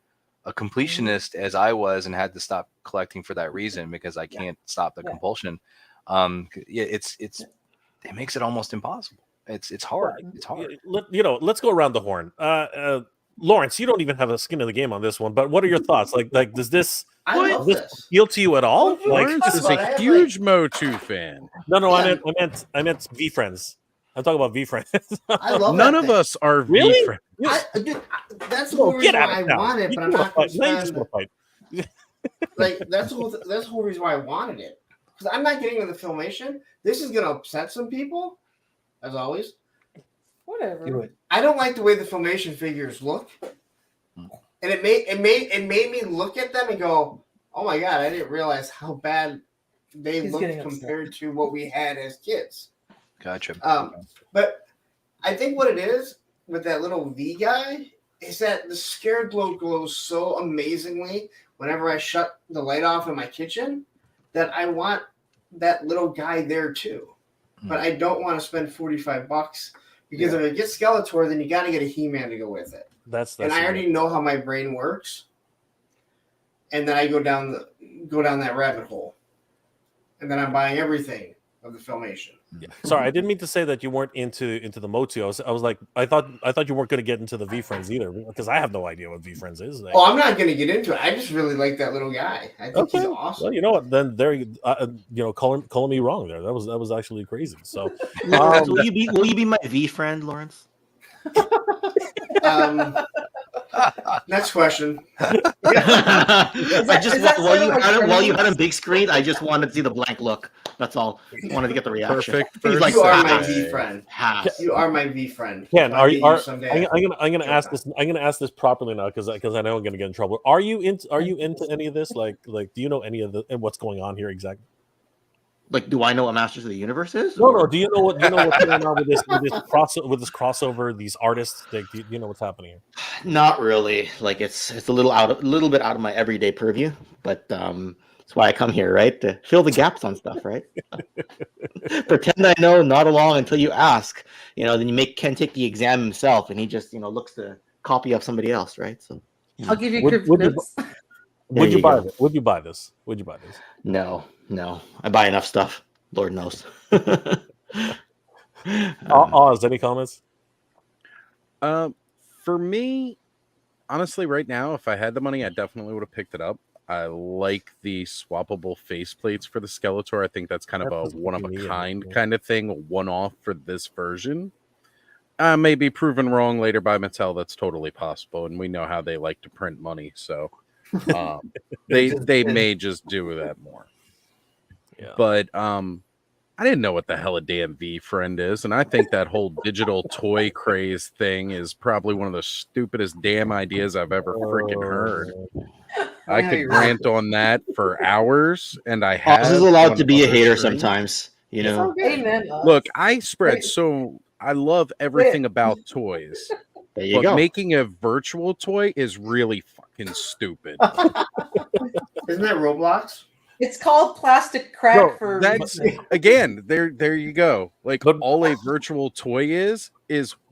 a completionist as I was and had to stop collecting for that reason because I can't stop the compulsion. It makes it almost impossible. It's hard. It's hard. Let's go around the horn. Lawrence, you don't even have a skin in the game on this one, but what are your thoughts? Like does this appeal to you at all? Lawrence is a huge MOTU fan. No, I meant VeeFriends. I'm talking about VeeFriends. I love None of us are really. VeeFriends. That's the whole reason why I want it, but I'm not going to spend. Like that's the whole reason why I wanted it, because I'm not getting into the Filmation. This is going to upset some people, as always. Whatever. I don't like the way the Filmation figures look, and it made me look at them and go, "Oh my god, I didn't realize how bad they looked compared to what we had as kids." Gotcha. But I think what it is with that little V guy is that the Scared Glow glows so amazingly whenever I shut the light off in my kitchen that I want that little guy there too. But I don't want to spend $45 because if I get Skeletor, then you got to get a He-Man to go with it. That's and I already know how my brain works, and then I go down that rabbit hole, and then I'm buying everything of the Filmation. Yeah. Sorry, I didn't mean to say that you weren't into the MOTU. I was like, I thought you weren't going to get into the VeeFriends either, because I have no idea what VeeFriends is. Like, I'm not going to get into it. I just really like that little guy. I think he's awesome. Well, you know what? Then calling me wrong there. That was actually crazy. So, will you be my V friend, Lawrence? Next question. While you had a big screen, I just wanted to see the blank look. That's all. I wanted to get the reaction. Perfect. He's like, you are my V friend. You are my V friend. Ken, I'm gonna ask this. I'm gonna ask this properly now because I know I'm gonna get in trouble. Are you into any of this? Like, do you know any of what's going on here exactly? Like, do I know what Masters of the Universe is? No. Do you know what's going on with this crossover? These artists. Like, do you know what's happening here? Not really. Like, it's a little bit out of my everyday purview, but that's why I come here, right? To fill the gaps on stuff, right? Pretend I know not along until you ask. Then you make Ken take the exam himself, and he just looks to copy up somebody else, right? So I'll give you cryptids. Would you buy this? Would you buy this? No. I buy enough stuff. Lord knows. Oz, any comments? For me, honestly, right now, if I had the money, I definitely would have picked it up. I like the swappable faceplates for the Skeletor. I think that's kind of a one-of-a-kind kind of thing, a one-off for this version. May be proven wrong later by Mattel. That's totally possible, and we know how they like to print money, so they may just do that more. Yeah. But I didn't know what the hell a damn V-friend is, and I think that whole digital toy craze thing is probably one of the stupidest damn ideas I've ever freaking heard. I could rant on that for hours, and I have. Oz is allowed to be a hater sometimes, Look, I love everything about toys. There you go. Making a virtual toy is really fucking stupid. Isn't that Roblox? It's called plastic crack for. That's again. There you go. Like all a virtual toy is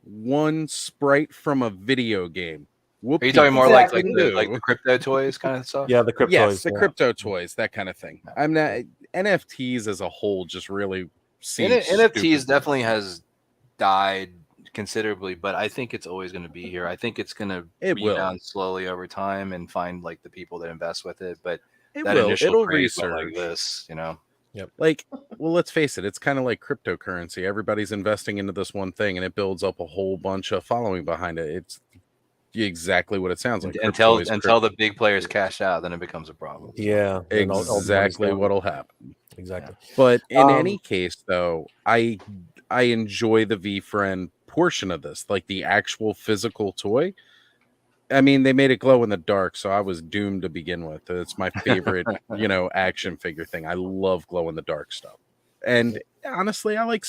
one sprite from a video game. Are you talking more like the crypto toys kind of stuff? Yeah, the crypto. Yes, the crypto toys, that kind of thing. I'm not NFTs as a whole. Just really seem NFTs definitely has died considerably, but I think it's always going to be here. I think it's going to rebound slowly over time and find like the people that invest with it. But it'll research like this, Yep. Like, well, let's face it, it's kind of like cryptocurrency. Everybody's investing into this one thing, and it builds up a whole bunch of following behind it. It's exactly what it sounds like. Until the big players cash out, then it becomes a problem. Yeah, exactly what'll happen. Exactly. But in any case, though, I enjoy the V-friend portion of this, like the actual physical toy. I mean, they made it glow in the dark, so I was doomed to begin with. It's my favorite, action figure thing. I love glow in the dark stuff. And honestly, I like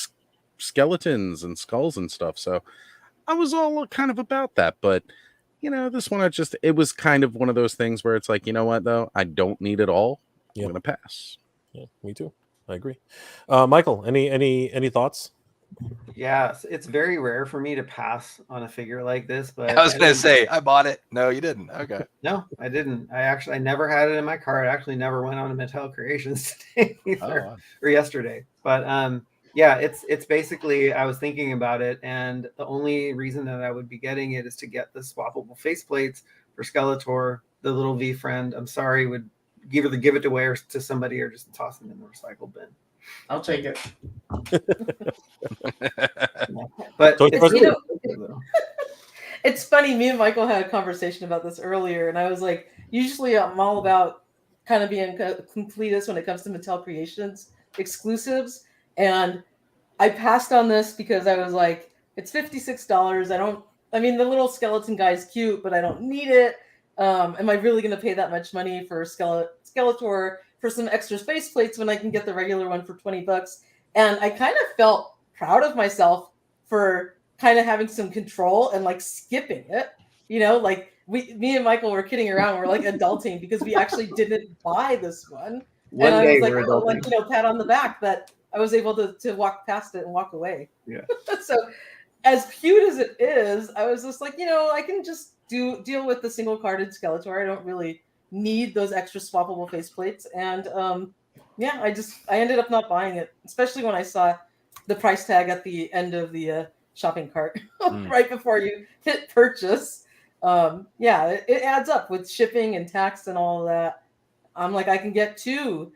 skeletons and skulls and stuff. So I was all kind of about that. But, this one, it was kind of one of those things where it's like, you know what, though? I don't need it all. I'm going to pass. Yeah, me too. I agree. Michael, any thoughts? Yeah, it's very rare for me to pass on a figure like this, but I was going to say, I bought it. No, you didn't. Okay. No, I didn't. I never had it in my cart. I actually never went on to Mattel Creations today either, or yesterday. But yeah, it's basically, I was thinking about it, and the only reason that I would be getting it is to get the swappable faceplates for Skeletor, the little V friend. I'm sorry, would give it away to somebody or just toss them in the recycle bin. I'll take it. But it's funny. Me and Michael had a conversation about this earlier, and I was like, usually I'm all about kind of being completist when it comes to Mattel Creations exclusives, and I passed on this because I was like, it's $56. I mean, the little skeleton guy is cute, but I don't need it. Am I really going to pay that much money for Skeletor for some extra space plates when I can get the regular one for $20? And I kind of felt proud of myself for kind of having some control and like skipping it. You know, like me and Michael were kidding around. We're like adulting because we actually didn't buy this one. One and day I was like, we're adulting. like, you know, pat on the back that I was able to walk past it and walk away. Yeah. So as cute as it is, I was just like, you know, I can just deal with the single carded Skeletor. I don't really need those extra swappable faceplates. And yeah, I ended up not buying it, especially when I saw the price tag at the end of the shopping cart right before you hit purchase. Yeah, it adds up with shipping and tax and all of that. I'm like, I can get two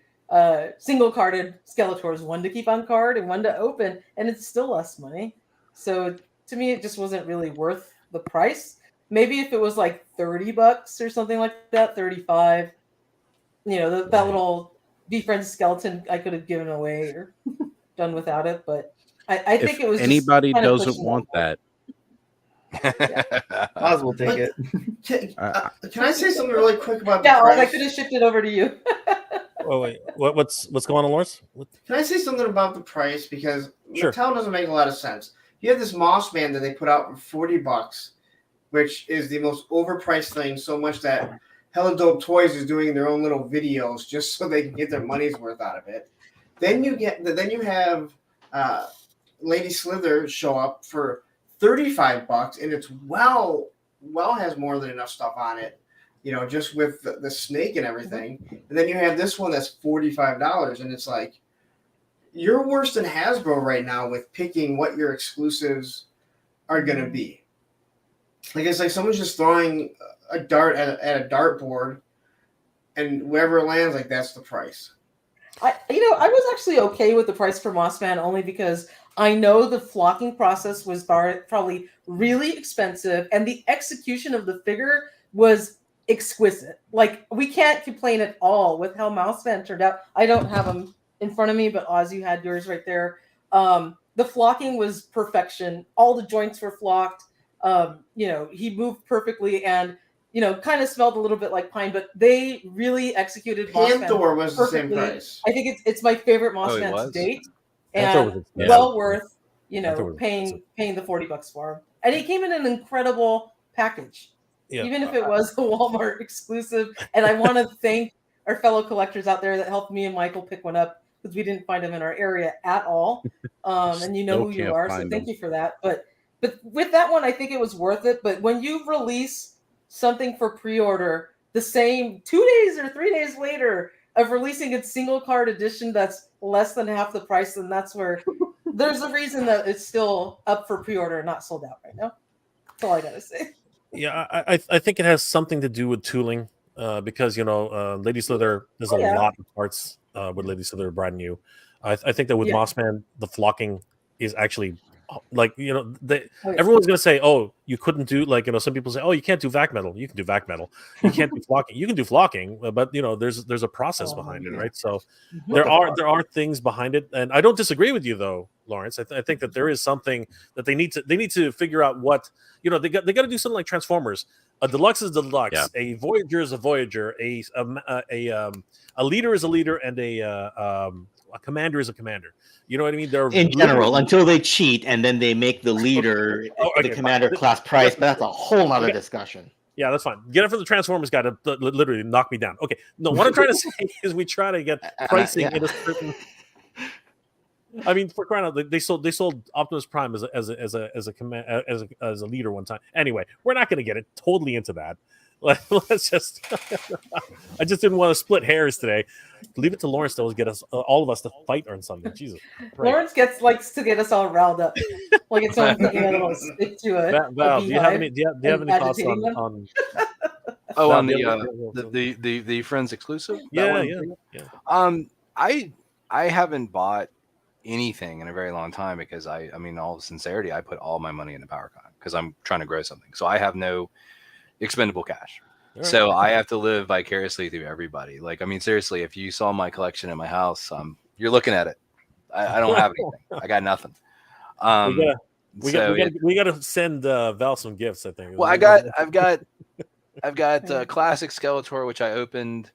single carded Skeletors, one to keep on card and one to open, and it's still less money. So to me, it just wasn't really worth the price. Maybe if it was like $30 or something like that, 35, you know, that little VeeFriends skeleton I could have given away or done without it. But I think it was anybody doesn't want that. Oz will take it. Can I say something really quick about the price? I could have shifted over to you. Oh wait, what's going on, Lawrence? Can I say something about the price? Because Sure. Mattel doesn't make a lot of sense. You have this Moss Man that they put out for $40, which is the most overpriced thing, so much that Hella Dope Toys is doing their own little videos just so they can get their money's worth out of it. Then you have Lady Slither show up for $35, and it's well has more than enough stuff on it, you know, just with the snake and everything. And then you have this one that's $45, and it's like, you're worse than Hasbro right now with picking what your exclusives are going to be. Like, it's like someone's just throwing a dart at a dartboard, and wherever it lands, like, that's the price. I was actually okay with the price for Mossman only because I know the flocking process was probably really expensive, and the execution of the figure was exquisite. Like, we can't complain at all with how Mousman turned out. I don't have him in front of me, but Oz, you had yours right there. The flocking was perfection. All the joints were flocked. You know, he moved perfectly and, you know, kind of smelled a little bit like pine, but they really executed Panther was perfectly. the same price. I think it's my favorite Mossman to date. Panther And well worth, you know, paying the $40 for him. And he came in an incredible package. Yeah. Even if it was a Walmart exclusive. And I want to thank our fellow collectors out there that helped me and Michael pick one up because we didn't find them in our area at all. And you know who you are, so thank you for that. But with that one, I think it was worth it. But when you release something for pre-order the same 2 days or 3 days later of releasing its single card edition that's less than half the price, then that's where there's a reason that it's still up for pre-order and not sold out right now. That's all I gotta say. Yeah, I think it has something to do with tooling, because, you know, Lady Slither, there's a lot of parts with Lady Slither brand new. I think that with Mossman, the flocking is actually, like, you know, everyone's gonna say, oh, you couldn't do, like, you know, some people say, oh, you can't do vac metal. You can do vac metal. You can't do flocking. You can do flocking, but, you know, there's a process behind it, right? So there are things behind it, and I don't disagree with you though, Lawrence. I think that there is something that they need to figure out. What, you know, they got to do something like Transformers. A deluxe is a deluxe. A Voyager is a Voyager. A leader is a leader, and a commander is a commander. You know what I mean? They're in general, until they cheat and then they make the leader the commander class price, but that's a whole other discussion. Yeah, that's fine. Get it from the Transformers guy to literally knock me down. Okay, no, what I'm trying to say is we try to get pricing in a certain. I mean, for crying out, they sold Optimus Prime as a leader one time. Anyway, we're not going to get it totally into that. Let's just. I just didn't want to split hairs today. Leave it to Lawrence to get us all of us to fight or something. Jesus. Right. Lawrence likes to get us all riled up, like it's someone putting a little stick to a Val, a do you have any thoughts on Oh, on the Friends exclusive? Yeah. I haven't bought anything in a very long time because I mean, all sincerity, I put all my money into PowerCon because I'm trying to grow something. So I have no expendable cash. Right. So I have to live vicariously through everybody. Like, I mean, seriously, if you saw my collection in my house, you're looking at it. I don't have anything. I got nothing. We got to send Val some gifts, I think. Well, I've got classic Skeletor, which I opened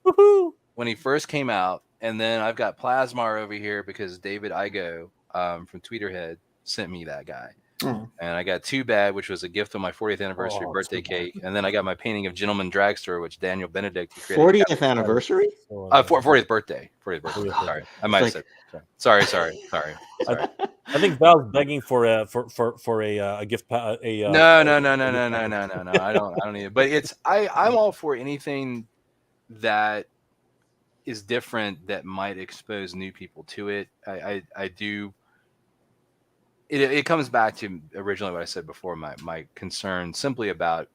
when he first came out, and then I've got Plasmar over here because David Igo from Tweeterhead sent me that guy. And I got Too Bad, which was a gift on my 40th anniversary birthday cake. And then I got my painting of Gentleman Dragster, which Daniel Benedict created. 40th anniversary? 40th birthday. 40th birthday. Sorry, I might have said. Sorry. I think Val's begging for a gift. No. I don't need it. But I'm all for anything that is different that might expose new people to it. I do. It comes back to originally what I said before, my concern simply about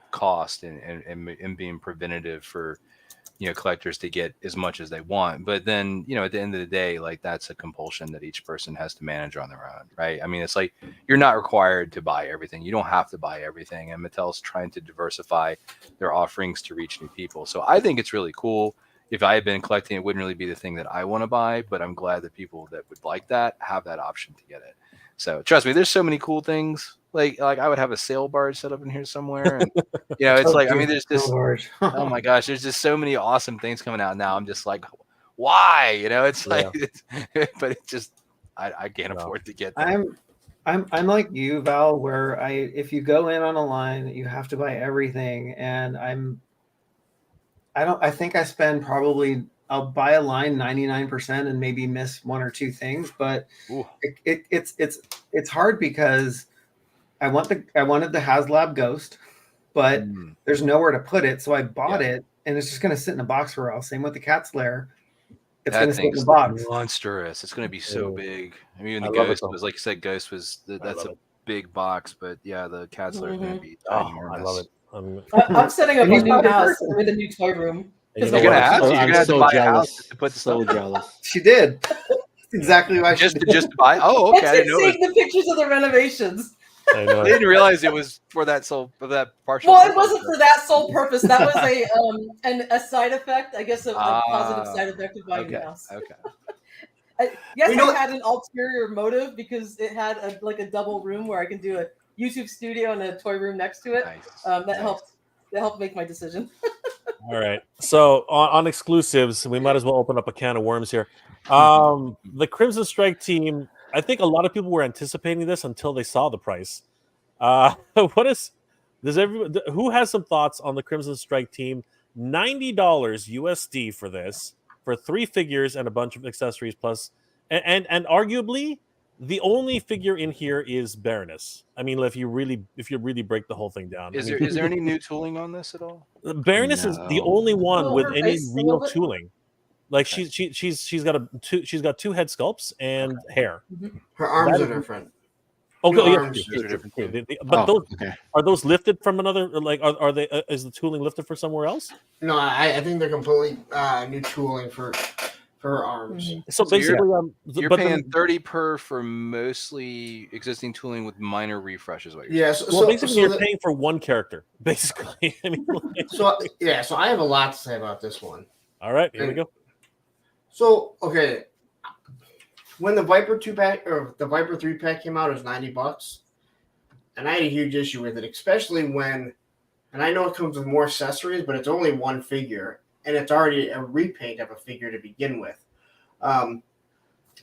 cost and being preventative for, collectors to get as much as they want. But then, at the end of the day, like, that's a compulsion that each person has to manage on their own, right? I mean, it's like you're not required to buy everything. You don't have to buy everything. And Mattel's trying to diversify their offerings to reach new people. So I think it's really cool. If I had been collecting, it wouldn't really be the thing that I want to buy, but I'm glad that people that would like that have that option to get it. So trust me, there's so many cool things. Like I would have a sail barge set up in here somewhere, and it's like, I mean, there's just oh my gosh, there's just so many awesome things coming out now. I'm just like, why? It's like, but it just I can't afford to get them. I'm like you, Val, where if you go in on a line, you have to buy everything, and I think I spend probably. I'll buy a line 99% and maybe miss one or two things, but it's hard because I wanted the HasLab Ghost, but there's nowhere to put it, so I bought it, and it's just going to sit in a box for a while. Same with the Cat's Lair. It's going to sit in the box. Monstrous. It's going to be so big. I mean, the Ghost was, like you said, Ghost was that's a big box, but yeah, the Cat's Lair is going to be enormous. I love it. I'm setting up a new house with a new toy room. You're gonna have to buy a house to put the stuff. Jealous. She did. That's exactly why. Just buy. Oh, okay. I didn't see the pictures of the renovations. I know. I didn't realize it was for that partial. Well, it wasn't for that sole purpose. That was a side effect, I guess, a positive side effect of buying the house. Okay. Yes, I had an ulterior motive because it had a double room where I can do a YouTube studio and a toy room next to it. Nice. That helped make my decision. All right. So on exclusives, we might as well open up a can of worms here. The Crimson Strike team, I think a lot of people were anticipating this until they saw the price. Who has some thoughts on the Crimson Strike team? $90 USD for this, for 3 figures and a bunch of accessories plus, and arguably the only figure in here is Baroness. I mean, if you really break the whole thing down, is there any new tooling on this at all? Baroness is the only one with any real tooling. Like she's got 2 head sculpts and hair. Her arms are different. Are those lifted from another? Like, are they? Is the tooling lifted for somewhere else? No, I think they're completely new tooling for her arms. So basically, you're paying 30 per for mostly existing tooling with minor refreshes. Yes. Well, basically, you're paying for one character. Basically, I mean. So I have a lot to say about this one. All right, here we go. So when the Viper 2-pack or the Viper 3-pack came out, it was $90, and I had a huge issue with it, especially when, and I know it comes with more accessories, but it's only one figure, and it's already a repaint of a figure to begin with.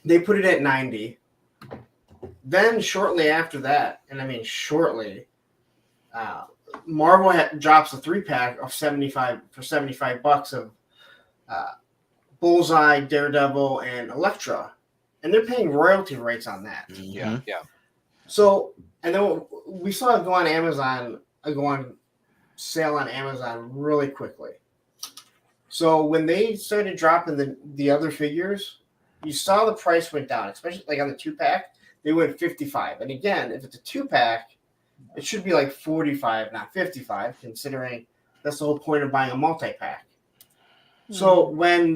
They put it at $90. Then shortly after that, and I mean shortly, Marvel drops a 3-pack of $75 of Bullseye, Daredevil, and Elektra. and they're paying royalty rates on that. Yeah. So, and then we saw it go on Amazon, go on sale on Amazon really quickly. So when they started dropping the other figures, you saw the price went down, especially like on the 2-pack. They went 55. And again, if it's a 2-pack, it should be like 45, not 55, considering that's the whole point of buying a multi-pack. So when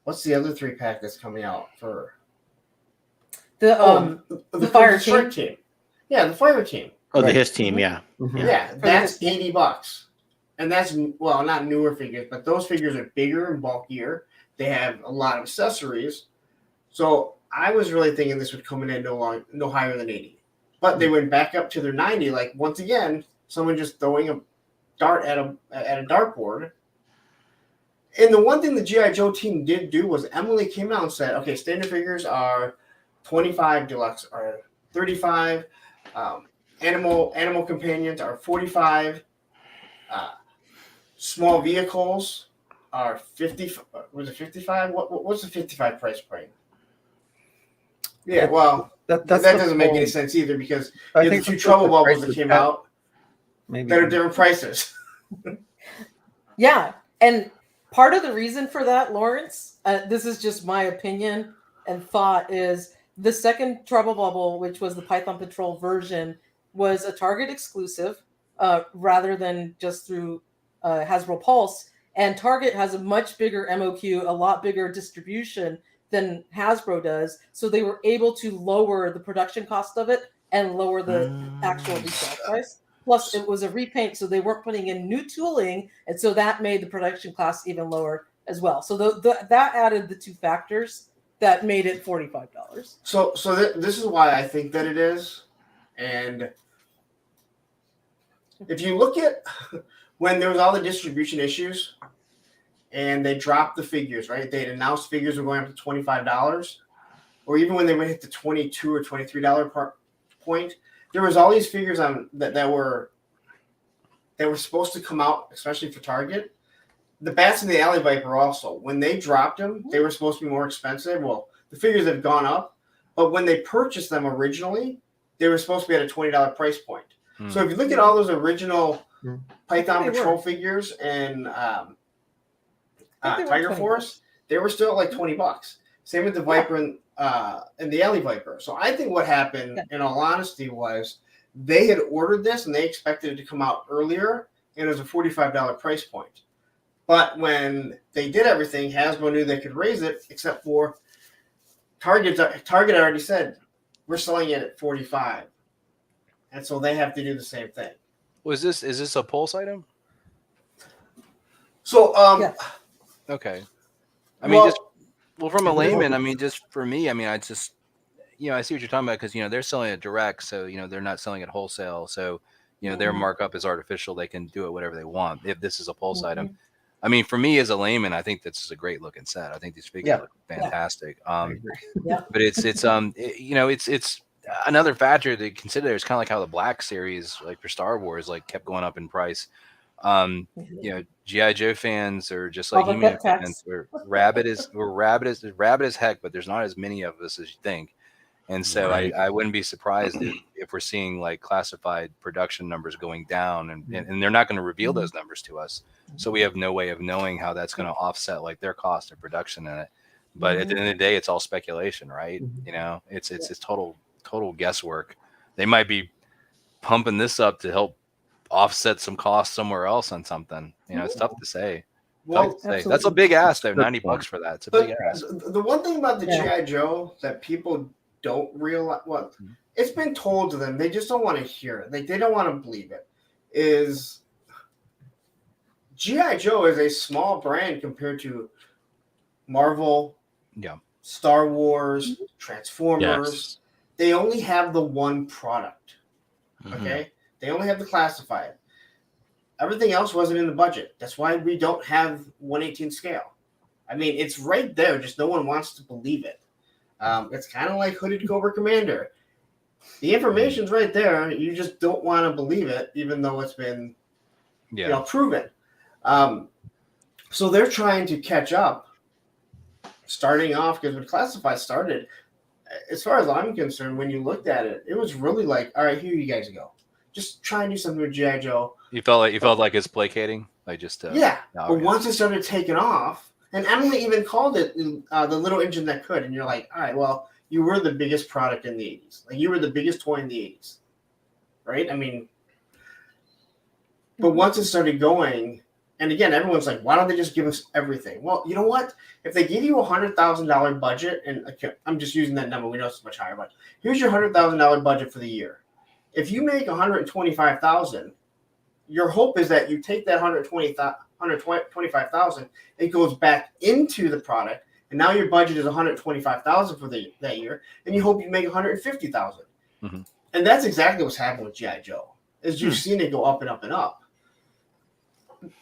what's the other 3-pack that's coming out for the fire team? Yeah, the fire team. Oh, the his team, yeah. Yeah, that's $80. And that's, well, not newer figures, but those figures are bigger and bulkier. They have a lot of accessories. So I was really thinking this would come in at no higher than 80. But they went back up to their 90, like once again, someone just throwing a dart at a dartboard. And the one thing the G.I. Joe team did do was Emily came out and said, okay, standard figures are 25, deluxe are 35, animal companions are 45, small vehicles are 50. Was it 55? What's the 55 price point? Yeah, well, that doesn't make any sense either, because I think the 2 Trouble Bubbles that came out that are different prices. Yeah, and part of the reason for that, Lawrence, this is just my opinion and thought, is the second Trouble Bubble, which was the Python Patrol version, was a Target exclusive rather than just through Hasbro Pulse. And Target has a much bigger MOQ, a lot bigger distribution than Hasbro does. So they were able to lower the production cost of it and lower the actual retail price. Plus, it was a repaint, so they weren't putting in new tooling, and so that made the production cost even lower as well. So that added the 2 factors that made it $45. So this is why I think that it is. And if you look at when there was all the distribution issues and they dropped the figures, right? They announced figures were going up to $25, or even when they went hit the $22 or $23 point, there was all these figures on that were supposed to come out, especially for Target. The Bats and the Alley Viper also, when they dropped them, they were supposed to be more expensive. Well, the figures have gone up, but when they purchased them originally, they were supposed to be at a $20 price point. So if you look at all those original Python Patrol figures and Tiger Force, they were still at like $20. Same with the Viper and the Alley Viper. So I think what happened, in all honesty, was they had ordered this and they expected it to come out earlier, and it was a $45 price point. But when they did everything, Hasbro knew they could raise it, except for Target already said, we're selling it at $45. And so they have to do the same thing. Is this a Pulse item? So, okay. I mean, from a layman, I mean, just for me, I mean, I just, I see what you're talking about, because, they're selling it direct. So, they're not selling it wholesale. So, their markup is artificial. They can do it whatever they want. If this is a Pulse item, I mean, for me as a layman, I think this is a great looking set. I think these figures look fantastic. But it's another factor to consider. It's kind of like how the Black Series, like for Star Wars, like kept going up in price. G.I. Joe fans are just like He-Man fans. We're rabid as heck, but there's not as many of us as you think. And so I wouldn't be surprised if we're seeing like classified production numbers going down, and they're not going to reveal those numbers to us. So we have no way of knowing how that's going to offset like their cost of production in it. But at the end of the day, it's all speculation, right? It's total guesswork. They might be pumping this up to help offset some costs somewhere else on something. It's tough to say. Well, that's a big ask though. $90 for that. It's a big ask. The one thing about the G.I. Joe that people don't realize, it's been told to them, they just don't want to hear it. Like, they don't want to believe it. Is G.I. Joe is a small brand compared to Marvel, Star Wars, Transformers. Yes. They only have the one product. Okay? They only have the classified. Everything else wasn't in the budget. That's why we don't have 1/18 scale. I mean, it's right there, just no one wants to believe it. It's kind of like Hooded Cobra Commander. The information's right there. You just don't want to believe it, even though it's been proven. So they're trying to catch up starting off, because when Classified started, as far as I'm concerned, when you looked at it, it was really like, all right, here you guys go. Just try and do something with G.I. Joe. You felt like it's placating, like just yeah. But once it started taking off, and Emily even called it the little engine that could, and you're like, all right, well, you were the biggest product in the 80s. Like you were the biggest toy in the 80s, right? I mean, but once it started going, and again, everyone's like, why don't they just give us everything? Well, you know what? If they give you $100,000 budget, and I'm just using that number, we know it's much higher, but here's your $100,000 budget for the year. If you make $125,000, your hope is that you take that $125,000, it goes back into the product, and now your budget is $125,000 for that year, and you hope you make $150,000. Mm-hmm. And that's exactly what's happened with G.I. Joe. Is you've seen it go up and up and up.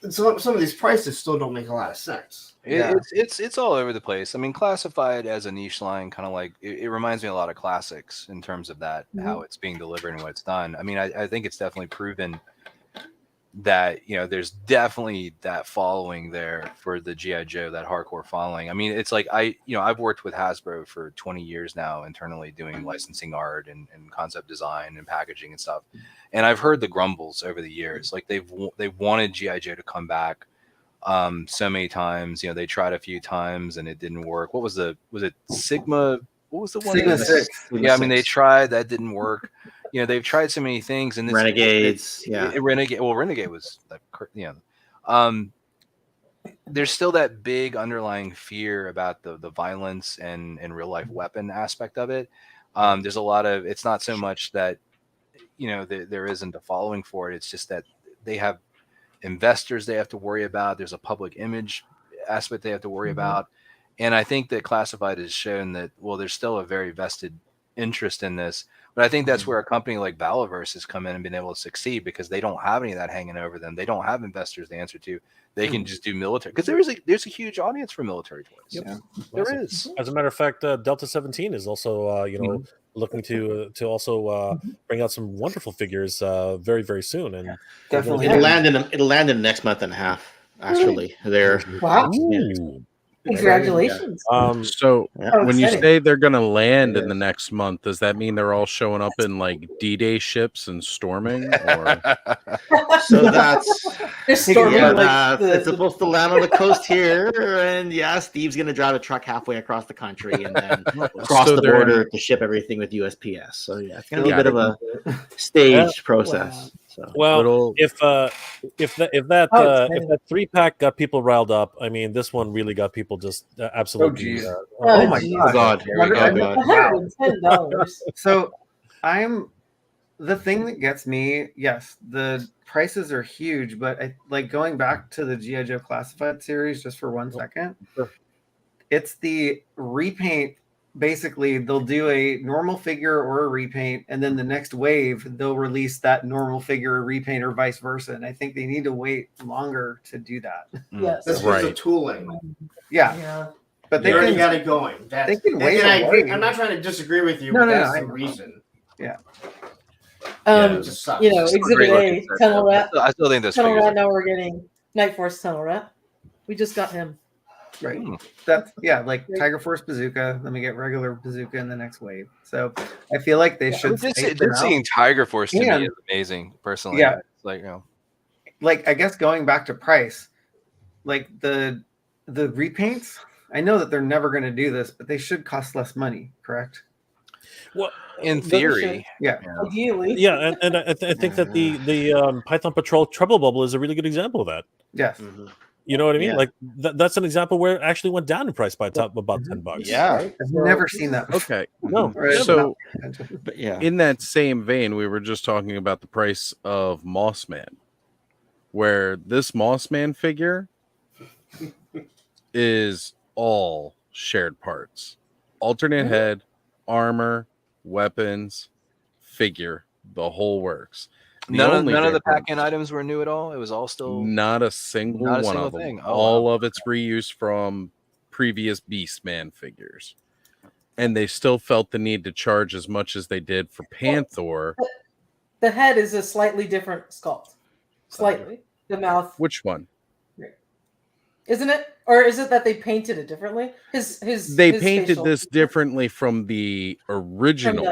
And so some of these prices still don't make a lot of sense. It's all over the place. I mean, Classified as a niche line, kind of like it reminds me a lot of classics in terms of that, how it's being delivered and what it's done. I mean, I think it's definitely proven that, you know, there's definitely that following there for the G.I. Joe, that hardcore following. I mean, it's like I've worked with Hasbro for 20 years now, internally doing licensing art and concept design and packaging and stuff. And I've heard the grumbles over the years. Like they've wanted G.I. Joe to come back so many times. You know, they tried a few times and it didn't work. Was it Sigma? What was the one? Sigma 6. Yeah, I mean, they tried, that didn't work. You know, they've tried so many things, and this Renegades. Renegade was like, you know, there's still that big underlying fear about the violence and real life weapon aspect of it. There's a lot of, it's not so much that, you know, there isn't a following for it. It's just that they have investors they have to worry about. There's a public image aspect they have to worry about. And I think that Classified has shown that, well, there's still a very vested interest in this. But I think that's where a company like Valaverse has come in and been able to succeed, because they don't have any of that hanging over them. They don't have investors to answer to. They can just do military, because there's a huge audience for military toys. Yep. Yeah. There is. As a matter of fact, Delta 17 is also looking to also bring out some wonderful figures very, very soon, and Definitely. It'll land in the next month and a half. Actually, there. Wow. Ooh. Congratulations. So when you exciting. say they're going to land in the next month, does that mean they're all showing up in like D-Day ships and storming? Or? So that's They're storming like it's supposed to land on the coast here, and Steve's going to drive a truck halfway across the country and then cross the border to ship everything with USPS. So it's going to be a bit of a staged process. Wow. So Well, if that 3-pack got people riled up, I mean, this one really got people just absolutely. Oh my God! Here we go. $110. So the thing that gets me, yes, the prices are huge, but I like going back to the G.I. Joe Classified series just for 1 second. Sure. It's the repaint. Basically, they'll do a normal figure or a repaint, and then the next wave they'll release that normal figure or repaint, or vice versa. And I think they need to wait longer to do that. Yes. This was the tooling. Yeah. But They already got it going. They can wait. And I agree. I'm not trying to disagree with you, but that's the reason. Yeah. It just sucks. Exhibit A, Tunnel Rat. I still think that's Tunnel Rat. Now we're getting Night Force Tunnel Rat. We just got him. Right. Like Tiger Force Bazooka. Let me get regular Bazooka in the next wave. So I feel like they should. Just seeing Tiger Force to me is amazing, personally. Yeah. It's like, like I guess going back to price, like the repaints. I know that they're never going to do this, but they should cost less money, correct? Well, in theory, ideally, and I think that the Python Patrol Treble Bubble is a really good example of that. Yes. You know what I mean? Yeah. Like that's an example where it actually went down in price by about $10. Yeah. I've never seen that before. Okay. No. Right. So But yeah. in that same vein, we were just talking about the price of Mossman, where this Mossman figure is all shared parts, alternate head, armor, weapons, figure, the whole works. None of the pack-in items were new at all. It was all still not a single one of them. thing. All of it's reused from previous Beastman figures, and they still felt the need to charge as much as they did for Panther. the head is a slightly different sculpt. Slightly. The mouth. Which one? isn't it? Or is it that they painted it differently? They painted this differently from the original.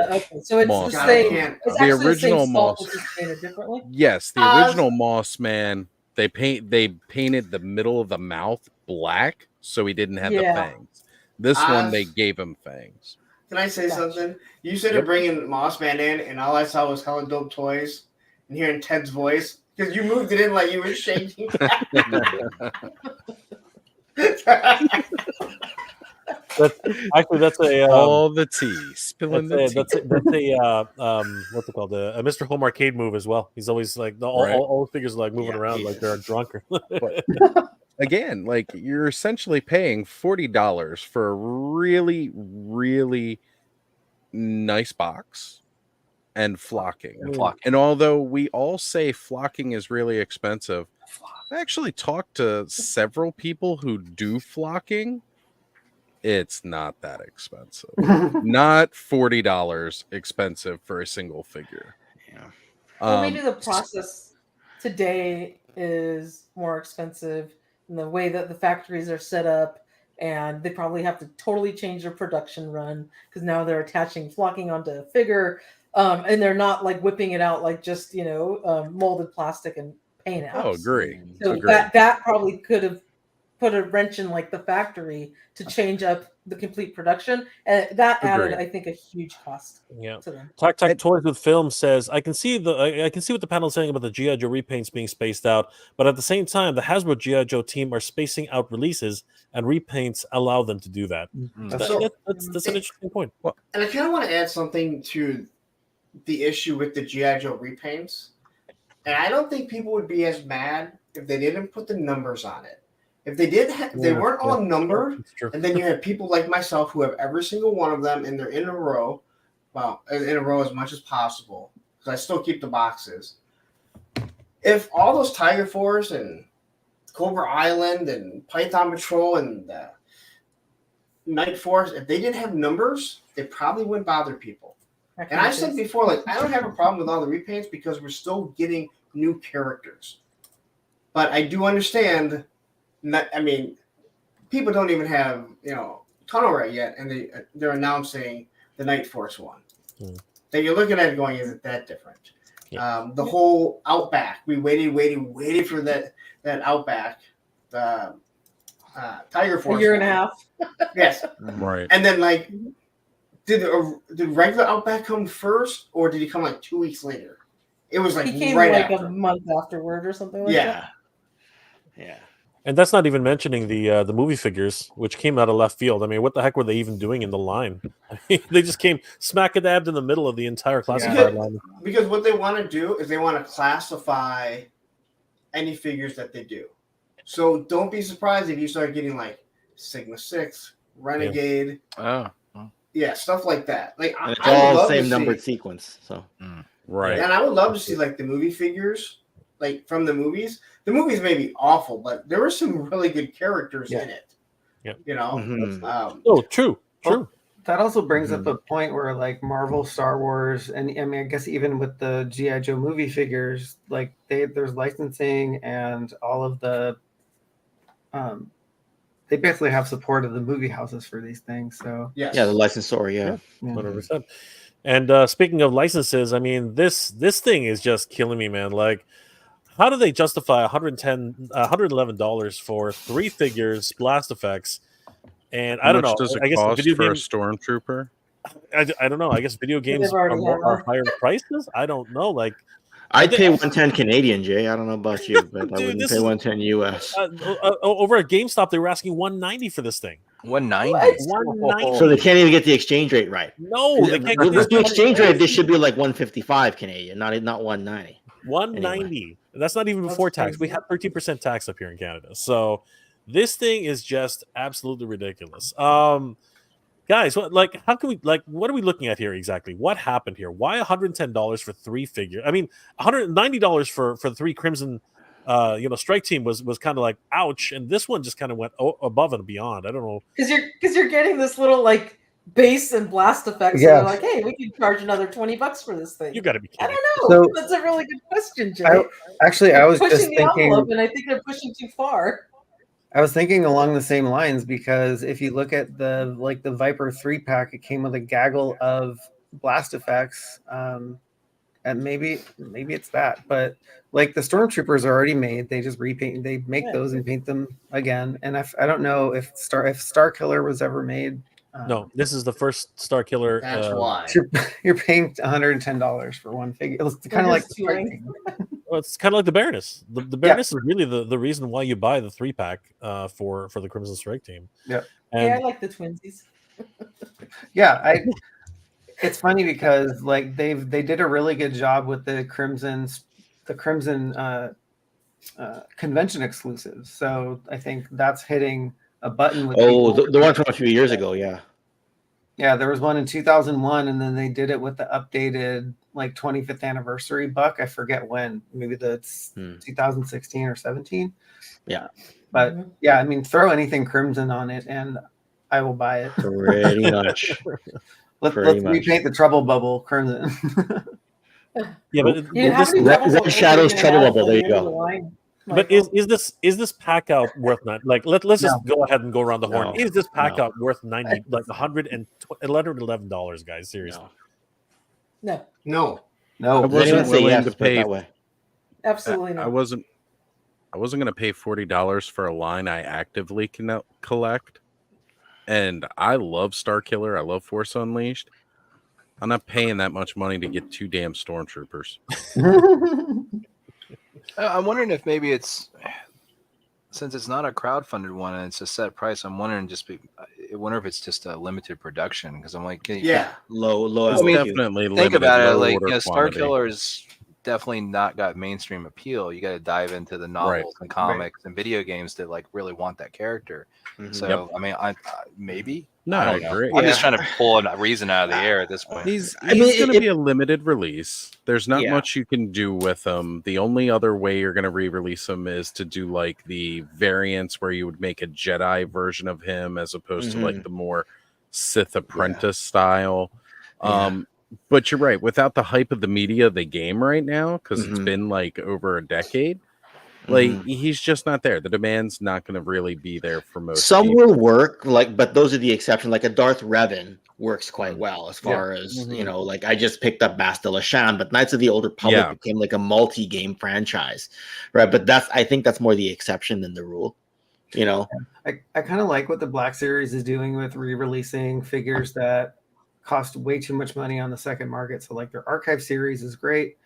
So it's Moss the same. Man. It's the actually original the same Moss. It's just painted differently. Yes, the original Moss Man. They painted the middle of the mouth black, so he didn't have the fangs. This one they gave him fangs. Can I say something? You started bringing Moss Man in, and all I saw was hella dope toys, and hearing Ted's voice because you moved it in like you were shaking. That's all the tea spilling the tea. That's what's it called? A Mr. Home Arcade move as well. He's always like all the figures are like moving around like they're drunk. Again, like you're essentially paying $40 for a really, really nice box and flocking. And although we all say flocking is really expensive, I actually talked to several people who do flocking. It's not that expensive. Not $40 expensive for a single figure. Yeah. Well, maybe the process today is more expensive in the way that the factories are set up, and they probably have to totally change their production run because now they're attaching flocking onto a figure, and they're not like whipping it out like just molded plastic and paint out. Oh, agree. So that probably could have put a wrench in like the factory to change up the complete production, and that added, I think, a huge cost. To them. Tac Toys with Film says, I can see what the panel is saying about the G.I. Joe repaints being spaced out, but at the same time, the Hasbro G.I. Joe team are spacing out releases, and repaints allow them to do that. That's an interesting point. And I kind of want to add something to the issue with the G.I. Joe repaints, and I don't think people would be as mad if they didn't put the numbers on it. If they did, they weren't all numbered, and then you have people like myself who have every single one of them, and they're in a row. Well, in a row as much as possible, because I still keep the boxes. If all those Tiger Force and Cobra Island and Python Patrol and Night Force, if they didn't have numbers, they probably wouldn't bother people. And I said before, like, I don't have a problem with all the repaints because we're still getting new characters. But I do understand. People don't even have Tunnel Ray yet, and they're announcing the Night Force one. That you're looking at it going, is it that different? The whole Outback, we waited for that Outback, Tiger Force. A year and a half. Yes, right. And then did regular Outback come first, or did he come like 2 weeks later? It was like he came right like after. a month afterward or something like that. Yeah. And that's not even mentioning the movie figures, which came out of left field. I mean, what the heck were they even doing in the line? I mean, they just came smack-a-dabbed in the middle of the entire classified line. Because what they want to do is they want to classify any figures that they do. So don't be surprised if you start getting like Sigma 6, Renegade. Yeah, stuff like that. Like, and it's all the same numbered sequence. So right. And I would love to see like the movie figures, like from the movies. The movies may be awful, but there were some really good characters in it. Yeah. True. Well, that also brings up a point where like Marvel, Star Wars, and I mean, I guess even with the G.I. Joe movie figures, like there's licensing and all of the, they basically have support of the movie houses for these things. So yeah, the licensor, 100%. And speaking of licenses, I mean, this thing is just killing me, man. Like, how do they justify $111 for 3 figures, blast effects? And I don't know. Does it I guess cost video for a games, stormtrooper? I don't know. I guess video games are higher prices. I don't know. Like, I'd pay 110 Canadian, Jay. I don't know about you, but I wouldn't pay 110 US. Over at GameStop, they were asking $190 for this thing. 190. So they can't even get the exchange rate right. No, they can't. With the exchange rate, this should be like 155 Canadian, not 190. 190. Anyway. That's not even before tax. We have 13% tax up here in Canada. So this thing is just absolutely ridiculous. Guys, how can we, what are we looking at here exactly? What happened here? Why $110 for 3 figures? I mean, $190 for the 3 Crimson Strike Team was kind of like ouch, and this one just kind of went above and beyond. I don't know. Because you're getting this little like base and blast effects. Yeah. So like, hey, we could charge another $20 for this thing. You got to be kidding. I don't know. So, that's a really good question, Jay. I was pushing just the thinking, envelope, and I think they're pushing too far. I was thinking along the same lines, because if you look at the Viper 3-pack, it came with a gaggle of blast effects. And maybe it's that, but like the Stormtroopers are already made. They just repaint. They make those and paint them again. And I don't know if Star Killer was ever made. No, this is the first Star Killer. That's why You're paying $110 for one figure. It's kind of like well, it's kind of like the Baroness. The Baroness is really the reason why you buy the 3-pack for the Crimson Strike team. Yeah, I like the twinsies. Yeah, it's funny because like they did a really good job with the Crimson convention exclusives. So I think that's hitting a button with the one from a few years ago. Yeah, there was one in 2001, and then they did it with the updated like 25th anniversary buck. I forget when, maybe that's 2016 or 17. Yeah, but yeah, I mean, throw anything Crimson on it and I will buy it. Pretty much. Let's repaint the Trouble Bubble Crimson. Yeah, but Red Shadow's Trouble Bubble. There you go. But is this pack out worth not like let's just go ahead and go around the horn. Is this pack out worth $111, guys? Seriously. No. I wasn't willing to pay. Absolutely not. I wasn't going to pay $40 for a line I actively can collect. And I love Star Killer. I love Force Unleashed. I'm not paying that much money to get 2 damn Stormtroopers. I'm wondering if maybe it's, since it's not a crowdfunded one and it's a set price, I'm wondering I wonder if it's just a limited production, because I'm like, low. I mean, definitely think limited, about it, like Star quantity. Killer's definitely not got mainstream appeal. You got to dive into the novels and comics and video games to like really want that character. So I mean, I maybe. No, I agree. I'm just trying to pull a reason out of the air at this point. He's going to be a limited release. There's not much you can do with him. The only other way you're going to re-release him is to do like the variants where you would make a Jedi version of him as opposed to like the more Sith Apprentice style. But you're right. Without the hype of the media of the game right now, because it's been like over a decade, like he's just not there. The demand's not going to really be there for most. Some people. will work, but those are the exceptions. Like a Darth Revan works quite well as far as like I just picked up Bastila Shan, but Knights of the Old Republic became like a multi-game franchise, right? But I think that's more the exception than the rule. I kind of like what the Black Series is doing with re-releasing figures that cost way too much money on the second market. So like their archive series is great,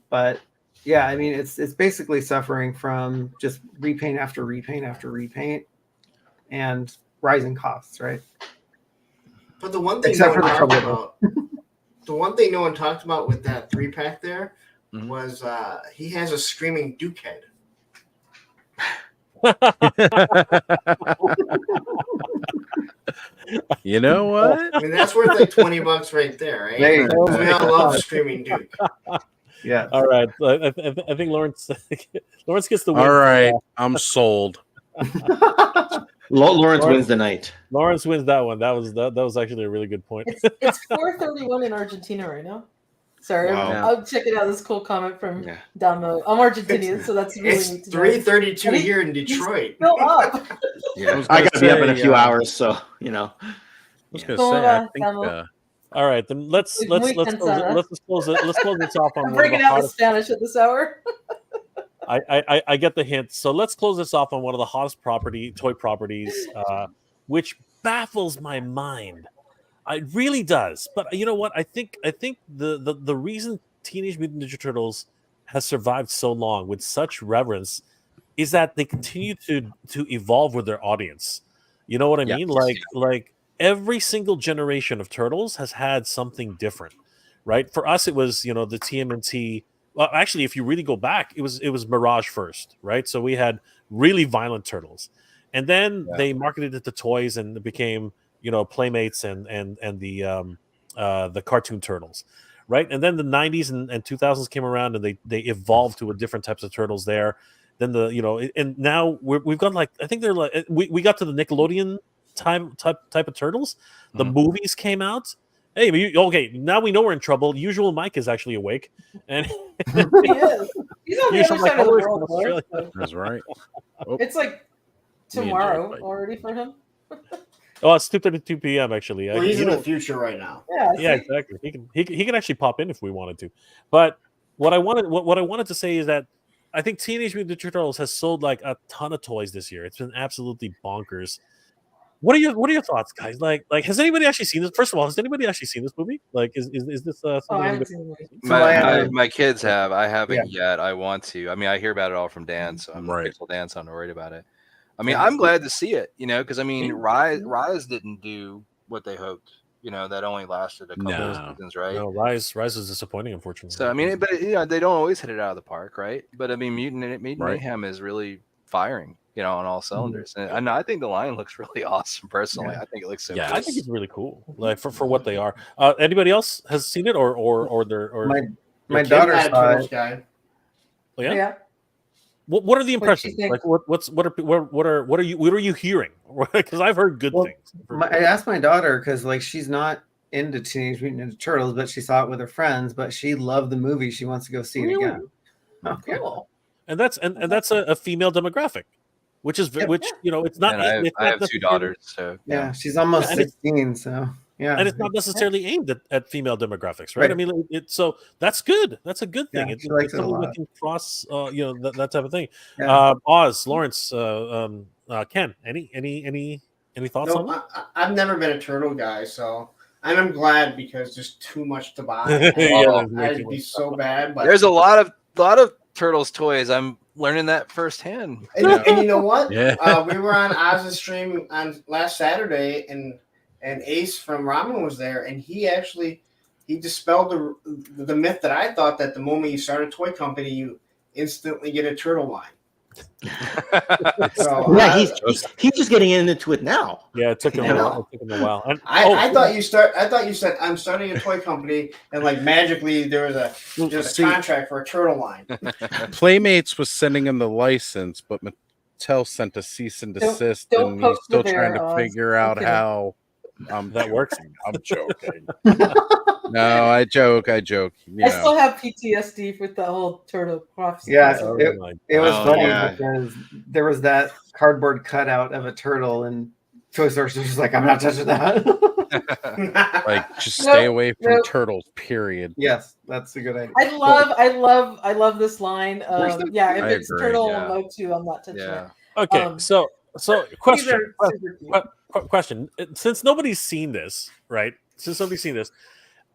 but yeah, I mean it's basically suffering from just repaint after repaint after repaint and rising costs, right? But the one thing the one thing no one talked about with that 3-pack there was he has a screaming Duke head. You know what? I mean, that's worth like $20 right there, right? There you go. We all love Screaming Duke. Yeah. All right. I think Lawrence gets the win. All right. I'm sold. Lawrence wins the night. Lawrence wins that one. That was actually a really good point. It's 4:31 in Argentina right now. Sorry, I'm checking out this cool comment from Damo. I'm Argentinian, so that's really neat. It's 3:32 here in Detroit. Still up. I gotta be up in a few hours, so I was gonna say, I think. All right, then let's close it. Let's close this off on. I'm bringing out the Spanish at this hour. I get the hint. So let's close this off on one of the hottest toy properties, which baffles my mind. It really does. But you know what? I think the reason Teenage Mutant Ninja Turtles has survived so long with such reverence is that they continue to evolve with their audience. You know what I mean? Like every single generation of Turtles has had something different, right? For us, it was the TMNT. Well, actually, if you really go back, it was Mirage first, right? So we had really violent Turtles, and then they marketed it to toys, and it became Playmates and the cartoon Turtles, right? And then the 90s and 2000s came around, and they evolved to a different types of Turtles there. Then and now we've got like, I think they're like, we got to the Nickelodeon type of Turtles. The movies came out. Hey, okay, now we know we're in trouble. Usual Mike is actually awake, and he is. He's on the other side of the world. That's right. It's like tomorrow already for him. Oh, it's 2:32 p.m. actually. Well, he's in the future right now. Yeah, exactly. He can actually pop in if we wanted to. But what I wanted to say is that I think Teenage Mutant Ninja Turtles has sold like a ton of toys this year. It's been absolutely bonkers. What are your thoughts, guys? Like has anybody actually seen this? First of all, has anybody actually seen this movie? Like, is this something? I haven't seen it. My kids have. I haven't yet. I want to. I mean, I hear about it all from Dan, so I'm Pixel Dan, so I'm not worried about it. I mean, I'm glad to see it, because I mean, Rise didn't do what they hoped. That only lasted a couple of seasons, right? No, Rise was disappointing, unfortunately. So I mean, but they don't always hit it out of the park, right? But I mean, Mutant Mayhem is really firing, on all cylinders, and I think the line looks really awesome. Personally, I think it looks so. Yeah, cool. I think it's really cool, like for what they are. Anybody else has seen it, or my daughter saw it. Guy. Oh, yeah. Yeah. What are the impressions? Like what are you hearing? Because I've heard good things. I asked my daughter because like she's not into Teenage Mutant Ninja Turtles, but she saw it with her friends. But she loved the movie. She wants to go see it again. Oh, cool. And that's a female demographic, which is it's not. And I have two daughters, so yeah, she's almost 16, so. Yeah. And it's not necessarily aimed at female demographics, right? I mean, so that's good. That's a good thing. Yeah, she likes it a lot. Can cross, that type of thing. Yeah. Oz, Lawrence, Ken, any thoughts on that? I've never been a turtle guy, so and I'm glad because there's too much to buy. I'd be so bad. But there's a lot of Turtles toys. I'm learning that firsthand. And you know what? Yeah. We were on Oz's stream on last Saturday, and Ace from Ramen was there, and he dispelled the myth that I thought that the moment you start a toy company, you instantly get a turtle line. So, yeah, he's just getting into it now. Yeah, it took him a while. And, I thought you said I'm starting a toy company, and like magically there was a contract for a turtle line. Playmates was sending him the license, but Mattel sent a cease and desist, and he's still trying to figure out how. That works. I'm joking. No, I joke. I still have PTSD with the whole turtle cross. Yeah, it was funny because there was that cardboard cutout of a turtle, and Toy Story was just like, I'm not touching that. Like, just stay away from turtles. Period. Yes, that's a good idea. I love this line. If it's Turtle and MOTU, I'm not touching it. Okay, so question. Since nobody's seen this, right?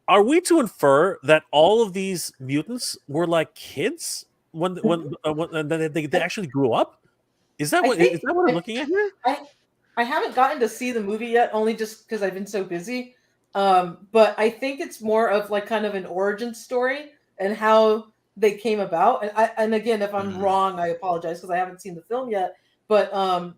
Are we to infer that all of these mutants were like kids when they actually grew up? Is that what I'm looking at here? I haven't gotten to see the movie yet, only just because I've been so busy. But I think it's more of like kind of an origin story and how they came about. And again, if I'm wrong, I apologize because I haven't seen the film yet. But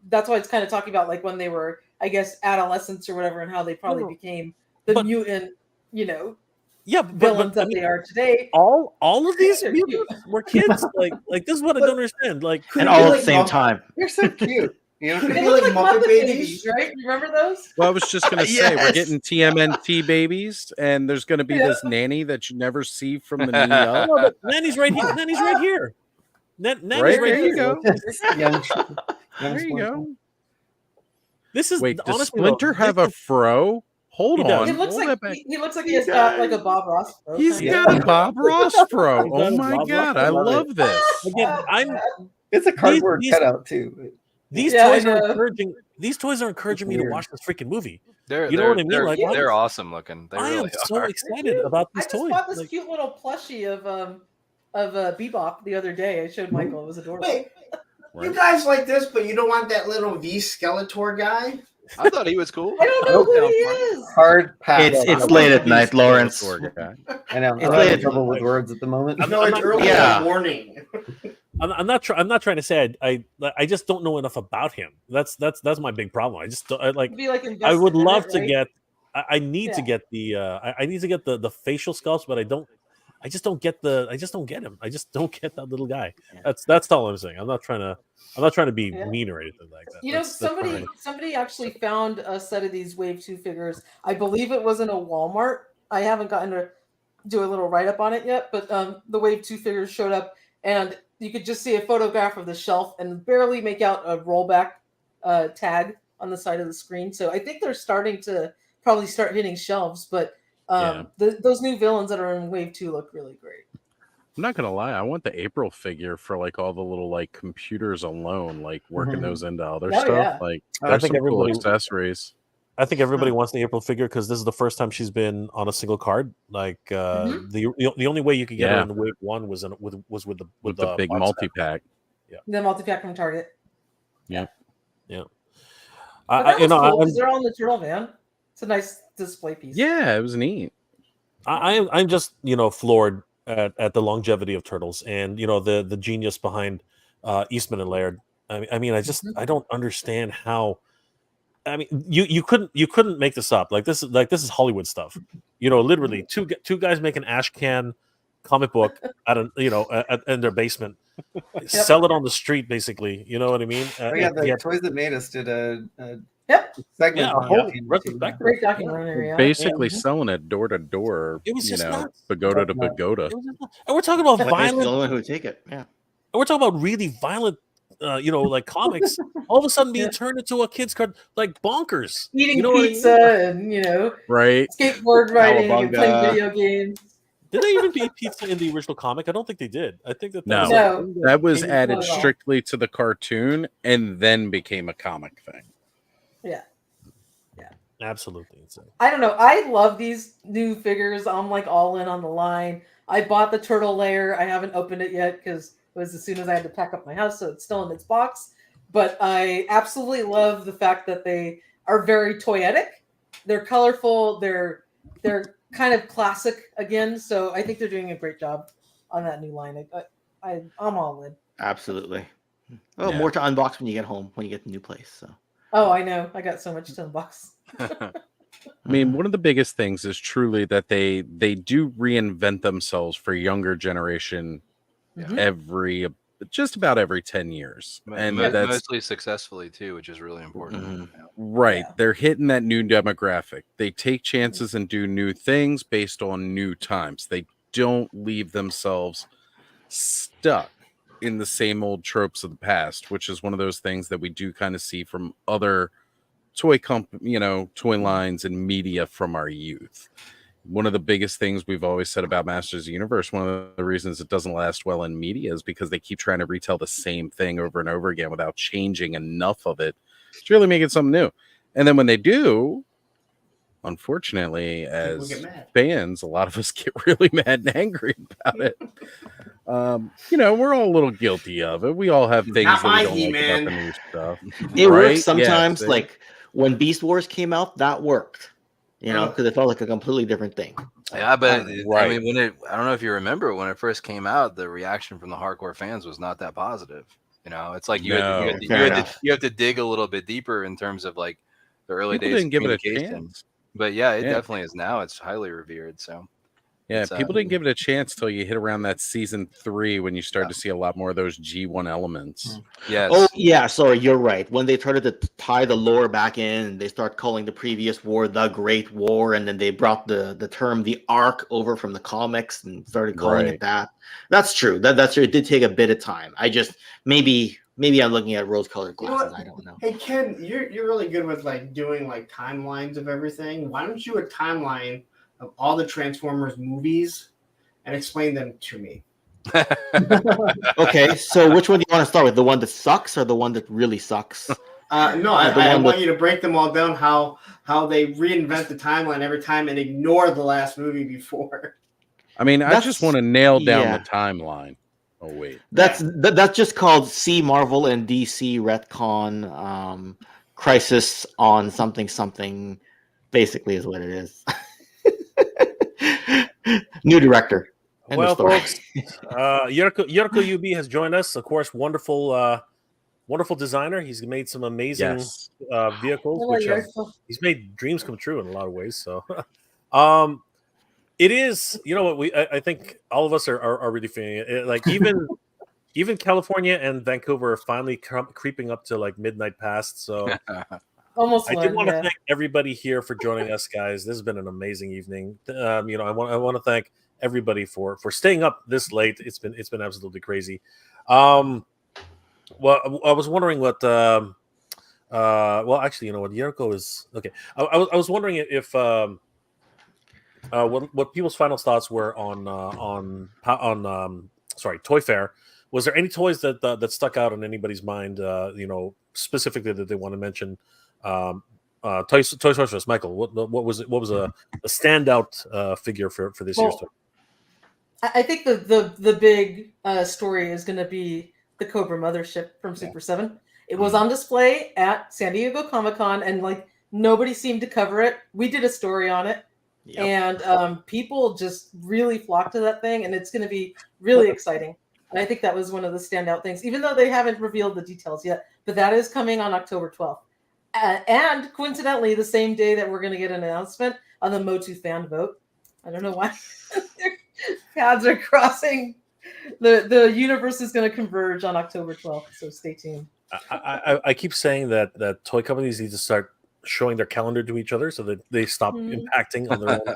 that's why it's kind of talking about like when they were, I guess, adolescents or whatever, and how they probably became the mutant, villains that they are today. All of these mutants were kids. like this is what I don't understand. Like, and all at the same time. They're so cute. They look like Muppet babies, right? Remember those? Well, I was just gonna say we're getting TMNT babies, and there's gonna be this nanny that you never see from the knee up. No, Nanny's right here. Nanny's right here. Nanny's right there here. You go. There you go. This is does Splinter have a fro? Hold on. He looks like he has got like a Bob Ross fro. He's got a Bob Ross fro. Oh my god, I love this. Again, it's a cardboard cutout too. These toys are encouraging me to watch this freaking movie. You know what I mean? Like, they're awesome looking. I am so excited about these toys. I bought this cute little plushie of Bebop the other day. I showed Michael. It was adorable. Wait, you guys like this, but you don't want that little Skeletor guy? I thought he was cool. I don't know who he is. Hard pass. It's late at night, Lawrence. I know. I'm having trouble with words at the moment. It's early in the morning. I'm not trying to say I just don't know enough about him. That's my big problem. I just don't, I would love to get. I need to get the facial sculpts, but I just don't get him. I just don't get that little guy. That's all I'm saying. I'm not trying to be mean or anything like that. Somebody actually found a set of these Wave 2 figures. I believe it was in a Walmart. I haven't gotten to do a little write up on it yet, but the Wave 2 figures showed up, and you could just see a photograph of the shelf and barely make out a rollback tag on the side of the screen. So I think they're starting to probably start hitting shelves. But those new villains that are in Wave 2 look really great. I'm not gonna lie, I want the April figure for like all the little like computers alone, like working those into other stuff. Yeah. Like I there's think some cool everybody accessories. I think everybody wants the April figure because this is the first time she's been on a single card. Like the only way you could get her in the Wave 1 was with the big multi pack. Yeah, the multi pack from Target. Yeah. But that was cool because they're all in the turtle van. It's a nice display piece. Yeah, it was neat. I'm just floored at the longevity of turtles and the genius behind Eastman and Laird. I mean, I don't understand how. I mean, you couldn't make this up. This is Hollywood stuff. Literally two guys make an ash can comic book in their basement, sell it on the street, basically. You know what I mean? The Toys That Made Us did a segment. Great documentary. Basically selling it door to door. It was just nuts. Pagoda to pagoda. And we're talking about violent. The only one who would take it. Yeah. And we're talking about really violent. Like comics, all of a sudden being turned into a kid's card, like bonkers. Eating pizza and right, skateboard riding and playing video games. Did they even eat pizza in the original comic? I don't think they did. I think that was added strictly to the cartoon and then became a comic thing. Yeah, absolutely insane. I don't know. I love these new figures. I'm like all in on the line. I bought the turtle layer. I haven't opened it yet because was as soon as I had to pack up my house, so it's still in its box. But I absolutely love the fact that they are very toyetic. They're colorful. They're kind of classic again. So I think they're doing a great job on that new line. I'm all in. Absolutely. Well, more to unbox when you get home, when you get the new place. So. Oh, I know. I got so much to unbox. I mean, one of the biggest things is truly that they do reinvent themselves for younger generation. Just about every 10 years, and that's mostly successfully too, which is really important. Right, they're hitting that new demographic. They take chances and do new things based on new times. They don't leave themselves stuck in the same old tropes of the past, which is one of those things that we do kind of see from other toy lines and media from our youth. One of the biggest things we've always said about Masters of the Universe, one of the reasons it doesn't last well in media is because they keep trying to retell the same thing over and over again without changing enough of it to really make it something new. And then when they do, unfortunately, as fans, a lot of us get really mad and angry about it. We're all a little guilty of it. We all have things that we don't like about the new stuff. It works sometimes. Like when Beast Wars came out, that worked. Because it felt like a completely different thing. Yeah, but I mean, I don't know if you remember when it first came out, the reaction from the hardcore fans was not that positive. It's like you have to dig a little bit deeper in terms of like the early days. Didn't give it a chance, but it definitely is now. It's highly revered. So. Yeah, people didn't give it a chance till you hit around that season 3 when you start to see a lot more of those G1 elements. Yes. Oh, yeah. Sorry, you're right. When they started to tie the lore back in, they start calling the previous war the Great War, and then they brought the term the Ark over from the comics and started calling it that. That's true. That's true. It did take a bit of time. I just maybe I'm looking at rose-colored glasses. I don't know. Hey Ken, you're really good with like doing like timelines of everything. Why don't you do a timeline of all the Transformers movies and explain them to me? Okay, so which one do you want to start with? The one that sucks or the one that really sucks? No, I want you to break them all down, how they reinvent the timeline every time and ignore the last movie before. I mean, I just want to nail down the timeline. Oh, wait. That's just called C Marvel and DC retcon crisis on something, basically is what it is. New director. Well, folks, Yurko UB has joined us. Of course, wonderful designer. He's made some amazing vehicles. He's made dreams come true in a lot of ways. So, it is. You know what? I think all of us are really feeling it. Like even California and Vancouver are finally creeping up to like midnight past. So. Almost. I did want to thank everybody here for joining us, guys. This has been an amazing evening. I want to thank everybody for staying up this late. It's been absolutely crazy. Well, I was wondering what Well, actually, you know what? Jericho is okay. I was wondering if what people's final thoughts were on sorry, Toy Fair. Was there any toys that stuck out in anybody's mind? You know, specifically that they want to mention. Toys R Us. Michael, what was it? What was a standout figure for this year's toy? I think the big story is going to be the Cobra mothership from Super 7. It was on display at San Diego Comic-Con, and like nobody seemed to cover it. We did a story on it, and people just really flocked to that thing, and it's going to be really exciting. And I think that was one of the standout things, even though they haven't revealed the details yet. But that is coming on October 12th. And coincidentally, the same day that we're going to get an announcement on the MOTU fan vote. I don't know why their paths are crossing. The universe is going to converge on October 12th, so stay tuned. I keep saying that toy companies need to start showing their calendar to each other so that they stop impacting on their own.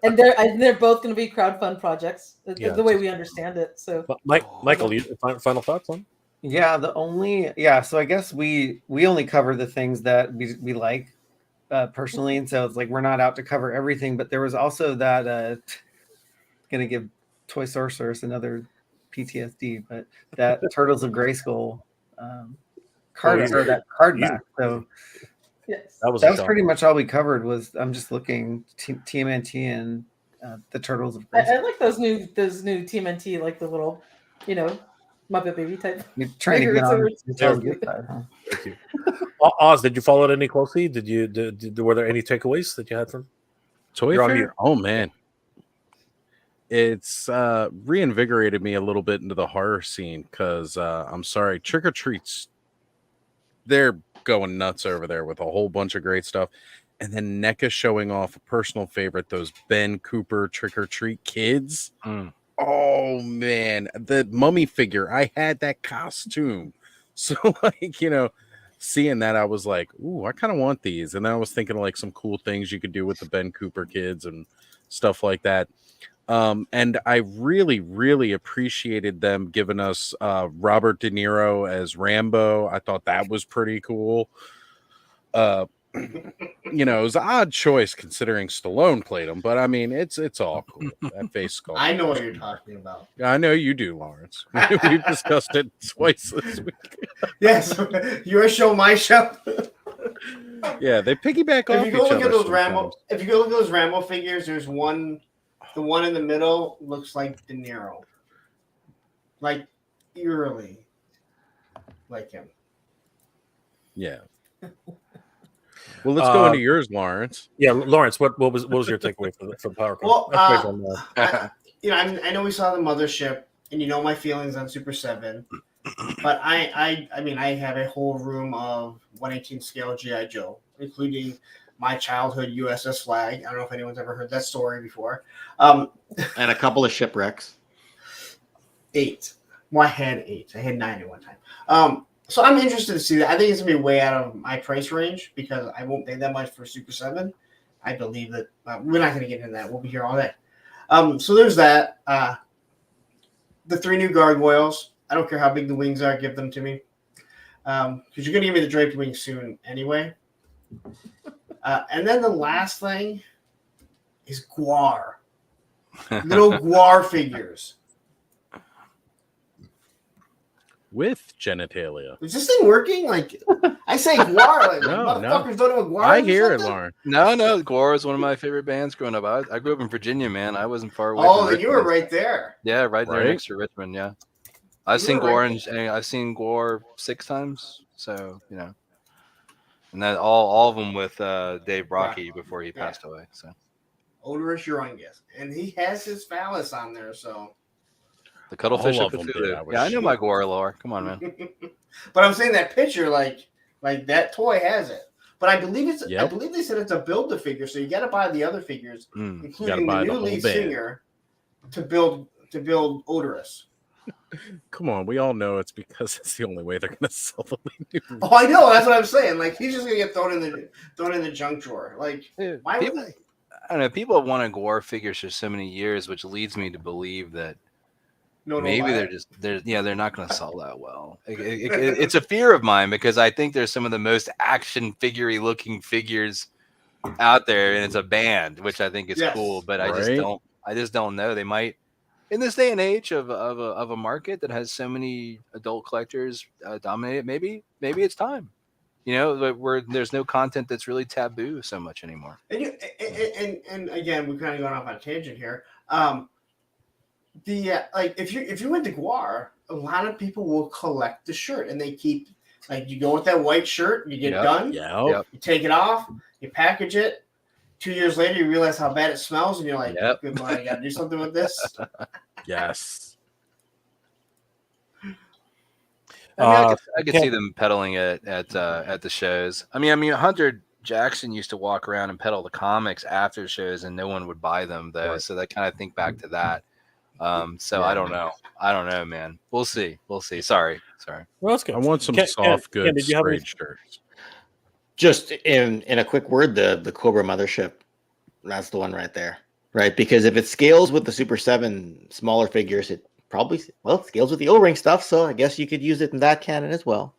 And they're both going to be crowdfund projects, the way we understand it. So, Michael, you final thoughts on? Yeah, so I guess we only cover the things that we like personally, and so it's like we're not out to cover everything. But there was also that gonna give Toy Sorcerers another PTSD, but that Turtles of Grayskull card or that card back. So yes, that was pretty much all we covered. Was I'm just looking TMNT and the Turtles of Grayskull. I like those new TMNT, like the little, Muppet Baby type. You're trying to get on. Thank you. Oz, did you follow it any closely? Were there any takeaways that you had from Toy Fair? Oh man, it's reinvigorated me a little bit into the horror scene because I'm sorry, Trick or Treats, they're going nuts over there with a whole bunch of great stuff, and then NECA showing off a personal favorite, those Ben Cooper Trick or Treat kids. Oh man, the mummy figure. I had that costume. So like, seeing that I was like, ooh, I kind of want these. And then I was thinking of like some cool things you could do with the Ben Cooper kids and stuff like that. And I really, really appreciated them giving us Robert De Niro as Rambo. I thought that was pretty cool. It was an odd choice considering Stallone played him, but I mean, it's all cool. That face sculpt. I know what you're talking about. I know you do, Lawrence. We've discussed it twice this week. Yes, your show, my show. Yeah, they piggyback off. If you go look at those Rambo, Rambo figures, there's one. The one in the middle looks like De Niro, like eerily like him. Yeah. Well, let's go into yours, Lawrence. Yeah, Lawrence, what was your takeaway from PowerCon? Well, I know we saw the mothership, and my feelings on Super 7, but I mean, I have a whole room of 1/18 scale G.I. Joe, including my childhood USS Flag. I don't know if anyone's ever heard that story before. And a couple of shipwrecks. 8. Well, I had 8. I had 9 at one time. So I'm interested to see that. I think it's going to be way out of my price range because I won't pay that much for Super 7. I believe that we're not going to get into that. We'll be here all day. So there's that. The 3 new gargoyles. I don't care how big the wings are. Give them to me. Because you're going to give me the draped wings soon anyway. And then the last thing is Guar. Little Guar figures. With genitalia. Is this thing working? Like, I say Guar, like motherfuckers don't know what Guar I is. hear it, Lauren. No, Guar is one of my favorite bands growing up. I grew up in Virginia, man. I wasn't far away. Oh, then you were right there. Yeah, right there next to Richmond. Yeah, I've seen Guar I've seen Guar 6 times. So and then all of them with Dave Rocky before he passed away. So Odorous Urungus, and he has his phallus on there. So the cuttlefish of Cthulhu. Yeah, I know my Guar lore. Come on, man. But I'm saying that picture, like that toy has it. But I believe I believe they said it's a build a figure, so you got to buy the other figures, including the new lead singer, to build Odorous. Come on, we all know it's because it's the only way they're going to sell the lead. Oh, I know. That's what I'm saying. Like he's just going to get thrown in the junk drawer. Like why would I don't know. People have wanted Guar figures for so many years, which leads me to believe that Maybe they're not going to sell that well. It's a fear of mine because I think there's some of the most action figure-y looking figures out there, and it's a band, which I think is cool. But I just don't know. They might, in this day and age of a market that has so many adult collectors dominate. Maybe it's time. Where there's no content that's really taboo so much anymore. And again, we're kind of going off on a tangent here. If you went to Guar, a lot of people will collect the shirt, and they keep you go with that white shirt, you get done, you take it off, you package it. 2 years later, you realize how bad it smells, and you're like, "Good morning, I got to do something with this." Yes. I could see them peddling it at the shows. I mean, Hunter Jackson used to walk around and peddle the comics after shows, and no one would buy them though. Right. So that kind of think back to that. I don't know, man. We'll see. Sorry. Well, that's good. I want some soft goods sprayed shirts. Just in a quick word, the Cobra Mothership, that's the one right there, right? Because if it scales with the Super 7 smaller figures, it probably scales with the O-ring stuff. So I guess you could use it in that canon as well.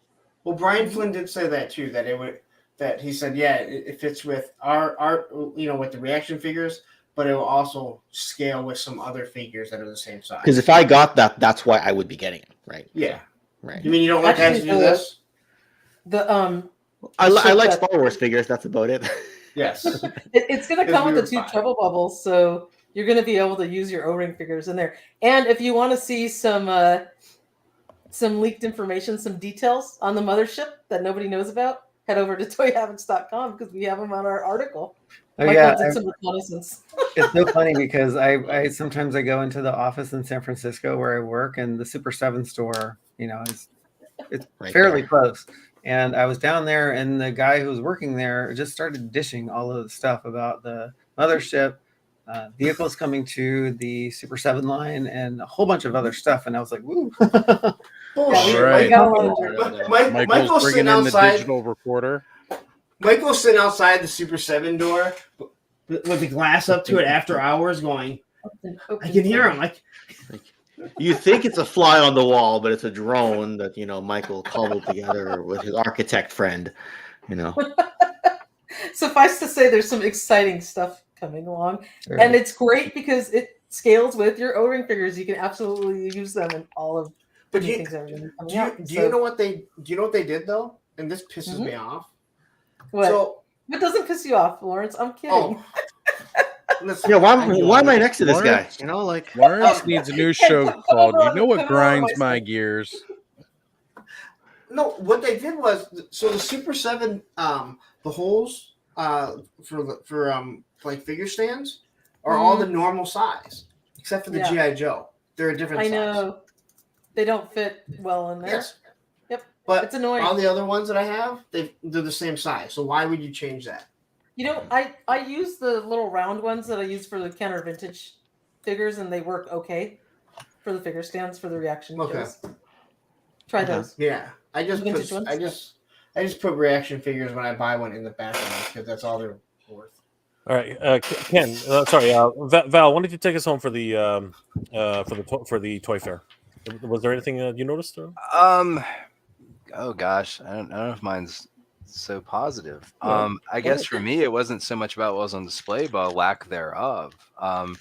Well, Brian Flynn did say that too. That he said, it fits with our with the reaction figures, but it will also scale with some other figures that are the same size. Because if I got that, that's why I would be getting it, right? Yeah. Right. You mean you don't like guys to do this? I like Star Wars figures. That's about it. Yes. It's going to come with the 2 trouble bubbles, so you're going to be able to use your O-ring figures in there. And if you want to see some leaked information, some details on the mothership that nobody knows about, head over to toyhabits.com because we have them on our article. It's so funny because I sometimes I go into the office in San Francisco where I work, and the Super 7 store, it's right fairly close. And I was down there, and the guy who was working there just started dishing all of the stuff about the mothership, vehicles coming to the Super 7 line, and a whole bunch of other stuff. And I was like, "Woo!" Right. Michael's bringing in the digital recorder. Michael's sitting outside the Super 7 door with the glass up to it after hours, going, "I can hear him." You think it's a fly on the wall, but it's a drone that Michael cobbled together with his architect friend. Suffice to say, there's some exciting stuff coming along, and it's great because it scales with your O-ring figures. You can absolutely use them in all of the things that are going to be coming out. Do you know what they did though? And this pisses me off. What? So, it doesn't piss you off, Lawrence. I'm kidding. Oh. Why am I next to this guy? Lawrence needs a new show called "You Know What Grinds My Gears." No, what they did was the Super 7, the holes for figure stands are all the normal size except for the GI Joe. They're a different size. I know they don't fit well in there. Yes. Yep. But it's annoying. All the other ones that I have, they're the same size. So why would you change that? I use the little round ones that I use for the counter vintage figures, and they work okay for the figure stands for the reaction shows. Try those. Yeah, I just put reaction figures when I buy one in the background because that's all they're worth. All right, Ken. Sorry, Val. Why don't you take us home for the toy fair? Was there anything you noticed? Oh gosh, I don't know if mine's so positive. I guess for me it wasn't so much about what was on display, but a lack thereof. I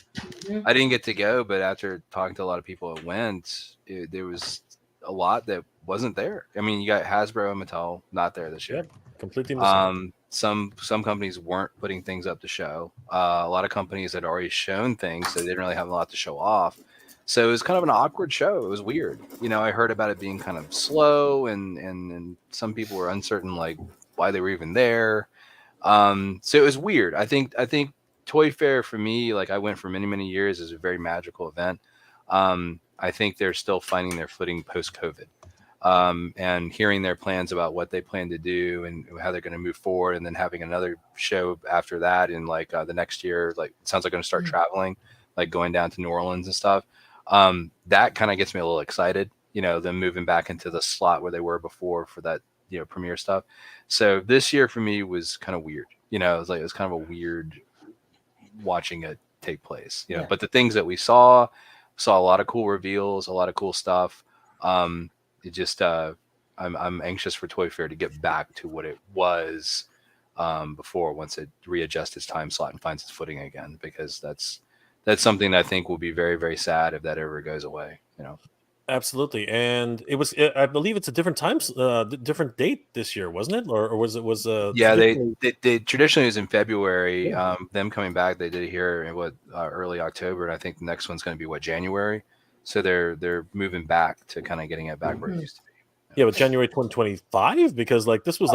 didn't get to go, but after talking to a lot of people that went, there was a lot that wasn't there. I mean, you got Hasbro and Mattel not there this year. Completely missing. Some companies weren't putting things up to show. A lot of companies had already shown things, so they didn't really have a lot to show off. So it was kind of an awkward show. It was weird. I heard about it being kind of slow, and some people were uncertain why they were even there. So it was weird. I think Toy Fair for me, I went for many, many years, is a very magical event. I think they're still finding their footing post-COVID. And hearing their plans about what they plan to do and how they're going to move forward, and then having another show after that in the next year, it sounds like going to start traveling, going down to New Orleans and stuff. That kind of gets me a little excited, them moving back into the slot where they were before for that, premiere stuff. So this year for me was kind of weird, it was kind of a weird watching it take place, but the things that we saw Saw a lot of cool reveals, a lot of cool stuff. It just I'm anxious for Toy Fair to get back to what it was before, once it readjusts its time slot and finds its footing again, because that's something I think will be very, very sad if that ever goes away. Absolutely, and I believe it's a different different date this year, wasn't it? Or was Yeah, they traditionally was in February. Them coming back, they did it here in early October, and I think the next one's going to be January. So they're moving back to kind of getting it back where it used to be. Yeah, but January 2025, because this was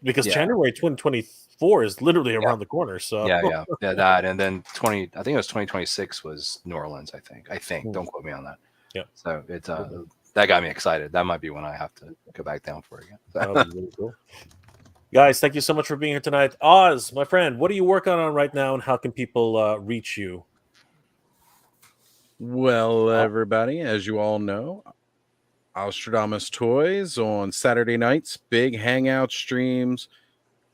because January 2024 is literally around the corner. So yeah, that, and then I think it was 2026 was New Orleans. I think. Don't quote me on that. Yeah. So it's that got me excited. That might be when I have to go back down for it again. That would be really cool. Guys, thank you so much for being here tonight. Oz, my friend, what are you working on right now, and how can people reach you? Well, everybody, as you all know, Ostradamus Toys on Saturday nights, big hangout streams.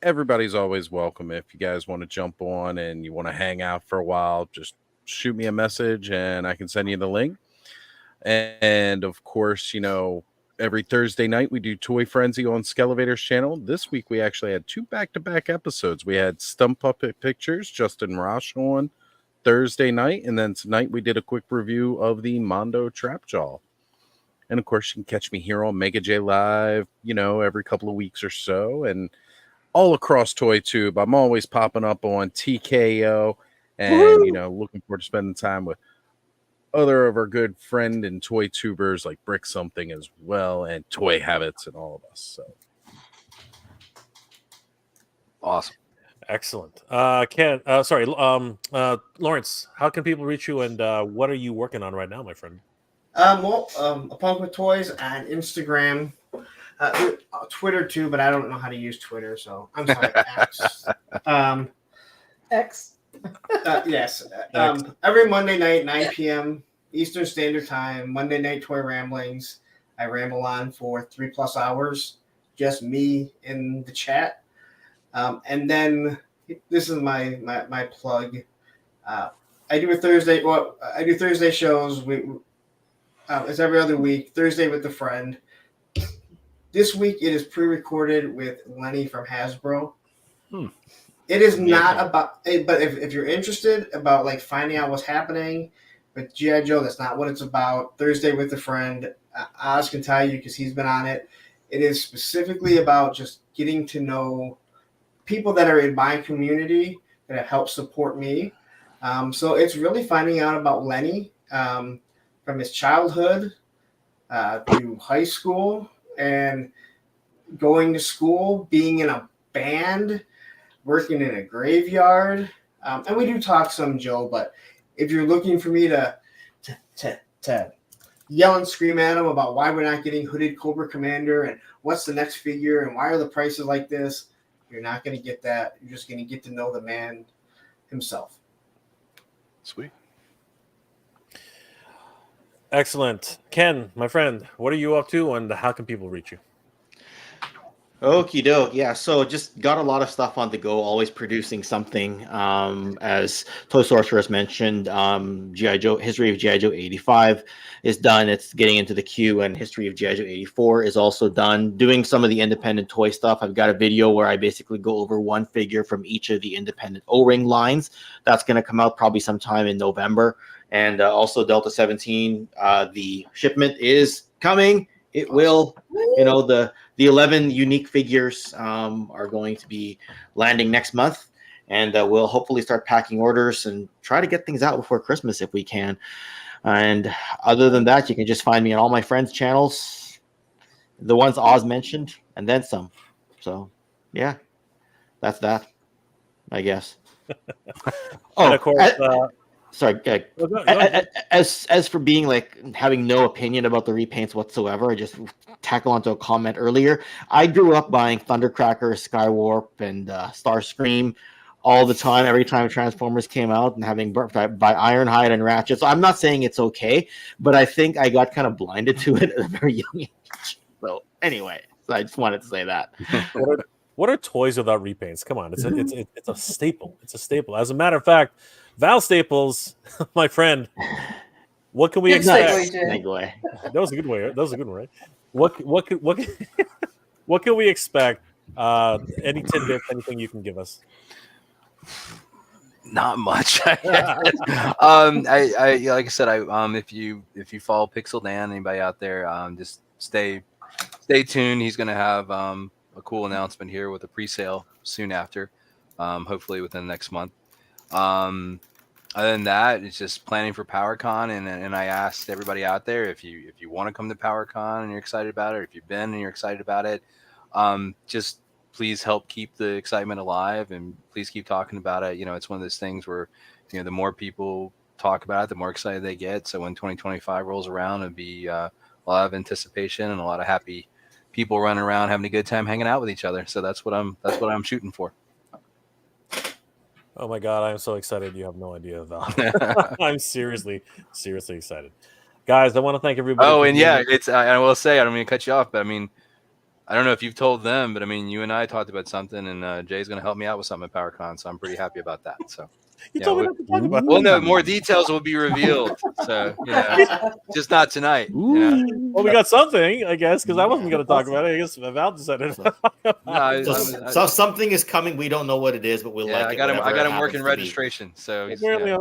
Everybody's always welcome. If you guys want to jump on and you want to hang out for a while, just shoot me a message and I can send you the link. And of course, every Thursday night we do Toy Frenzy on Skelevator's channel. This week we actually had 2 back-to-back episodes. We had Stump Puppet Pictures, Justin Rosh on Thursday night, and then tonight we did a quick review of the Mondo Trapjaw. And of course, you can catch me here on Mega J Live, every couple of weeks or so, and all across ToyTube. I'm always popping up on TKO, and looking forward to spending time with other of our good friend and toy tubers like Brick Something as well, and Toy Habits, and all of us. So awesome, excellent. Lawrence, how can people reach you, and what are you working on right now, my friend? A Punk with Toys on Instagram, Twitter too, but I don't know how to use Twitter, so I'm sorry. X. X. Yes. Every Monday night, 9 p.m. Eastern Standard Time, Monday Night Toy Ramblings. I ramble on for 3+ hours, just me in the chat. And then this is my plug. I do Thursday shows. It's every other week. Thursday with a friend. This week it is pre-recorded with Lenny from Hasbro. It is not about, but if you're interested about finding out what's happening with G.I. Joe, that's not what it's about. Thursday with a friend, Oz can tell you because he's been on it. It is specifically about just getting to know people that are in my community that have helped support me. So it's really finding out about Lenny from his childhood through high school and going to school, being in a band, working in a graveyard, and we do talk some Joe. But if you're looking for me to yell and scream at him about why we're not getting Hooded Cobra Commander and what's the next figure and why are the prices like this, you're not going to get that. You're just going to get to know the man himself. Sweet. Excellent. Ken, my friend, what are you up to, and how can people reach you? Okie doke. Yeah, so just got a lot of stuff on the go, always producing something. As Toy Sorceress mentioned, G.I. Joe, History of G.I. Joe 85 is done. It's getting into the queue, and History of G.I. Joe 84 is also done. Doing some of the independent toy stuff. I've got a video where I basically go over one figure from each of the independent O-ring lines. That's going to come out probably sometime in November. And also Delta 17, the shipment is coming. It will, the 11 unique figures are going to be landing next month, and we'll hopefully start packing orders and try to get things out before Christmas if we can. And other than that, you can just find me on all my friends' channels, the ones Oz mentioned, and then some. So, yeah, that's that, I guess. And of course, sorry. As for being having no opinion about the repaints whatsoever, I just tackle onto a comment earlier. I grew up buying Thundercracker, Skywarp, and Starscream all the time. Every time Transformers came out, and having by Ironhide and Ratchet. So I'm not saying it's okay, but I think I got kind of blinded to it at a very young age. So anyway, I just wanted to say that. What are toys without repaints? Come on, it's a staple. It's a staple. As a matter of fact, Val Staples, my friend, What can we Good expect? segue, Jay. Segue. That was a good way. That was a good one, right? What can we expect? Any tidbits? Anything you can give us? Not much. I like I said, if you follow Pixel Dan, anybody out there, just stay tuned. He's gonna have a cool announcement here with a pre-sale soon after, hopefully within the next month. Other than that, it's just planning for PowerCon, and I asked everybody out there if you want to come to PowerCon and you're excited about it, or if you've been and you're excited about it, just please help keep the excitement alive, and please keep talking about it. It's one of those things where the more people talk about it, the more excited they get. So when 2025 rolls around, it'll be a lot of anticipation and a lot of happy people running around having a good time hanging out with each other. So that's what I'm shooting for. Oh my God, I'm so excited. You have no idea, Val. I'm seriously excited. Guys, I want to thank everybody. Oh, and yeah, I will say, I don't mean to cut you off, but I mean, I don't know if you've told them, but I mean, you and I talked about something, and Jay's going to help me out with something at PowerCon, so I'm pretty happy about that. So you told me not to talk about it. Well, no, more details will be revealed. So just not tonight. Well, we got something, I guess, because I wasn't going to talk about it. I guess Val decided. So something is coming. We don't know what it is, but we'll like it. I got him working registration. So apparently,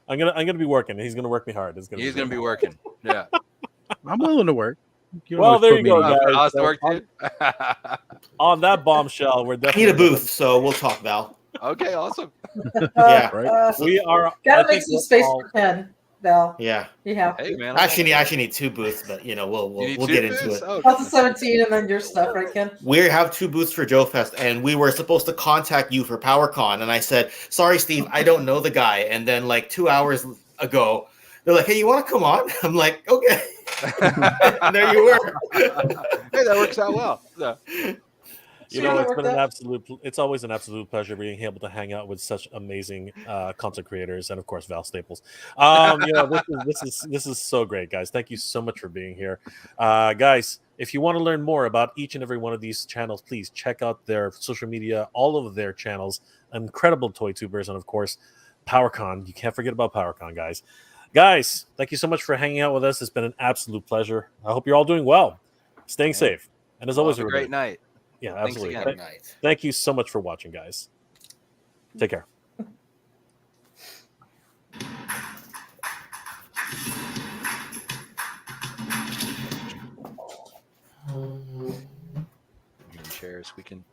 I'm gonna be working. He's gonna work me hard. He's gonna be working. Yeah, I'm willing to work. Well, there you go, guys. On that bombshell, we're definitely need a booth, so we'll talk, Val. Okay, awesome. Yeah, right. We are. Gotta make some space for Ken, Val. Yeah. You have. Hey, man. Actually need 2 booths, but we'll get into it. Oh, 2017 and then your stuff, right, Ken? We have 2 booths for Joe Fest, and we were supposed to contact you for PowerCon, and I said, "Sorry, Steve, I don't know the guy." And then, like 2 hours ago, they're like, "Hey, you want to come on?" I'm like, "Okay." And there you were. Hey, that works out well. So. It's always an absolute pleasure being able to hang out with such amazing content creators, and of course Val Staples. This is so great, guys. Thank you so much for being here, guys. If you want to learn more about each and every one of these channels, please check out their social media, all of their channels, incredible toy tubers, and of course PowerCon. You can't forget about PowerCon, guys. Guys, thank you so much for hanging out with us. It's been an absolute pleasure. I hope you're all doing well, staying safe, and as always, a great night. Yeah, absolutely. Thank you so much for watching, guys. Take care. Chairs, we can